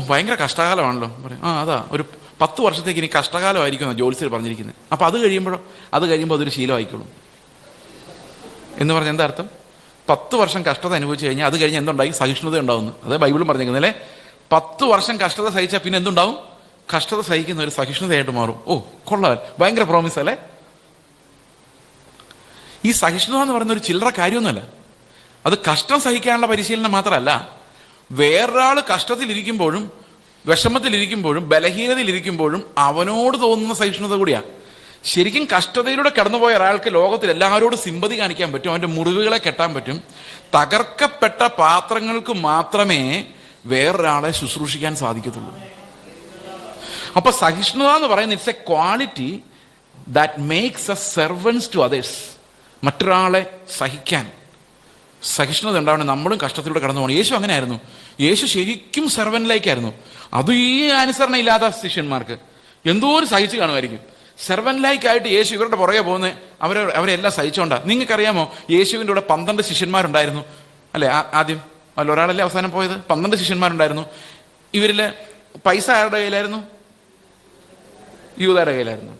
ഭയങ്കര കഷ്ടകാലമാണല്ലോ. പറയും, അതാ ഒരു 10 വർഷത്തേക്ക് ഇനി കഷ്ടകാലമായിരിക്കും ജോലിസിൽ പറഞ്ഞിരിക്കുന്നത്. അപ്പൊ അത് കഴിയുമ്പോൾ അതൊരു ശീലമായിക്കോളും എന്ന് പറഞ്ഞ എന്താ അർത്ഥം? 10 വർഷം കഷ്ടത അനുഭവിച്ചു കഴിഞ്ഞാൽ അത് കഴിഞ്ഞ് എന്തുണ്ടായി? സഹിഷ്ണുത ഉണ്ടാവുന്നു. അത് ബൈബിളും പറഞ്ഞിരിക്കുന്നത് അല്ലേ? 10 വർഷം കഷ്ടത സഹിച്ചാൽ പിന്നെ എന്തുണ്ടാവും? കഷ്ടത സഹിക്കുന്ന ഒരു സഹിഷ്ണുതയായിട്ട് മാറും. കൊള്ളാൻ ഭയങ്കര പ്രോമിസ് അല്ലേ? ഈ സഹിഷ്ണുത എന്ന് പറയുന്ന ഒരു ചില്ലറ കാര്യമൊന്നുമല്ല. അത് കഷ്ടം സഹിക്കാനുള്ള പരിശീലനം മാത്രമല്ല, വേറൊരാൾ കഷ്ടത്തിലിരിക്കുമ്പോഴും വിഷമത്തിലിരിക്കുമ്പോഴും ബലഹീനതയിലിരിക്കുമ്പോഴും അവനോട് തോന്നുന്ന സഹിഷ്ണുത കൂടിയാ. ശരിക്കും കഷ്ടതയിലൂടെ കടന്നുപോയ ഒരാൾക്ക് ലോകത്തിൽ എല്ലാവരോടും സിമ്പതി കാണിക്കാൻ പറ്റും, അവന്റെ മുറിവുകളെ കെട്ടാൻ പറ്റും. തകർക്കപ്പെട്ട പാത്രങ്ങൾക്ക് മാത്രമേ വേറൊരാളെ ശുശ്രൂഷിക്കാൻ സാധിക്കത്തുള്ളൂ. അപ്പൊ സഹിഷ്ണുത എന്ന് പറയുന്നത് it's a quality that makes a servants to others. മറ്റൊരാളെ സഹിക്കാൻ സഹിഷ്ണുത ഉണ്ടാവണം. നമ്മളും കഷ്ടത്തിലൂടെ കടന്നു പോകണം. യേശു അങ്ങനെയായിരുന്നു. യേശു ശരിക്കും സെർവൻലൈക്കായിരുന്നു. അതും ഈ അനുസരണ ഇല്ലാത്ത ശിഷ്യന്മാർക്ക് എന്തോ ഒരു സഹിച്ചു കാണുമായിരിക്കും. സെർവൻലൈക്കായിട്ട് യേശു ഇവരുടെ പുറകെ പോകുന്നത് അവരെല്ലാം സഹിച്ചോണ്ടാ. നിങ്ങൾക്കറിയാമോ, യേശുവിൻ്റെ കൂടെ 12 ശിഷ്യന്മാരുണ്ടായിരുന്നു അല്ലെ? ആദ്യം അല്ല, ഒരാളല്ലേ അവസാനം പോയത്. 12 ശിഷ്യന്മാരുണ്ടായിരുന്നു. ഇവരിൽ പൈസ ആരുടെ കയ്യിലായിരുന്നു? യൂദയുടെ കയ്യിലായിരുന്നു.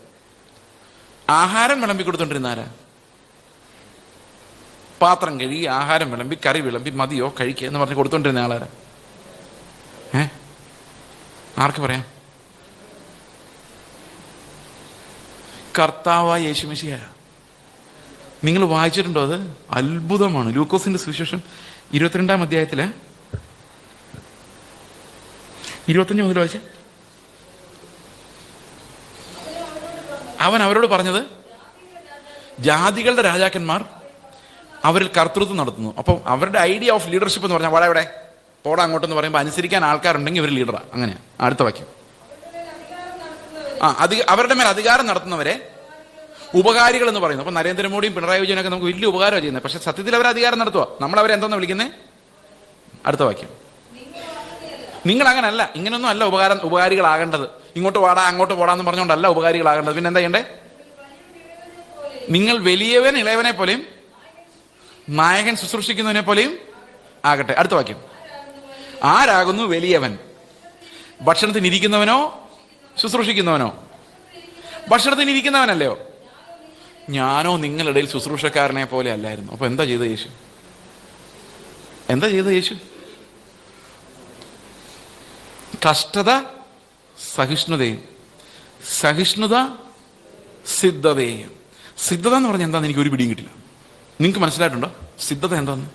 ആഹാരം വിളമ്പി കൊടുത്തോണ്ടിരുന്ന ആരാ? പാത്രം കഴുകി ആഹാരം വിളമ്പി കറി വിളമ്പി മതിയോ കഴിക്കുക എന്ന് പറഞ്ഞ് കൊടുത്തോണ്ടിരുന്ന ആളാരാ? ആർക്ക് പറയാം? കർത്താവായ യേശുമിശിഹായ. നിങ്ങൾ വായിച്ചിട്ടുണ്ടോ? അത് അത്ഭുതമാണ്. ലൂക്കോസിന്റെ സുവിശേഷം 22-ാം അധ്യായത്തില് 25 മുതൽ വായിച്ച. അവൻ അവരോട് പറഞ്ഞത്, ജാതികളുടെ രാജാക്കന്മാർ അവരിൽ കർത്തൃത്വം നടത്തുന്നു. അപ്പം അവരുടെ ഐഡിയ ഓഫ് ലീഡർഷിപ്പ് എന്ന് പറഞ്ഞാൽ വളരെ പോടാ അങ്ങോട്ടെന്ന് പറയുമ്പോൾ അനുസരിക്കാൻ ആൾക്കാരുണ്ടെങ്കിൽ ഇവർ ലീഡറാ. അങ്ങനെയാ. അടുത്ത വാക്യം. അവരുടെ മേൽ അധികാരം നടത്തുന്നവരെ ഉപകാരികൾ എന്ന് പറയുന്നു. അപ്പൊ നരേന്ദ്രമോദിയും പിണറായി വിജയനൊക്കെ നമുക്ക് വലിയ ഉപകാരമാണ് ചെയ്യുന്നത്. പക്ഷെ സത്യത്തിൽ അവർ അധികാരം നടത്തുക. നമ്മൾ അവരെ എന്തോന്ന് വിളിക്കുന്നത്? അടുത്ത വാക്യം. നിങ്ങൾ അങ്ങനല്ല, ഇങ്ങനൊന്നും അല്ല ഉപകാരികളാകേണ്ടത്. ഇങ്ങോട്ട് വാടാ അങ്ങോട്ട് പോടാന്ന് പറഞ്ഞുകൊണ്ടല്ല ഉപകാരികളാകേണ്ടത്. പിന്നെ എന്താ ചെയ്യണ്ടേ? നിങ്ങൾ വലിയവൻ ഇളയവനെ പോലെയും നായകൻ ശുശ്രൂഷിക്കുന്നതിനെ പോലെയും ആകട്ടെ. അടുത്ത വാക്യം. ആരാകുന്നു വലിയവൻ? ഭക്ഷണത്തിന് ഇരിക്കുന്നവനോ ശുശ്രൂഷിക്കുന്നവനോ? ഭക്ഷണത്തിന് ഇരിക്കുന്നവനല്ലയോ? ഞാനോ നിങ്ങളുടെ ഇടയിൽ ശുശ്രൂഷക്കാരനെ പോലെ അല്ലായിരുന്നു. അപ്പൊ എന്താ ചെയ്ത യേശു? എന്താ ചെയ്ത യേശു? കഷ്ടത സഹിഷ്ണുതയും, സഹിഷ്ണുത സിദ്ധതയും. സിദ്ധത എന്ന് പറഞ്ഞാൽ എന്താന്ന് എനിക്ക് ഒരു പിടിയും കിട്ടില്ല. നിങ്ങൾക്ക് മനസ്സിലായിട്ടുണ്ടോ സിദ്ധത എന്താന്ന്?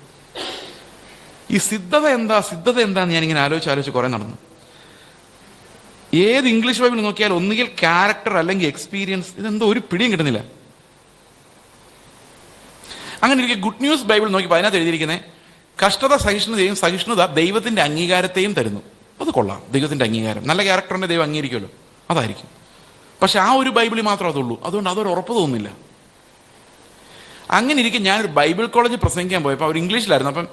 ഈ സിദ്ധത എന്താന്ന് ഞാനിങ്ങനെ ആലോചിച്ച് കുറെ നടന്നു. ഏത് ഇംഗ്ലീഷ് ബൈബിൾ നോക്കിയാൽ ഒന്നുകിൽ ക്യാരക്ടർ അല്ലെങ്കിൽ എക്സ്പീരിയൻസ്. ഇതെന്തോ ഒരു പിടിയും കിട്ടുന്നില്ല. അങ്ങനെ ഇരിക്കെ ഗുഡ് ന്യൂസ് ബൈബിൾ നോക്കിയപ്പോൾ അതിനകത്ത് എഴുതിയിരിക്കുന്നത് കഷ്ടത സഹിഷ്ണുതയും, സഹിഷ്ണുത ദൈവത്തിന്റെ അംഗീകാരത്തെയും തരുന്നു. അത് കൊള്ളാം. ദൈവത്തിന്റെ അംഗീകാരം, നല്ല ക്യാരക്ടറിനെ ദൈവം അംഗീകരിക്കുമല്ലോ, അതായിരിക്കും. പക്ഷെ ആ ഒരു ബൈബിളിൽ മാത്രം അതുള്ളൂ. അതുകൊണ്ട് അതൊരു ഉറപ്പ് തോന്നുന്നില്ല. അങ്ങനെ ഇരിക്കും ഞാനൊരു ബൈബിൾ കോളേജ് പ്രസംഗിക്കാൻ പോയപ്പോൾ അവർ ഇംഗ്ലീഷിലായിരുന്നു. അപ്പം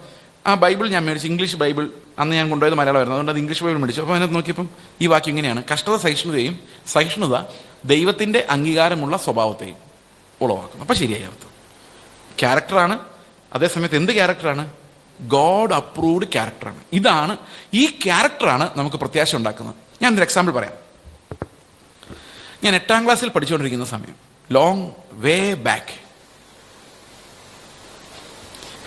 ആ ബൈബിൾ ഞാൻ മേടിച്ചു. ഇംഗ്ലീഷ് ബൈബിൾ അന്ന് ഞാൻ കൊണ്ടുപോയത് മലയാളമായിരുന്നു. അതുകൊണ്ട് അത് ഇംഗ്ലീഷ് ബൈബിൾ മേടിച്ചു. അപ്പോൾ അതിനകത്ത് നോക്കിയപ്പം ഈ വാക്യം ഇങ്ങനെയാണ്: കഷ്ടത സഹിഷ്ണുതയും, സഹിഷ്ണുത ദൈവത്തിന്റെ അംഗീകാരമുള്ള സ്വഭാവത്തെയും ഉളവാക്കും. അപ്പം ശരിയായി അർത്ഥം. ക്യാരക്ടറാണ്. അതേസമയത്ത് എന്ത് ക്യാരക്ടറാണ്? ഗോഡ് അപ്രൂവ്ഡ് ക്യാരക്ടറാണ്. ഇതാണ്, ഈ ക്യാരക്ടറാണ് നമുക്ക് പ്രത്യാശ ഉണ്ടാക്കുന്നത്. ഞാനൊരു എക്സാമ്പിൾ പറയാം. ഞാൻ 8ാം ക്ലാസ്സിൽ പഠിച്ചുകൊണ്ടിരിക്കുന്ന സമയം, ലോങ് വേ ബാക്ക്,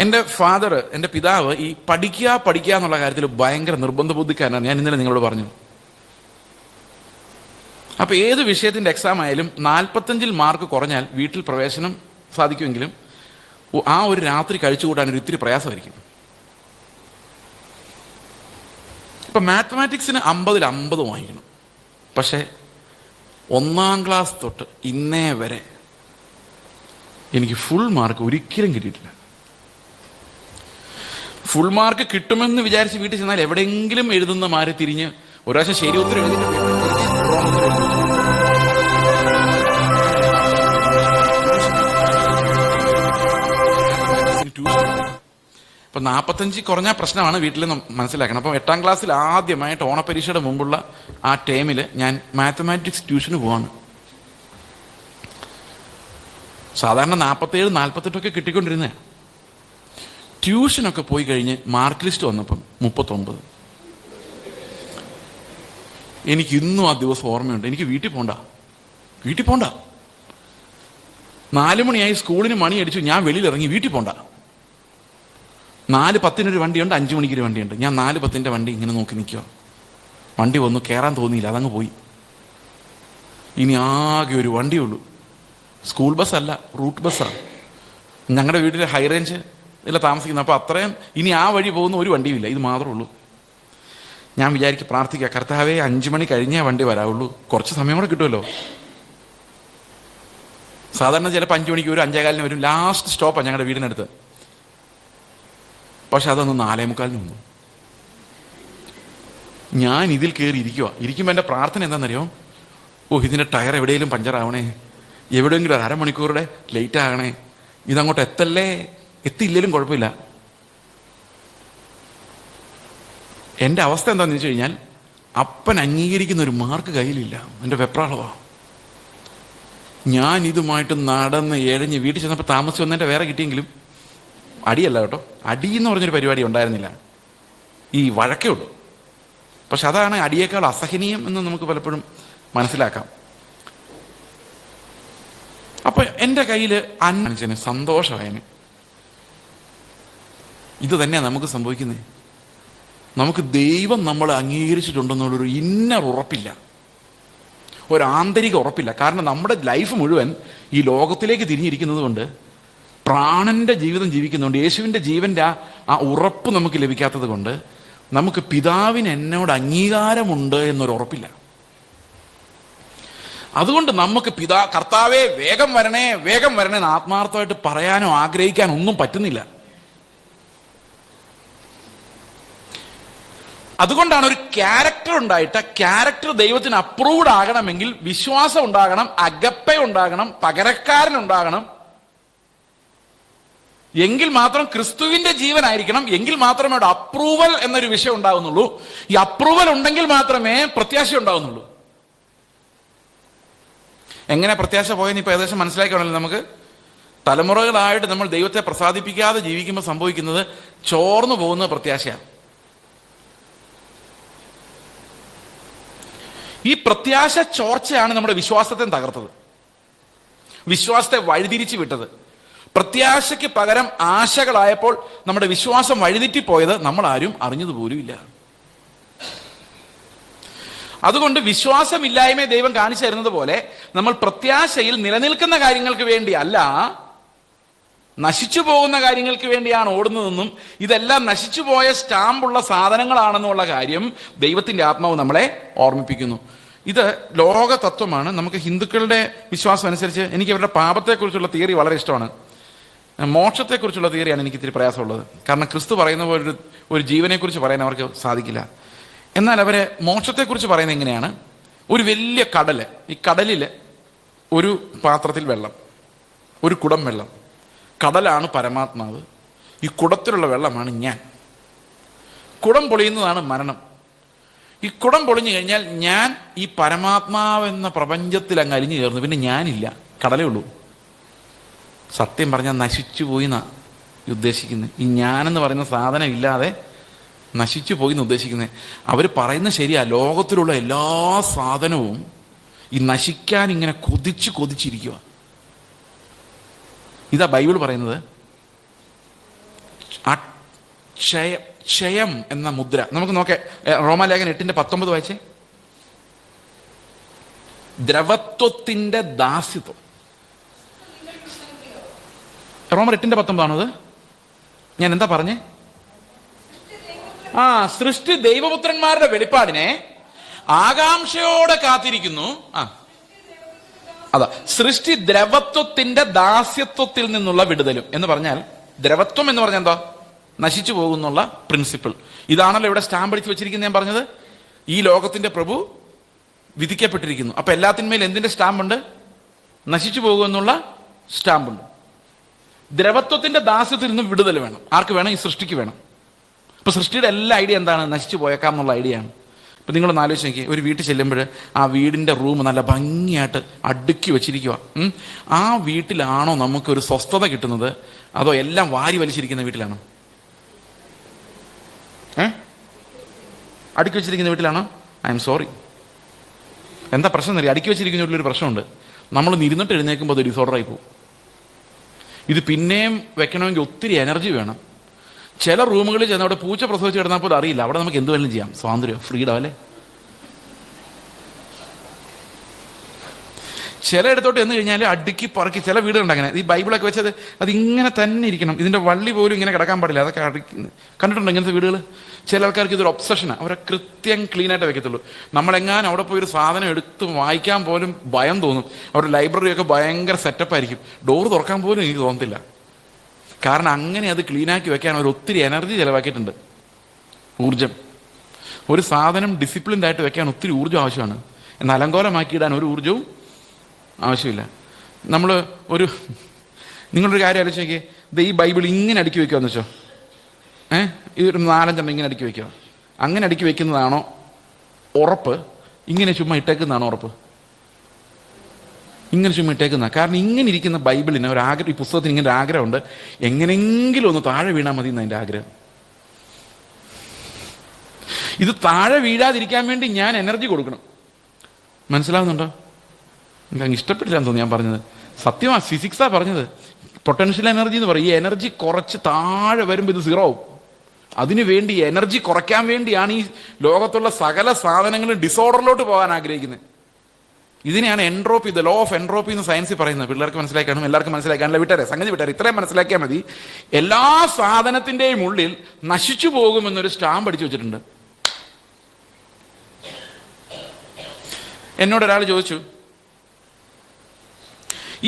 എൻ്റെ ഫാദർ, എൻ്റെ പിതാവ് ഈ പഠിക്കുക എന്നുള്ള കാര്യത്തിൽ ഭയങ്കര നിർബന്ധ ബുദ്ധിക്കാരനാണ്. ഞാൻ ഇന്നലെ നിങ്ങളോട് പറഞ്ഞു. അപ്പൊ ഏത് വിഷയത്തിന്റെ എക്സാം ആയാലും 45-ൽ മാർക്ക് കുറഞ്ഞാൽ വീട്ടിൽ പ്രവേശനം സാധിക്കുമെങ്കിലും ആ ഒരു രാത്രി കഴിച്ചുകൂടാൻ ഒരു ഇത്തിരി പ്രയാസമായിരിക്കും. ഇപ്പൊ മാത്തമാറ്റിക്സിന് 50-ൽ 50 വാങ്ങിക്കണം. പക്ഷെ 1ാം ക്ലാസ് തൊട്ട് ഇന്നേ വരെ എനിക്ക് ഫുൾ മാർക്ക് ഒരിക്കലും കിട്ടിയിട്ടില്ല. ഫുൾ മാർക്ക് കിട്ടുമെന്ന് വിചാരിച്ച് വീട്ടിൽ ചെന്നാൽ എവിടെയെങ്കിലും എഴുതുന്ന മാറി തിരിഞ്ഞ് ഒരു പ്രാവശ്യം ശരി ഉത്തരം എഴുതിയിട്ട് റോങ് ഉത്തരം എഴുതി. ഇപ്പൊ 45 കുറഞ്ഞ പ്രശ്നമാണ് വീട്ടിൽ മനസ്സിലാക്കണം. അപ്പം 8ാം ക്ലാസ്സിൽ ആദ്യമായിട്ട് ഓണപരീക്ഷയുടെ മുമ്പുള്ള ആ ടൈമിൽ ഞാൻ മാത്തമാറ്റിക്സ് ട്യൂഷന് പോവാണ്. സാധാരണ 47, 48 കിട്ടിക്കൊണ്ടിരുന്നേ. ട്യൂഷനൊക്കെ പോയി കഴിഞ്ഞ് മാർക്ക് ലിസ്റ്റ് വന്നപ്പം 39. എനിക്ക് ഇന്നും ആ ദിവസം ഓർമ്മയുണ്ട്. എനിക്ക് വീട്ടിൽ പോണ്ട. 4 മണിയായി, സ്കൂളിന് മണി അടിച്ചു, ഞാൻ വെളിയിലിറങ്ങി. വീട്ടിൽ പോണ്ട. 4:10 വണ്ടിയുണ്ട്, 5 മണിക്കൊരു വണ്ടിയുണ്ട്. ഞാൻ 4:10 വണ്ടി ഇങ്ങനെ നോക്കി നിൽക്കുക. വണ്ടി വന്നു, കയറാൻ തോന്നിയില്ല, അതങ്ങ് പോയി. ഇനി ആകെ ഒരു വണ്ടിയുള്ളൂ. സ്കൂൾ ബസ്സല്ല, റൂട്ട് ബസ്സാണ്. ഞങ്ങളുടെ വീട്ടിൽ ഹൈ റേഞ്ച് ഇതിൽ താമസിക്കുന്നത്. അപ്പോൾ അത്രയും ഇനി ആ വഴി പോകുന്ന ഒരു വണ്ടിയുമില്ല, ഇത് മാത്രമേ ഉള്ളൂ. ഞാൻ വിചാരിക്കും, പ്രാർത്ഥിക്കുക, കർത്താവേ 5 മണി കഴിഞ്ഞേ വണ്ടി വരാവുള്ളൂ, കുറച്ച് സമയം കൂടെ കിട്ടുമല്ലോ. സാധാരണ ചിലപ്പോൾ 5 മണിക്ക് വരും, 5:15 വരും. ലാസ്റ്റ് സ്റ്റോപ്പാണ് ഞങ്ങളുടെ വീടിനടുത്ത്. പക്ഷെ അതൊന്ന് 4:45 വന്നു. ഞാൻ ഇതിൽ കയറി ഇരിക്കുമ്പോൾ എൻ്റെ പ്രാർത്ഥന എന്താണെന്നറിയോ? ഇതിൻ്റെ ടയർ എവിടെയെങ്കിലും പഞ്ചറാവണേ, എവിടെയെങ്കിലും ഒരു അരമണിക്കൂറുടെ ലേറ്റ് ആകണേ, ഇതങ്ങോട്ട് എത്തല്ലേ, എത്തിയില്ലെങ്കിലും കുഴപ്പമില്ല. എൻ്റെ അവസ്ഥ എന്താണെന്ന് വെച്ച് കഴിഞ്ഞാൽ, അപ്പൻ അംഗീകരിക്കുന്ന ഒരു മാർക്ക് കയ്യിലില്ല. എൻ്റെ വെപ്രാളമാണ്. ഞാൻ ഇതുമായിട്ട് നടന്ന് എഴഞ്ഞ് വീട്ടിൽ ചെന്നപ്പോൾ താമസിച്ച് വന്നതിൻ്റെ വേറെ കിട്ടിയെങ്കിലും അടിയല്ല കേട്ടോ, അടിയെന്ന് പറഞ്ഞൊരു പരിപാടി ഉണ്ടായിരുന്നില്ല, ഈ വഴക്കേ ഉള്ളൂ. പക്ഷെ അതാണ് അടിയേക്കാൾ അസഹനീയം എന്ന് നമുക്ക് പലപ്പോഴും മനസ്സിലാക്കാം. അപ്പൊ എൻ്റെ കയ്യിൽ മനുഷ്യന് സന്തോഷമായന്. ഇത് തന്നെയാണ് നമുക്ക് സംഭവിക്കുന്നത്. നമുക്ക് ദൈവം നമ്മളെ അംഗീകരിച്ചിട്ടുണ്ടെന്നുള്ളൊരു ഇന്നർ ഉറപ്പില്ല, ഒരു ആന്തരിക ഉറപ്പില്ല. കാരണം നമ്മുടെ ലൈഫ് മുഴുവൻ ഈ ലോകത്തിലേക്ക് തിരിഞ്ഞിരിക്കുന്നത് കൊണ്ട്, പ്രാണന്റെ ജീവിതം ജീവിക്കുന്നുണ്ട്, യേശുവിൻ്റെ ജീവന്റെ ആ ഉറപ്പ് നമുക്ക് ലഭിക്കാത്തത് കൊണ്ട് നമുക്ക് പിതാവിന് എന്നോട് അംഗീകാരമുണ്ട് എന്നൊരു ഉറപ്പില്ല. അതുകൊണ്ട് നമുക്ക് കർത്താവേ വേഗം വരണേ വേഗം വരണേ എന്ന് ആത്മാർത്ഥമായിട്ട് പറയാനോ ആഗ്രഹിക്കാനോ ഒന്നും പറ്റുന്നില്ല. അതുകൊണ്ടാണ് ഒരു ക്യാരക്ടർ ഉണ്ടായിട്ട്, ക്യാരക്ടർ ദൈവത്തിന് അപ്രൂവ്ഡ് ആകണമെങ്കിൽ വിശ്വാസം ഉണ്ടാകണം, അഗപ്പ ഉണ്ടാകണം, പകരക്കാരൻ ഉണ്ടാകണം. എങ്കിൽ മാത്രം ക്രിസ്തുവിന്റെ ജീവനായിരിക്കണം, എങ്കിൽ മാത്രമേ അവിടെ അപ്രൂവൽ എന്നൊരു വിഷയം ഉണ്ടാകുന്നുള്ളൂ. ഈ അപ്രൂവൽ ഉണ്ടെങ്കിൽ മാത്രമേ പ്രത്യാശ ഉണ്ടാകുന്നുള്ളൂ. എങ്ങനെ പ്രത്യാശ പോയെന്ന് ഇപ്പൊ ഏകദേശം മനസ്സിലാക്കണമല്ലോ നമുക്ക്. തലമുറകളായിട്ട് നമ്മൾ ദൈവത്തെ പ്രസാദിപ്പിക്കാതെ ജീവിക്കുമ്പോൾ സംഭവിക്കുന്നത് ചോർന്നു പോകുന്ന പ്രത്യാശയാണ്. ഈ പ്രത്യാശ ചോർച്ചയാണ് നമ്മുടെ വിശ്വാസത്തെ തകർത്തത്, വിശ്വാസത്തെ വഴിതിരിച്ചു വിട്ടത്. പ്രത്യാശയ്ക്ക് പകരം ആശകളായപ്പോൾ നമ്മുടെ വിശ്വാസം വഴിതെറ്റിപ്പോയത് നമ്മൾ ആരും അറിഞ്ഞതുപോലുമില്ല. അതുകൊണ്ട് വിശ്വാസമില്ലായ്മയെ ദൈവം കാണിച്ചു തരുന്നത് പോലെ നമ്മൾ പ്രത്യാശയിൽ നിലനിൽക്കുന്ന കാര്യങ്ങൾക്ക് വേണ്ടി അല്ല, നശിച്ചു പോകുന്ന കാര്യങ്ങൾക്ക് വേണ്ടിയാണ് ഓടുന്നതെന്നും ഇതെല്ലാം നശിച്ചു പോയ സ്റ്റാമ്പുള്ള സാധനങ്ങളാണെന്നുള്ള കാര്യം ദൈവത്തിന്റെ ആത്മാവ് നമ്മളെ ഓർമ്മിപ്പിക്കുന്നു. ഇത് ലോക തത്വമാണ്. നമുക്ക് ഹിന്ദുക്കളുടെ വിശ്വാസം അനുസരിച്ച് എനിക്ക് അവരുടെ പാപത്തെക്കുറിച്ചുള്ള തിയറി വളരെ ഇഷ്ടമാണ്. മോക്ഷത്തെക്കുറിച്ചുള്ള തിയറിയാണ് എനിക്ക് ഇത്തിരി പ്രയാസമുള്ളത്. കാരണം ക്രിസ്തു പറയുന്ന പോലെ ഒരു ജീവനെക്കുറിച്ച് പറയാൻ അവർക്ക് സാധിക്കില്ല. എന്നാൽ അവരെ മോക്ഷത്തെക്കുറിച്ച് പറയുന്നത് എങ്ങനെയാണ്? ഒരു വലിയ കടല്, ഈ കടലിൽ ഒരു പാത്രത്തിൽ വെള്ളം, ഒരു കുടം വെള്ളം. കടലാണ് പരമാത്മാവ്, ഈ കുടത്തിലുള്ള വെള്ളമാണ് ഞാൻ. കുടം പൊളിയുന്നതാണ് മരണം. ഈ കുടം പൊളിഞ്ഞു കഴിഞ്ഞാൽ ഞാൻ ഈ പരമാത്മാവെന്ന പ്രപഞ്ചത്തിൽ അങ്ങ് അലിഞ്ഞു ചേർന്നു, പിന്നെ ഞാനില്ല, കടലേ ഉള്ളൂ. സത്യം പറഞ്ഞാൽ നശിച്ചു പോയി എന്നാ ഉദ്ദേശിക്കുന്നത്. ഈ ഞാനെന്ന് പറയുന്ന സാധനം ഇല്ലാതെ നശിച്ചു പോയി എന്ന് ഉദ്ദേശിക്കുന്നത്. അവർ പറയുന്നത് ശരിയാ, ലോകത്തിലുള്ള എല്ലാ സാധനവും ഈ നശിക്കാൻ ഇങ്ങനെ കൊതിച്ചിരിക്കുക. ഇതാ ബൈബിൾ പറയുന്നത്. ക്ഷയം എന്ന മുദ്ര നമുക്ക് നോക്കേ. റോമാലേഖനം 8:19 വായിച്ചേ. ദ്രവത്വത്തിന്റെ ദാസ്യത്വം. റോമർ 8:19 ആണത്. ഞാൻ എന്താ പറഞ്ഞേ? സൃഷ്ടി ദൈവപുത്രന്മാരുടെ വെളിപ്പാടിനെ ആകാംക്ഷയോടെ കാത്തിരിക്കുന്നു. അതാ സൃഷ്ടി ദ്രവത്വത്തിന്റെ ദാസ്യത്വത്തിൽ നിന്നുള്ള വിടുതലും എന്ന് പറഞ്ഞാൽ, ദ്രവത്വം എന്ന് പറഞ്ഞാൽ എന്താ? നശിച്ചു പോകുന്നുള്ള പ്രിൻസിപ്പിൾ. ഇതാണല്ലോ ഇവിടെ സ്റ്റാമ്പ് അടിച്ച് വെച്ചിരിക്കുന്നത്. ഞാൻ പറഞ്ഞത് ഈ ലോകത്തിന്റെ പ്രഭു വിധിക്കപ്പെട്ടിരിക്കുന്നു. അപ്പൊ എല്ലാത്തിന്മേൽ എന്തിന്റെ സ്റ്റാമ്പുണ്ട്? നശിച്ചു പോകുമെന്നുള്ള സ്റ്റാമ്പുണ്ട്. ദ്രവത്വത്തിന്റെ ദാസ്യത്തിൽ നിന്ന് വിടുതൽ വേണം. ആർക്ക് വേണം? ഈ സൃഷ്ടിക്ക് വേണം. ഇപ്പൊ സൃഷ്ടിയുടെ എല്ലാ ഐഡിയ എന്താണ്? നശിച്ചു പോയേക്കാം എന്നുള്ള ഐഡിയ ആണ്. ഇപ്പൊ നിങ്ങളൊന്ന് ആലോചിച്ച് നോക്കി, ഒരു വീട്ടിൽ ചെല്ലുമ്പോൾ ആ വീടിന്റെ റൂം നല്ല ഭംഗിയായിട്ട് അടുക്കി വെച്ചിരിക്കുക. ആ വീട്ടിലാണോ നമുക്കൊരു സ്വസ്ഥത കിട്ടുന്നത്, അതോ എല്ലാം വാരി വലിച്ചിരിക്കുന്ന വീട്ടിലാണോ? അടുക്കി വെച്ചിരിക്കുന്ന വീട്ടിലാണോ? I am sorry. എന്താ പ്രശ്നം എന്നറിയാം? അടുക്കി വെച്ചിരിക്കുന്ന വീട്ടിലൊരു പ്രശ്നമുണ്ട്. നമ്മളൊന്ന് ഇരുന്നിട്ട് എഴുന്നേൽക്കുമ്പോൾ അത് ഡിസോർഡറായി പോകും. ഇത് പിന്നെയും വെക്കണമെങ്കിൽ ഒത്തിരി എനർജി വേണം. ചില റൂമുകളിൽ ചെന്ന് അവിടെ പൂച്ച പ്രസവിച്ച് കിടന്നാൽ പോലും അറിയില്ല. അവിടെ നമുക്ക് എന്ത് വേണമെങ്കിലും ചെയ്യാം. സ്വാതന്ത്ര്യം, ഫ്രീഡം അല്ലേ? ചിലയിടത്തോട്ട് എന്ന് കഴിഞ്ഞാൽ അടുക്കി പറക്കി, ചില വീടുകളുണ്ട് അങ്ങനെ, ഈ ബൈബിളൊക്കെ വെച്ചത് അതിങ്ങനെ തന്നെ ഇരിക്കണം, ഇതിന്റെ വള്ളി പോലും ഇങ്ങനെ കിടക്കാൻ പാടില്ല, അതൊക്കെ കണ്ടിട്ടുണ്ടോ ഇങ്ങനത്തെ വീടുകൾ? ചില ആൾക്കാർക്ക് ഇതൊരു ഒബ്സഷനാണ്, അവരെ കൃത്യം ക്ലീനായിട്ട് വെക്കത്തുള്ളൂ. നമ്മളെങ്ങാനും അവിടെ പോയി ഒരു സാധനം എടുത്ത് വായിക്കാൻ പോലും ഭയം തോന്നും. അവരുടെ ലൈബ്രറിയൊക്കെ ഭയങ്കര സെറ്റപ്പായിരിക്കും, ഡോറ് തുറക്കാൻ പോലും എനിക്ക് തോന്നത്തില്ല. കാരണം അങ്ങനെ അത് ക്ലീനാക്കി വെക്കാൻ അവർ ഒത്തിരി എനർജി ചിലവാക്കിയിട്ടുണ്ട്, ഊർജം. ഒരു സാധനം ഡിസിപ്ലിൻഡ് ആയിട്ട് വെക്കാൻ ഒത്തിരി ഊർജ്ജം ആവശ്യമാണ്, എന്നാൽ അലങ്കോലമാക്കിയിടാൻ ഒരു ഊർജ്ജവും ആവശ്യമില്ല. നിങ്ങളൊരു കാര്യം ആലോചിച്ച് നോക്കിയേ, ഈ ബൈബിൾ ഇങ്ങനെ അടുക്കി വെക്കുമെന്ന് വെച്ചോ, ഈ ഒരു 4-5 ഇങ്ങനെ അടുക്കി വെക്കുക, അങ്ങനെ അടുക്കി വെക്കുന്നതാണോ ഉറപ്പ്, ഇങ്ങനെ ചുമ്മാ ഇട്ടേക്കുന്നതാണോ ഉറപ്പ്? ഇങ്ങനെ ചുമ്മാ ഇട്ടേക്കുന്ന. കാരണം ഇങ്ങനെ ഇരിക്കുന്ന ബൈബിളിന് ഒരു ആഗ്രഹം, ഈ പുസ്തകത്തിന് ഇങ്ങനെ ഒരു ആഗ്രഹമുണ്ട്, എങ്ങനെയെങ്കിലും ഒന്ന് താഴെ വീണാൽ മതി എന്നതിൻ്റെ ആഗ്രഹം. ഇത് താഴെ വീഴാതിരിക്കാൻ വേണ്ടി ഞാൻ എനർജി കൊടുക്കണം. മനസ്സിലാവുന്നുണ്ടോ? എനിക്ക് ഇഷ്ടപ്പെട്ടില്ലാന്ന് തോന്നുന്നു ഞാൻ പറഞ്ഞത്. സത്യമാ, ഫിസിക്സാ പറഞ്ഞത്. പൊട്ടൻഷ്യൽ എനർജി എന്ന് പറയും. ഈ എനർജി കുറച്ച് താഴെ വരുമ്പോൾ ഇത് 0 ആവും. അതിനു വേണ്ടി എനർജി കുറയ്ക്കാൻ വേണ്ടിയാണ് ഈ ലോകത്തുള്ള സകല സാധനങ്ങളും ഡിസോർഡറിലോട്ട് പോകാൻ ആഗ്രഹിക്കുന്നത്. ഇതിനെയാണ് entropy, the law of entropy എന്ന് സയൻസിൽ പറയുന്നത്. പിള്ളേർക്ക് മനസ്സിലാക്കണം, എല്ലാവർക്കും മനസ്സിലാക്കാനല്ല, വിട്ടേരെ സംഗതി വിട്ടേരെ, ഇത്രയും മനസ്സിലാക്കിയാൽ മതി. എല്ലാ സാധനത്തിന്റെയും ഉള്ളിൽ നശിച്ചു പോകുമെന്നൊരു സ്റ്റാമ്പ് അടിച്ചു വെച്ചിട്ടുണ്ട്. എന്നോട് ഒരാൾ ചോദിച്ചു,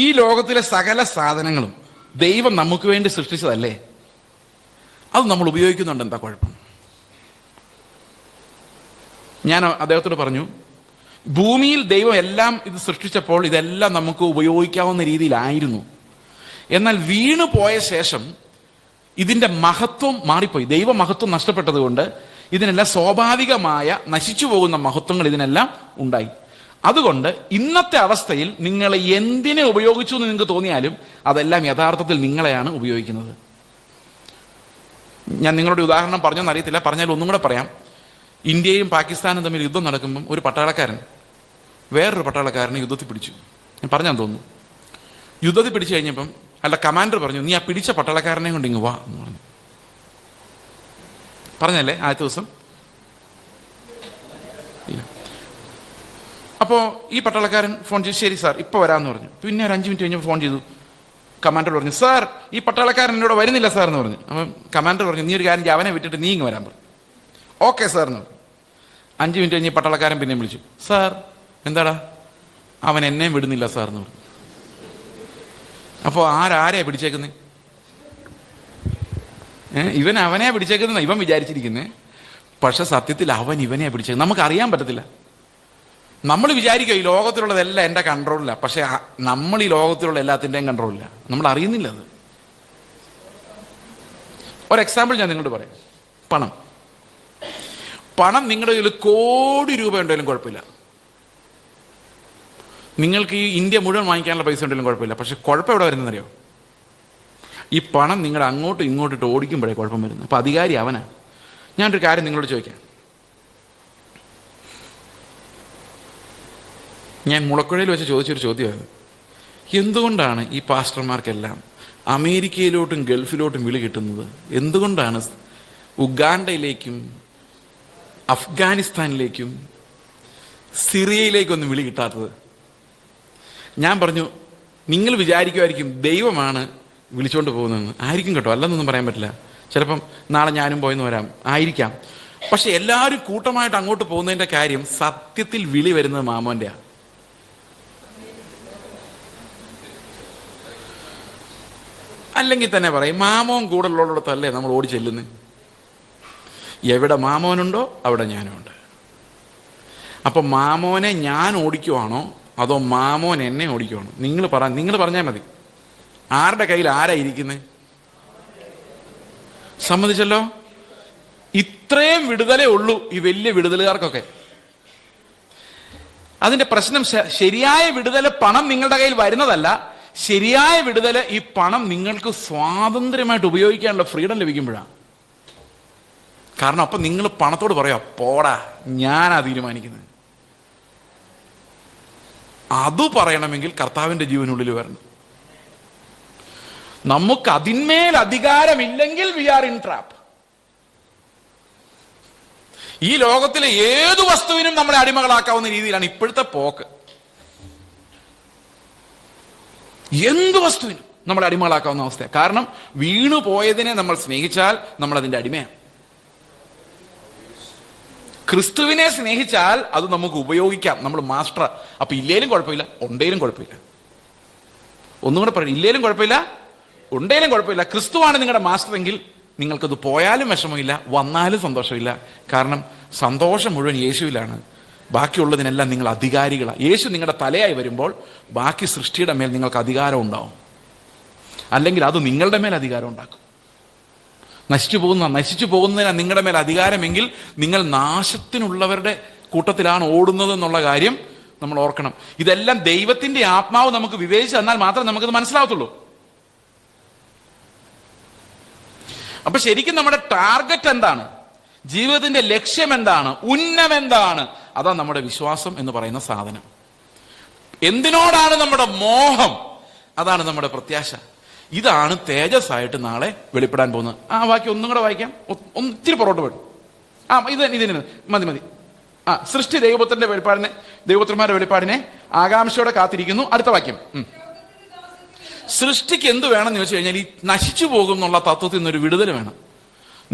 ഈ ലോകത്തിലെ സകല സാധനങ്ങളും ദൈവം നമുക്ക് വേണ്ടി സൃഷ്ടിച്ചതല്ലേ, അത് നമ്മൾ ഉപയോഗിക്കുന്നുണ്ട്, എന്താ കുഴപ്പം? ഞാൻ അദ്ദേഹത്തോട് പറഞ്ഞു, ഭൂമിയിൽ ദൈവം എല്ലാം ഇത് സൃഷ്ടിച്ചപ്പോൾ ഇതെല്ലാം നമുക്ക് ഉപയോഗിക്കാവുന്ന രീതിയിലായിരുന്നു. എന്നാൽ വീണു പോയ ശേഷം ഇതിന്റെ മഹത്വം മാറിപ്പോയി, ദൈവ മഹത്വം നഷ്ടപ്പെട്ടത് കൊണ്ട് ഇതിനെല്ലാം സ്വാഭാവികമായ നശിച്ചു പോകുന്ന മഹത്വങ്ങൾ ഇതിനെല്ലാം ഉണ്ടായി. അതുകൊണ്ട് ഇന്നത്തെ അവസ്ഥയിൽ നിങ്ങൾ എന്തിനെ ഉപയോഗിച്ചു എന്ന് നിങ്ങൾക്ക് തോന്നിയാലും അതെല്ലാം യഥാർത്ഥത്തിൽ നിങ്ങളെയാണ് ഉപയോഗിക്കുന്നത്. ഞാൻ നിങ്ങളുടെ ഉദാഹരണം പറഞ്ഞെന്ന് അറിയത്തില്ല, പറഞ്ഞാൽ ഒന്നും കൂടെ പറയാം. ഇന്ത്യയും പാകിസ്ഥാനും തമ്മിൽ യുദ്ധം നടക്കുമ്പം ഒരു പട്ടാളക്കാരൻ വേറൊരു പട്ടാളക്കാരനെ യുദ്ധത്തിൽ പിടിച്ചു. ഞാൻ പറഞ്ഞാൽ തോന്നുന്നു. യുദ്ധത്തിൽ പിടിച്ചു കഴിഞ്ഞപ്പം കമാൻഡർ പറഞ്ഞു, നീ ആ പിടിച്ച പട്ടാളക്കാരനെ കൊണ്ട് ഇങ്ങ് വാ എന്ന് പറഞ്ഞു. പറഞ്ഞല്ലേ ആദ്യത്തെ ദിവസം? അപ്പോൾ ഈ പട്ടാളക്കാരൻ ഫോൺ ചെയ്തു, ശരി സാർ ഇപ്പോൾ വരാമെന്ന് പറഞ്ഞു. പിന്നെ ഒരു 5 മിനിറ്റ് കഴിഞ്ഞപ്പോൾ ഫോൺ ചെയ്തു, കമാൻഡർ പറഞ്ഞു, സാർ ഈ പട്ടാളക്കാരൻ എന്നോട് വരുന്നില്ല സാർ എന്ന് പറഞ്ഞു. അപ്പം കമാൻഡർ പറഞ്ഞു, നീ ഒരു കാര്യം അവനെ വിട്ടിട്ട് നീ ഇങ്ങ് വരാൻ പറഞ്ഞു. ഓക്കെ സാർ എന്ന് പറഞ്ഞു. 5 മിനിറ്റ് കഴിഞ്ഞ് പട്ടാളക്കാരൻ പിന്നെയും വിളിച്ചു, സാർ എന്താടാ? അവൻ എന്നെയും വിടുന്നില്ല സാർ എന്ന് പറഞ്ഞു. അപ്പോൾ ആരെയാ പിടിച്ചേക്കുന്നത്? ഇവൻ അവനെയാ പിടിച്ചേക്കുന്ന ഇവൻ വിചാരിച്ചിരിക്കുന്നത്. പക്ഷെ സത്യത്തിൽ അവൻ ഇവനെയാ പിടിച്ചേക്കുന്നത്. നമുക്കറിയാൻ പറ്റത്തില്ല. നമ്മൾ വിചാരിക്കുക ഈ ലോകത്തിലുള്ളതെല്ലാം എൻ്റെ കൺട്രോളില്ല. പക്ഷെ നമ്മൾ ഈ ലോകത്തിലുള്ള എല്ലാത്തിൻ്റെയും കൺട്രോളില്ല, നമ്മൾ അറിയുന്നില്ല അത്. ഒരു എക്സാമ്പിൾ ഞാൻ നിങ്ങളോട് പറയാം. പണം നിങ്ങളുടെ കയ്യിൽ 1 കോടി രൂപ ഉണ്ടെങ്കിലും കുഴപ്പമില്ല. നിങ്ങൾക്ക് ഈ ഇന്ത്യ മുഴുവൻ വാങ്ങിക്കാനുള്ള പൈസ ഉണ്ടെങ്കിലും കുഴപ്പമില്ല. പക്ഷെ കുഴപ്പം എവിടെ വരുന്നതെന്നറിയോ? ഈ പണം നിങ്ങളുടെ അങ്ങോട്ടും ഇങ്ങോട്ടിട്ട് ഓടിക്കുമ്പോഴേ കുഴപ്പം വരുന്നത്. അപ്പം അധികാരി അവനാ. ഞാനൊരു കാര്യം നിങ്ങളോട് ചോദിക്കാം. ഞാൻ മുളക്കുഴയിൽ വെച്ച് ചോദിച്ചൊരു ചോദ്യമായിരുന്നു, എന്തുകൊണ്ടാണ് ഈ പാസ്റ്റർമാർക്കെല്ലാം അമേരിക്കയിലോട്ടും ഗൾഫിലോട്ടും വിളി കിട്ടുന്നത്? എന്തുകൊണ്ടാണ് ഉഗാണ്ടയിലേക്കും അഫ്ഗാനിസ്ഥാനിലേക്കും സിറിയയിലേക്കൊന്നും വിളി കിട്ടാത്തത്? ഞാൻ പറഞ്ഞു, നിങ്ങൾ വിചാരിക്കുമായിരിക്കും ദൈവമാണ് വിളിച്ചുകൊണ്ട് പോകുന്നതെന്ന്. ആയിരിക്കും കേട്ടോ, അല്ലെന്നൊന്നും പറയാൻ പറ്റില്ല. ചിലപ്പം നാളെ ഞാനും പോയെന്ന് വരാം, ആയിരിക്കാം. പക്ഷെ എല്ലാവരും കൂട്ടമായിട്ട് അങ്ങോട്ട് പോകുന്നതിൻ്റെ കാര്യം സത്യത്തിൽ വിളി വരുന്നത് മാമോൻ്റെയാണ്. അല്ലെങ്കിൽ തന്നെ പറയും, മാമോൻ കൂടെ ഉള്ളിടത്തല്ലേ നമ്മൾ ഓടി ചെല്ലുന്നത്. എവിടെ മാമോനുണ്ടോ അവിടെ ഞാനും ഉണ്ട്. അപ്പം മാമോനെ ഞാൻ ഓടിക്കുവാണോ അതോ മാമോൻ എന്നെ ഓടിക്കുവാണോ? നിങ്ങൾ പറഞ്ഞാൽ മതി. ആരുടെ കയ്യിൽ ആരാ ഇരിക്കുന്നത്? സമ്മതിച്ചല്ലോ. ഇത്രയും വിടുതലേ ഉള്ളൂ ഈ വലിയ വിടുതലുകാർക്കൊക്കെ. അതിന്റെ പ്രശ്നം, ശരിയായ വിടുതല് പണം നിങ്ങളുടെ കയ്യിൽ വരുന്നതല്ല. ശരിയായ വിടുതല് ഈ പണം നിങ്ങൾക്ക് സ്വാതന്ത്ര്യമായിട്ട് ഉപയോഗിക്കാനുള്ള ഫ്രീഡം ലഭിക്കുമ്പോഴാണ്. കാരണം അപ്പം നിങ്ങൾ പണത്തോട് പറയാ, പോടാ ഞാനാ തീരുമാനിക്കുന്നത്. അത് പറയണമെങ്കിൽ കർത്താവിന്റെ ജീവനുള്ളിൽ വരണം. നമുക്ക് അതിന്മേൽ അധികാരമില്ലെങ്കിൽ വി ആർ ഇൻ ട്രാപ്പ്. ഈ ലോകത്തിലെ ഏതു വസ്തുവിനും നമ്മളെ അടിമകളാക്കാവുന്ന രീതിയിലാണ് ഇപ്പോഴത്തെ പോക്ക്. എന്ത് വസ്തുവിനും നമ്മളെ അടിമകളാക്കാവുന്ന അവസ്ഥ. കാരണം വീണു പോയതിനെ നമ്മൾ സ്നേഹിച്ചാൽ നമ്മൾ അതിന്റെ അടിമയാണ്. ക്രിസ്തുവിനെ സ്നേഹിച്ചാൽ അത് നമുക്ക് ഉപയോഗിക്കാം, നമ്മൾ മാസ്റ്റർ. അപ്പൊ ഇല്ലേലും കുഴപ്പമില്ല, ഉണ്ടേലും കുഴപ്പമില്ല. ഒന്നും കൂടെ പറയും, ഇല്ലേലും കുഴപ്പമില്ല, ഉണ്ടേലും കുഴപ്പമില്ല. ക്രിസ്തുവാണ് നിങ്ങളുടെ മാസ്റ്റർ എങ്കിൽ നിങ്ങൾക്കത് പോയാലും വിഷമമില്ല, വന്നാലും സന്തോഷമില്ല. കാരണം സന്തോഷം മുഴുവൻ യേശുവിലാണ്. ബാക്കിയുള്ളതിനെല്ലാം നിങ്ങൾ അധികാരികളാണ്. യേശു നിങ്ങളുടെ തലയായി വരുമ്പോൾ ബാക്കി സൃഷ്ടിയുടെ മേൽ നിങ്ങൾക്ക് അധികാരം ഉണ്ടാവും. അല്ലെങ്കിൽ അത് നിങ്ങളുടെ മേൽ അധികാരം ഉണ്ടാക്കും. നശിച്ചു പോകുന്നതിനാണ് നിങ്ങളുടെ മേൽ അധികാരമെങ്കിൽ നിങ്ങൾ നാശത്തിനുള്ളവരുടെ കൂട്ടത്തിലാണ് ഓടുന്നത് എന്നുള്ള കാര്യം നമ്മൾ ഓർക്കണം. ഇതെല്ലാം ദൈവത്തിന്റെ ആത്മാവ് നമുക്ക് വിവേചിച്ച് തന്നാൽ മാത്രമേ നമുക്കത് മനസ്സിലാവത്തുള്ളൂ. അപ്പൊ ശരിക്കും നമ്മുടെ ടാർഗറ്റ് എന്താണ്? ജീവിതത്തിന്റെ ലക്ഷ്യം എന്താണ്? ഉന്നം എന്താണ്? അതാണ് നമ്മുടെ വിശ്വാസം എന്ന് പറയുന്ന സാധനം. എന്തിനോടാണ് നമ്മുടെ മോഹം? അതാണ് നമ്മുടെ പ്രത്യാശ. ഇതാണ് തേജസ്സായിട്ട് നാളെ വെളിപ്പെടാൻ പോകുന്നത്. ആ വാക്യം ഒന്നും കൂടെ വായിക്കാം, ഒത്തിരി പുറകോട്ട് പോയി. ഇതിന് മതി. സൃഷ്ടി ദൈവപുത്രന്റെ വെളിപ്പാടിനെ, ദൈവപുത്രന്മാരുടെ വെളിപ്പാടിനെ ആകാംക്ഷയോടെ കാത്തിരിക്കുന്നു. അടുത്ത വാക്യം. സൃഷ്ടിക്ക് എന്ത് വേണമെന്ന് ചോദിച്ചു കഴിഞ്ഞാൽ ഈ നശിച്ചു പോകും എന്നുള്ള തത്വത്തിൽ നിന്നൊരു വിടുതൽ വേണം.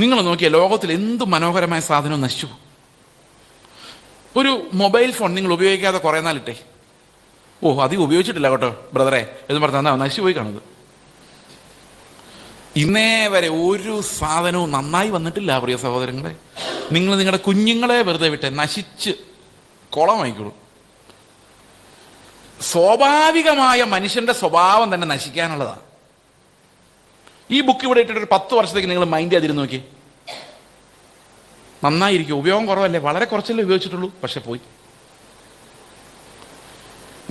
നിങ്ങൾ നോക്കിയ ലോകത്തിൽ എന്ത് മനോഹരമായ സാധനവും നശിച്ചു പോകും. ഒരു മൊബൈൽ ഫോൺ നിങ്ങൾ ഉപയോഗിക്കാതെ കുറേ നാളിട്ടേ, അധികം ഉപയോഗിച്ചിട്ടില്ല കേട്ടോ ബ്രദറെ എന്ന് പറഞ്ഞാൽ നശിച്ചു പോയി കാണുന്നത്. ഇന്നേ വരെ ഒരു സാധനവും നന്നായി വന്നിട്ടില്ല പ്രിയ സഹോദരങ്ങളെ. നിങ്ങൾ നിങ്ങളുടെ കുഞ്ഞുങ്ങളെ വെറുതെ വിട്ടെ, നശിച്ച് കുളമായിക്കോളും. സ്വാഭാവികമായ മനുഷ്യന്റെ സ്വഭാവം തന്നെ നശിക്കാനുള്ളതാണ്. ഈ ബുക്ക് ഇവിടെ ഇട്ടിട്ട് ഒരു 10 വർഷത്തേക്ക് നിങ്ങൾ മൈൻഡ് ചെയ്തിരുന്നു നോക്കി, നന്നായിരിക്കും. ഉപയോഗം കുറവല്ലേ, വളരെ കുറച്ചല്ലേ ഉപയോഗിച്ചിട്ടുള്ളൂ, പക്ഷെ പോയി.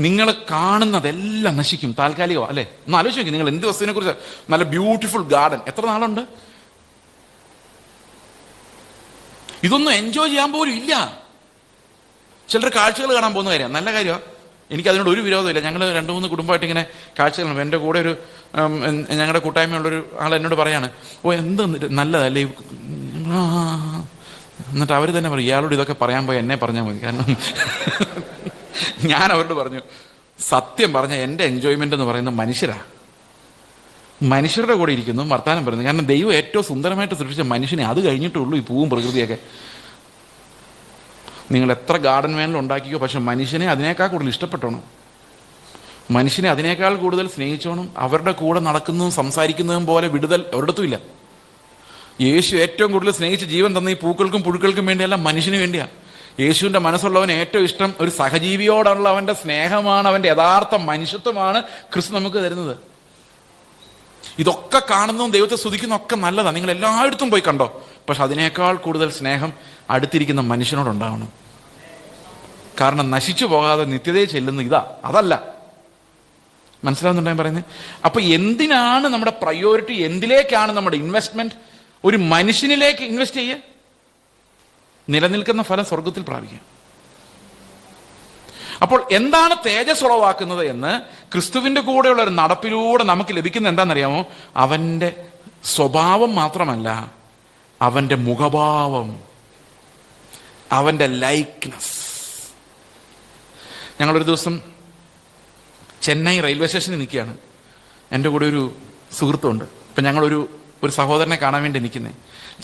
നിങ്ങൾ കാണുന്നതെല്ലാം നശിക്കും, താൽക്കാലികം അല്ലേ? ഒന്ന് ആലോചിച്ച് നോക്കി, നിങ്ങൾ എന്ത് വസ്തുവിനെ കുറിച്ച്. നല്ല ബ്യൂട്ടിഫുൾ ഗാർഡൻ എത്ര നാളുണ്ട്? ഇതൊന്നും എൻജോയ് ചെയ്യാൻ പോലും ഇല്ല. ചിലർ കാഴ്ചകൾ കാണാൻ പോകുന്ന കാര്യം നല്ല കാര്യമാണ്, എനിക്കതിനോട് ഒരു വിരോധമില്ല. ഞങ്ങൾ 2-3 കുടുംബമായിട്ട് ഇങ്ങനെ കാഴ്ചകൾ. എൻ്റെ കൂടെ ഒരു ഞങ്ങളുടെ കൂട്ടായ്മയുള്ളൊരു ആൾ എന്നോട് പറയാണ്, എന്ത് നല്ലതല്ലേ. എന്നിട്ട് അവർ തന്നെ പറയും, ഇയാളോട് ഇതൊക്കെ പറയാൻ പോയി എന്നെ പറഞ്ഞാൽ മതി. കാരണം ഞാൻ അവരോട് പറഞ്ഞു, സത്യം പറഞ്ഞ എൻ്റെ എൻജോയ്മെന്റ് എന്ന് പറയുന്നത് മനുഷ്യരുടെ കൂടെ ഇരിക്കുന്നു, വർത്താനം പറയുന്നു. കാരണം ദൈവം ഏറ്റവും സുന്ദരമായിട്ട് സൃഷ്ടിച്ച മനുഷ്യനെ, അത് കഴിഞ്ഞിട്ടുള്ളൂ ഈ പൂവും പ്രകൃതിയൊക്കെ. നിങ്ങൾ എത്ര ഗാർഡൻ വേണമെങ്കിലും ഉണ്ടാക്കിക്കോ, പക്ഷെ മനുഷ്യനെ അതിനേക്കാൾ കൂടുതൽ ഇഷ്ടപ്പെട്ടോണം, മനുഷ്യനെ അതിനേക്കാൾ കൂടുതൽ സ്നേഹിച്ചോണം. അവരുടെ കൂടെ നടക്കുന്നതും സംസാരിക്കുന്നതും പോലെ വിടുതൽ ഒരിടത്തും ഇല്ല. യേശു ഏറ്റവും കൂടുതൽ സ്നേഹിച്ച് ജീവൻ തന്ന ഈ പൂക്കൾക്കും പുഴുക്കൾക്കും വേണ്ടിയല്ല, മനുഷ്യന് വേണ്ടിയാണ്. യേശുവിൻ്റെ മനസ്സുള്ളവന് ഏറ്റവും ഇഷ്ടം ഒരു സഹജീവിയോടുള്ള അവൻ്റെ സ്നേഹമാണ്, അവൻ്റെ യഥാർത്ഥ മനുഷ്യത്വമാണ് ക്രിസ്തു നമുക്ക് തരുന്നത്. ഇതൊക്കെ കാണുന്നതും ദൈവത്തെ സ്തുതിക്കുന്നതും ഒക്കെ നല്ലതാണ്, നിങ്ങൾ എല്ലായിടത്തും പോയി കണ്ടോ. പക്ഷെ അതിനേക്കാൾ കൂടുതൽ സ്നേഹം അടുത്തിരിക്കുന്ന മനുഷ്യനോടുണ്ടാവണം. കാരണം നശിച്ചു പോകാതെ നിത്യതയെ ചെല്ലുന്ന അതല്ല. മനസ്സിലാവുന്നുണ്ടോ ഞാൻ പറയുന്നത്? അപ്പൊ എന്തിനാണ് നമ്മുടെ പ്രയോറിറ്റി? എന്തിലേക്കാണ് നമ്മുടെ ഇൻവെസ്റ്റ്മെന്റ്? ഒരു മനുഷ്യനിലേക്ക് ഇൻവെസ്റ്റ് ചെയ്യുക, നിലനിൽക്കുന്ന ഫലം സ്വർഗത്തിൽ പ്രാപിക്കുക. അപ്പോൾ എന്താണ് തേജസ് ഉളവാക്കുന്നത് എന്ന് ക്രിസ്തുവിന്റെ കൂടെയുള്ള ഒരു നടപ്പിലൂടെ നമുക്ക് ലഭിക്കുന്ന എന്താണെന്നറിയാമോ? അവന്റെ സ്വഭാവം മാത്രമല്ല, അവന്റെ മുഖഭാവം, അവന്റെ ലൈക്ക്നെസ്. ഞങ്ങളൊരു ദിവസം ചെന്നൈ റെയിൽവേ സ്റ്റേഷനിൽ നിൽക്കുകയാണ്. എൻ്റെ കൂടെ ഒരു സുഹൃത്തുണ്ട്. ഇപ്പം ഞങ്ങളൊരു സഹോദരനെ കാണാൻ വേണ്ടി നിൽക്കുന്നത്.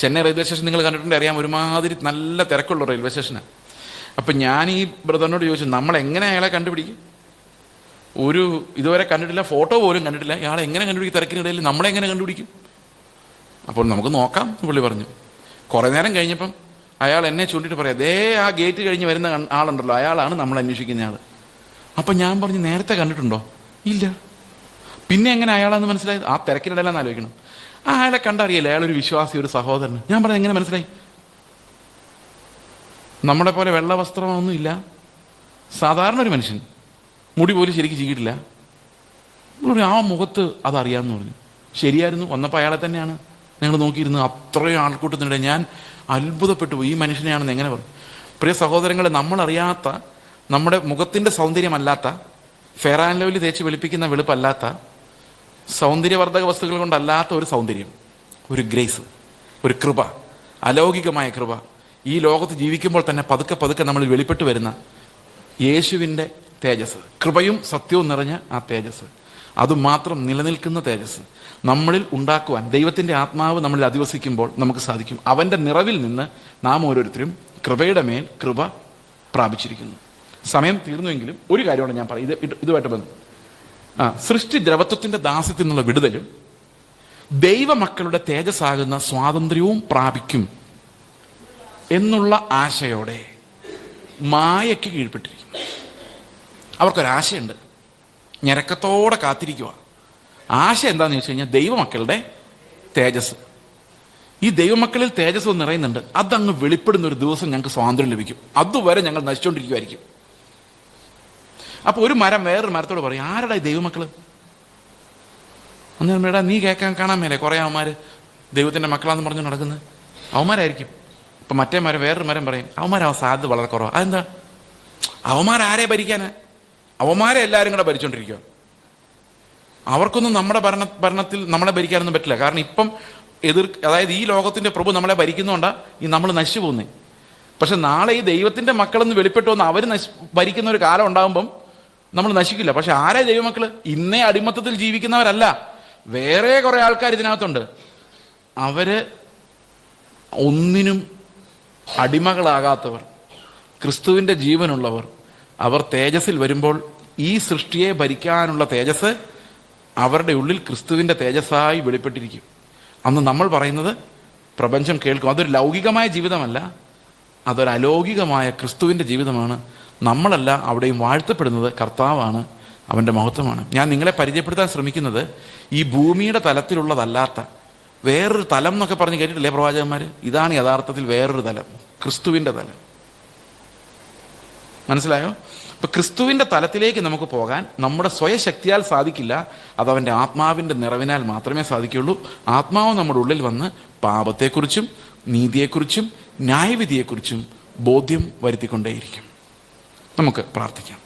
ചെന്നൈ റെയിൽവേ സ്റ്റേഷൻ നിങ്ങൾ കണ്ടിട്ടുണ്ടെങ്കിൽ അറിയാം, ഒരുമാതിരി നല്ല തിരക്കുള്ള റെയിൽവേ സ്റ്റേഷനാണ്. അപ്പം ഞാൻ ഈ ബ്രദറിനോട് ചോദിച്ചു, നമ്മളെങ്ങനെ അയാളെ കണ്ടുപിടിക്കും? ഇതുവരെ കണ്ടിട്ടില്ല, ഫോട്ടോ പോലും കണ്ടിട്ടില്ല, ഇയാളെ എങ്ങനെ കണ്ടുപിടിക്കും? തിരക്കിനിടയിൽ നമ്മളെങ്ങനെ കണ്ടുപിടിക്കും? അപ്പോൾ നമുക്ക് നോക്കാം പുള്ളി പറഞ്ഞു. കുറേ നേരം കഴിഞ്ഞപ്പം അയാൾ എന്നെ ചൂണ്ടിയിട്ട് പറയാം, ദേ ആ ഗേറ്റ് കഴിഞ്ഞ് വരുന്ന ആളുണ്ടല്ലോ, അയാളാണ് നമ്മൾ അന്വേഷിക്കുന്ന ആൾ. അപ്പം ഞാൻ പറഞ്ഞു, നേരത്തെ കണ്ടിട്ടുണ്ടോ? ഇല്ല. പിന്നെ എങ്ങനെ അയാളാണെന്ന് മനസ്സിലായത്? ആ തിരക്കിനിടയിലാന്ന് ആലോചിക്കണം. അയാളെ കണ്ടറിയില്ല, അയാളൊരു വിശ്വാസി, ഒരു സഹോദരൻ. ഞാൻ പറഞ്ഞു, എങ്ങനെ മനസ്സിലായി? നമ്മളെ പോലെ വെള്ള വസ്ത്രമൊന്നും ഇല്ല, സാധാരണ ഒരു മനുഷ്യൻ, മുടി പോലും ശരിക്കും ചീകിട്ടില്ല. ആ മുഖത്ത് അതറിയാമെന്ന് പറഞ്ഞു. ശരിയായിരുന്നു, വന്നപ്പോൾ അയാളെ തന്നെയാണ് ഞങ്ങൾ നോക്കിയിരുന്നു. അത്രയും ആൾക്കൂട്ടത്തിനിടെ ഞാൻ അത്ഭുതപ്പെട്ടു പോയി, ഈ മനുഷ്യനെയാണെന്ന് എങ്ങനെ പറഞ്ഞു? പ്രിയ സഹോദരങ്ങളെ, നമ്മളറിയാത്ത, നമ്മുടെ മുഖത്തിൻ്റെ സൗന്ദര്യമല്ലാത്ത, ഫെയർ ആൻഡ് ലവ്ലി തേച്ച് വെളുപ്പിക്കുന്ന വെളുപ്പല്ലാത്ത, സൗന്ദര്യവർദ്ധക വസ്തുക്കൾ കൊണ്ടല്ലാത്ത ഒരു സൗന്ദര്യം, ഒരു ഗ്രേസ്, ഒരു കൃപ, അലൗകികമായ കൃപ ഈ ലോകത്ത് ജീവിക്കുമ്പോൾ തന്നെ പതുക്കെ പതുക്കെ നമ്മൾ വെളിപ്പെട്ട് വരുന്ന യേശുവിൻ്റെ തേജസ്, കൃപയും സത്യവും നിറഞ്ഞ ആ തേജസ്. അതുമാത്രം നിലനിൽക്കുന്ന തേജസ് നമ്മളിൽ ഉണ്ടാക്കുവാൻ ദൈവത്തിൻ്റെ ആത്മാവ് നമ്മളിൽ അധിവസിക്കുമ്പോൾ നമുക്ക് സാധിക്കും. അവൻ്റെ നിറവിൽ നിന്ന് നാം ഓരോരുത്തരും കൃപയുടെ മേൽ കൃപ പ്രാപിച്ചിരിക്കുന്നു. സമയം തീർന്നുവെങ്കിലും ഒരു കാര്യമാണ് ഞാൻ പറയും, ഇതുമായിട്ട് ബന്ധം. സൃഷ്ടി ദ്രവത്വത്തിൻ്റെ ദാസ്യത്തിൽ നിന്നുള്ള വിടുതലും ദൈവമക്കളുടെ തേജസ്സാകുന്ന സ്വാതന്ത്ര്യവും പ്രാപിക്കും എന്നുള്ള ആശയോടെ മായയ്ക്ക് കീഴ്പ്പെട്ടിരിക്കും. അവർക്കൊരാശയുണ്ട്, ഞരക്കത്തോടെ കാത്തിരിക്കുക. ആശ എന്താണെന്ന് ചോദിച്ചു കഴിഞ്ഞാൽ ദൈവമക്കളുടെ തേജസ്. ഈ ദൈവമക്കളിൽ തേജസ് നിറയുന്നുണ്ട്, അതങ്ങ് വെളിപ്പെടുന്ന ഒരു ദിവസം ഞങ്ങൾക്ക് സ്വാതന്ത്ര്യം ലഭിക്കും. അതുവരെ ഞങ്ങൾ നശിച്ചുകൊണ്ടിരിക്കുമായിരിക്കും. അപ്പോൾ ഒരു മരം വേറൊരു മരത്തോട് പറയും, ആരടാ ഈ ദൈവമക്കള്? അന്നേരം മേടാ നീ കാണാൻ മേലെ കുറേ അവന്മാർ ദൈവത്തിൻ്റെ മക്കളാന്ന് പറഞ്ഞ് നടക്കുന്നത് അവന്മാരായിരിക്കും. ഇപ്പം മറ്റേ മരം വേറൊരു മരം പറയും, അവന്മാരാവാൻ സാധ്യത വളരെ കുറവാണ്. അതെന്താ? അവന്മാരാരെ ഭരിക്കാന്? അവന്മാരെ എല്ലാവരും കൂടെ ഭരിച്ചോണ്ടിരിക്കുക. അവർക്കൊന്നും നമ്മുടെ ഭരണത്തിൽ നമ്മളെ ഭരിക്കാനൊന്നും പറ്റില്ല. കാരണം ഇപ്പം അതായത് ഈ ലോകത്തിന്റെ പ്രഭു നമ്മളെ ഭരിക്കുന്നതുകൊണ്ടാ ഈ നമ്മൾ നശിച്ചു പോകുന്നത്. പക്ഷെ നാളെ ഈ ദൈവത്തിന്റെ മക്കളെന്ന് വെളിപ്പെട്ടു വന്ന് അവർ ഭരിക്കുന്ന ഒരു കാലം ഉണ്ടാകുമ്പം നമ്മൾ നശിക്കില്ല. പക്ഷെ ആരെ ദൈവമക്കള്? ഇന്നേ അടിമത്തത്തിൽ ജീവിക്കുന്നവരല്ല, വേറെ കുറെ ആൾക്കാർ ഇതിനകത്തുണ്ട്. അവര് ഒന്നിനും അടിമകളാകാത്തവർ, ക്രിസ്തുവിന്റെ ജീവനുള്ളവർ. അവർ തേജസ്സിൽ വരുമ്പോൾ ഈ സൃഷ്ടിയെ ഭരിക്കാനുള്ള തേജസ് അവരുടെ ഉള്ളിൽ ക്രിസ്തുവിന്റെ തേജസ്സായി വെളിപ്പെട്ടിരിക്കും. അന്ന് നമ്മൾ പറയുന്നത് പ്രപഞ്ചം കേൾക്കും. അതൊരു ലൗകികമായ ജീവിതമല്ല, അതൊരു അലൗകികമായ ക്രിസ്തുവിന്റെ ജീവിതമാണ്. നമ്മളല്ല അവിടെയും വാഴ്ത്തപ്പെടുന്നത് കർത്താവാണ്, അവൻ്റെ മഹത്വമാണ്. ഞാൻ നിങ്ങളെ പരിചയപ്പെടുത്താൻ ശ്രമിക്കുന്നത് ഈ ഭൂമിയുടെ തലത്തിലുള്ളതല്ലാത്ത വേറൊരു തലം എന്നൊക്കെ പറഞ്ഞ് കേട്ടിട്ടില്ലേ പ്രവാചകന്മാർ? ഇതാണ് യഥാർത്ഥത്തിൽ വേറൊരു തലം, ക്രിസ്തുവിൻ്റെ തലം. മനസ്സിലായോ? ഇപ്പൊ ക്രിസ്തുവിന്റെ തലത്തിലേക്ക് നമുക്ക് പോകാൻ നമ്മുടെ സ്വയശക്തിയാൽ സാധിക്കില്ല, അത് അവൻ്റെ ആത്മാവിൻ്റെ നിറവിനാൽ മാത്രമേ സാധിക്കുള്ളൂ. ആത്മാവ് നമ്മുടെ ഉള്ളിൽ വന്ന് പാപത്തെക്കുറിച്ചും നീതിയെക്കുറിച്ചും ന്യായവിധിയെക്കുറിച്ചും ബോധ്യം വരുത്തിക്കൊണ്ടേയിരിക്കും. നമുക്ക് പ്രാർത്ഥിക്കാം.